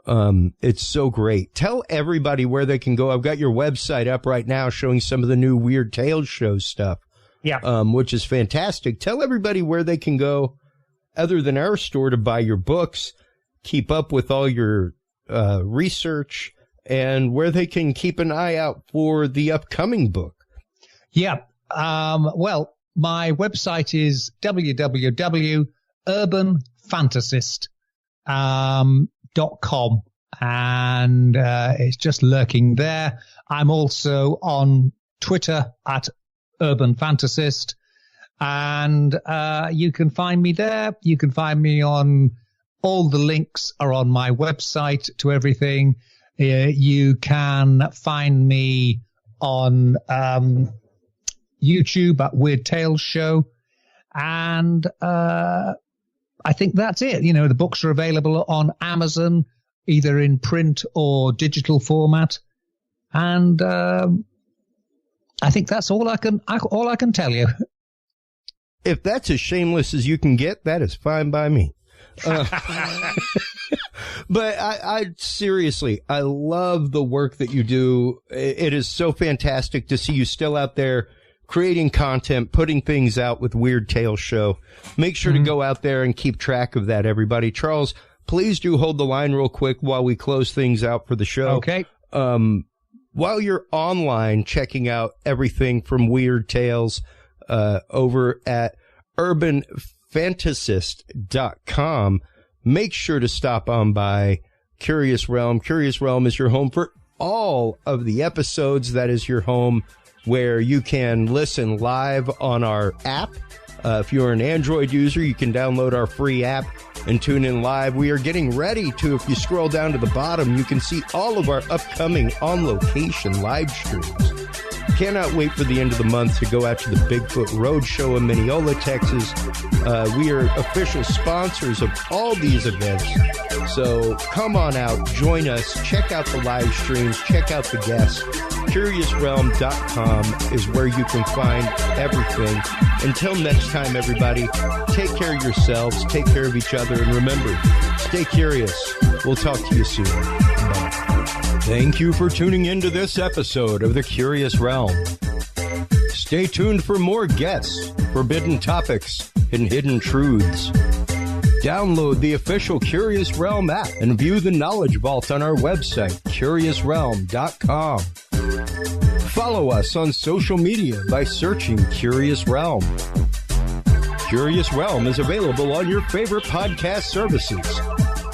A: It's so great. Tell everybody where they can go. I've got your website up right now showing some of the new Weird Tales show stuff.
C: Yeah.
A: Which is fantastic. Tell everybody where they can go other than our store to buy your books, keep up with all your research, and where they can keep an eye out for the upcoming book.
C: Yeah. Well, my website is www.urbanfantasist.com. and it's just lurking there. I'm also on Twitter at Urban Fantasist, and you can find me there. You can find me on all the links are on my website to everything. You can find me on YouTube at Weird Tales Show, and I think that's it. You know, the books are available on Amazon, either in print or digital format. And I think that's all I can tell you.
A: If that's as shameless as you can get, that is fine by me. But I seriously, I love the work that you do. It is so fantastic to see you still out there creating content, putting things out with Weird Tales Show. Make sure to go out there and keep track of that, everybody. Charles, please do hold the line real quick while we close things out for the show.
C: Okay.
A: While you're online checking out everything from Weird Tales over at urbanfantasist.com, make sure to stop on by Curious Realm. Curious Realm is your home for all of the episodes. That is your home where you can listen live on our app. If you're an Android user, you can download our free app and tune in live. We are getting ready to, if you scroll down to the bottom, you can see all of our upcoming on-location live streams. Cannot wait for the end of the month to go out to the Bigfoot Roadshow in Mineola, Texas. We are official sponsors of all these events. So come on out, join us, check out the live streams, check out the guests. CuriousRealm.com is where you can find everything. Until next time, everybody, take care of yourselves, take care of each other, and remember, stay curious. We'll talk to you soon. Bye. Thank you for tuning in to this episode of The Curious Realm. Stay tuned for more guests, forbidden topics, and hidden truths. Download the official Curious Realm app and view the Knowledge Vault on our website, CuriousRealm.com. Follow us on social media by searching Curious Realm. Curious Realm is available on your favorite podcast services,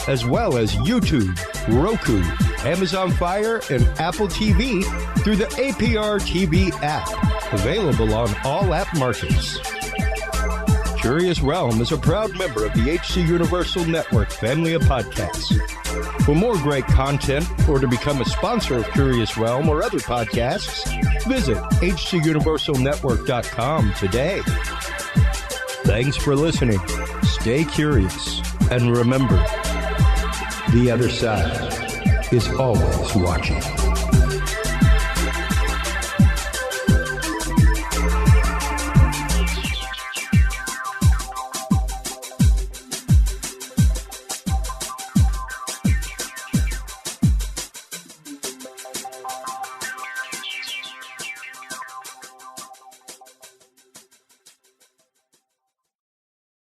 A: as well as YouTube, Roku, Amazon Fire, and Apple TV through the APR TV app, available on all app markets. Curious Realm is a proud member of the HC Universal Network family of podcasts. For more great content or to become a sponsor of Curious Realm or other podcasts, visit hcuniversalnetwork.com today. Thanks for listening. Stay curious. And remember, the other side is always watching.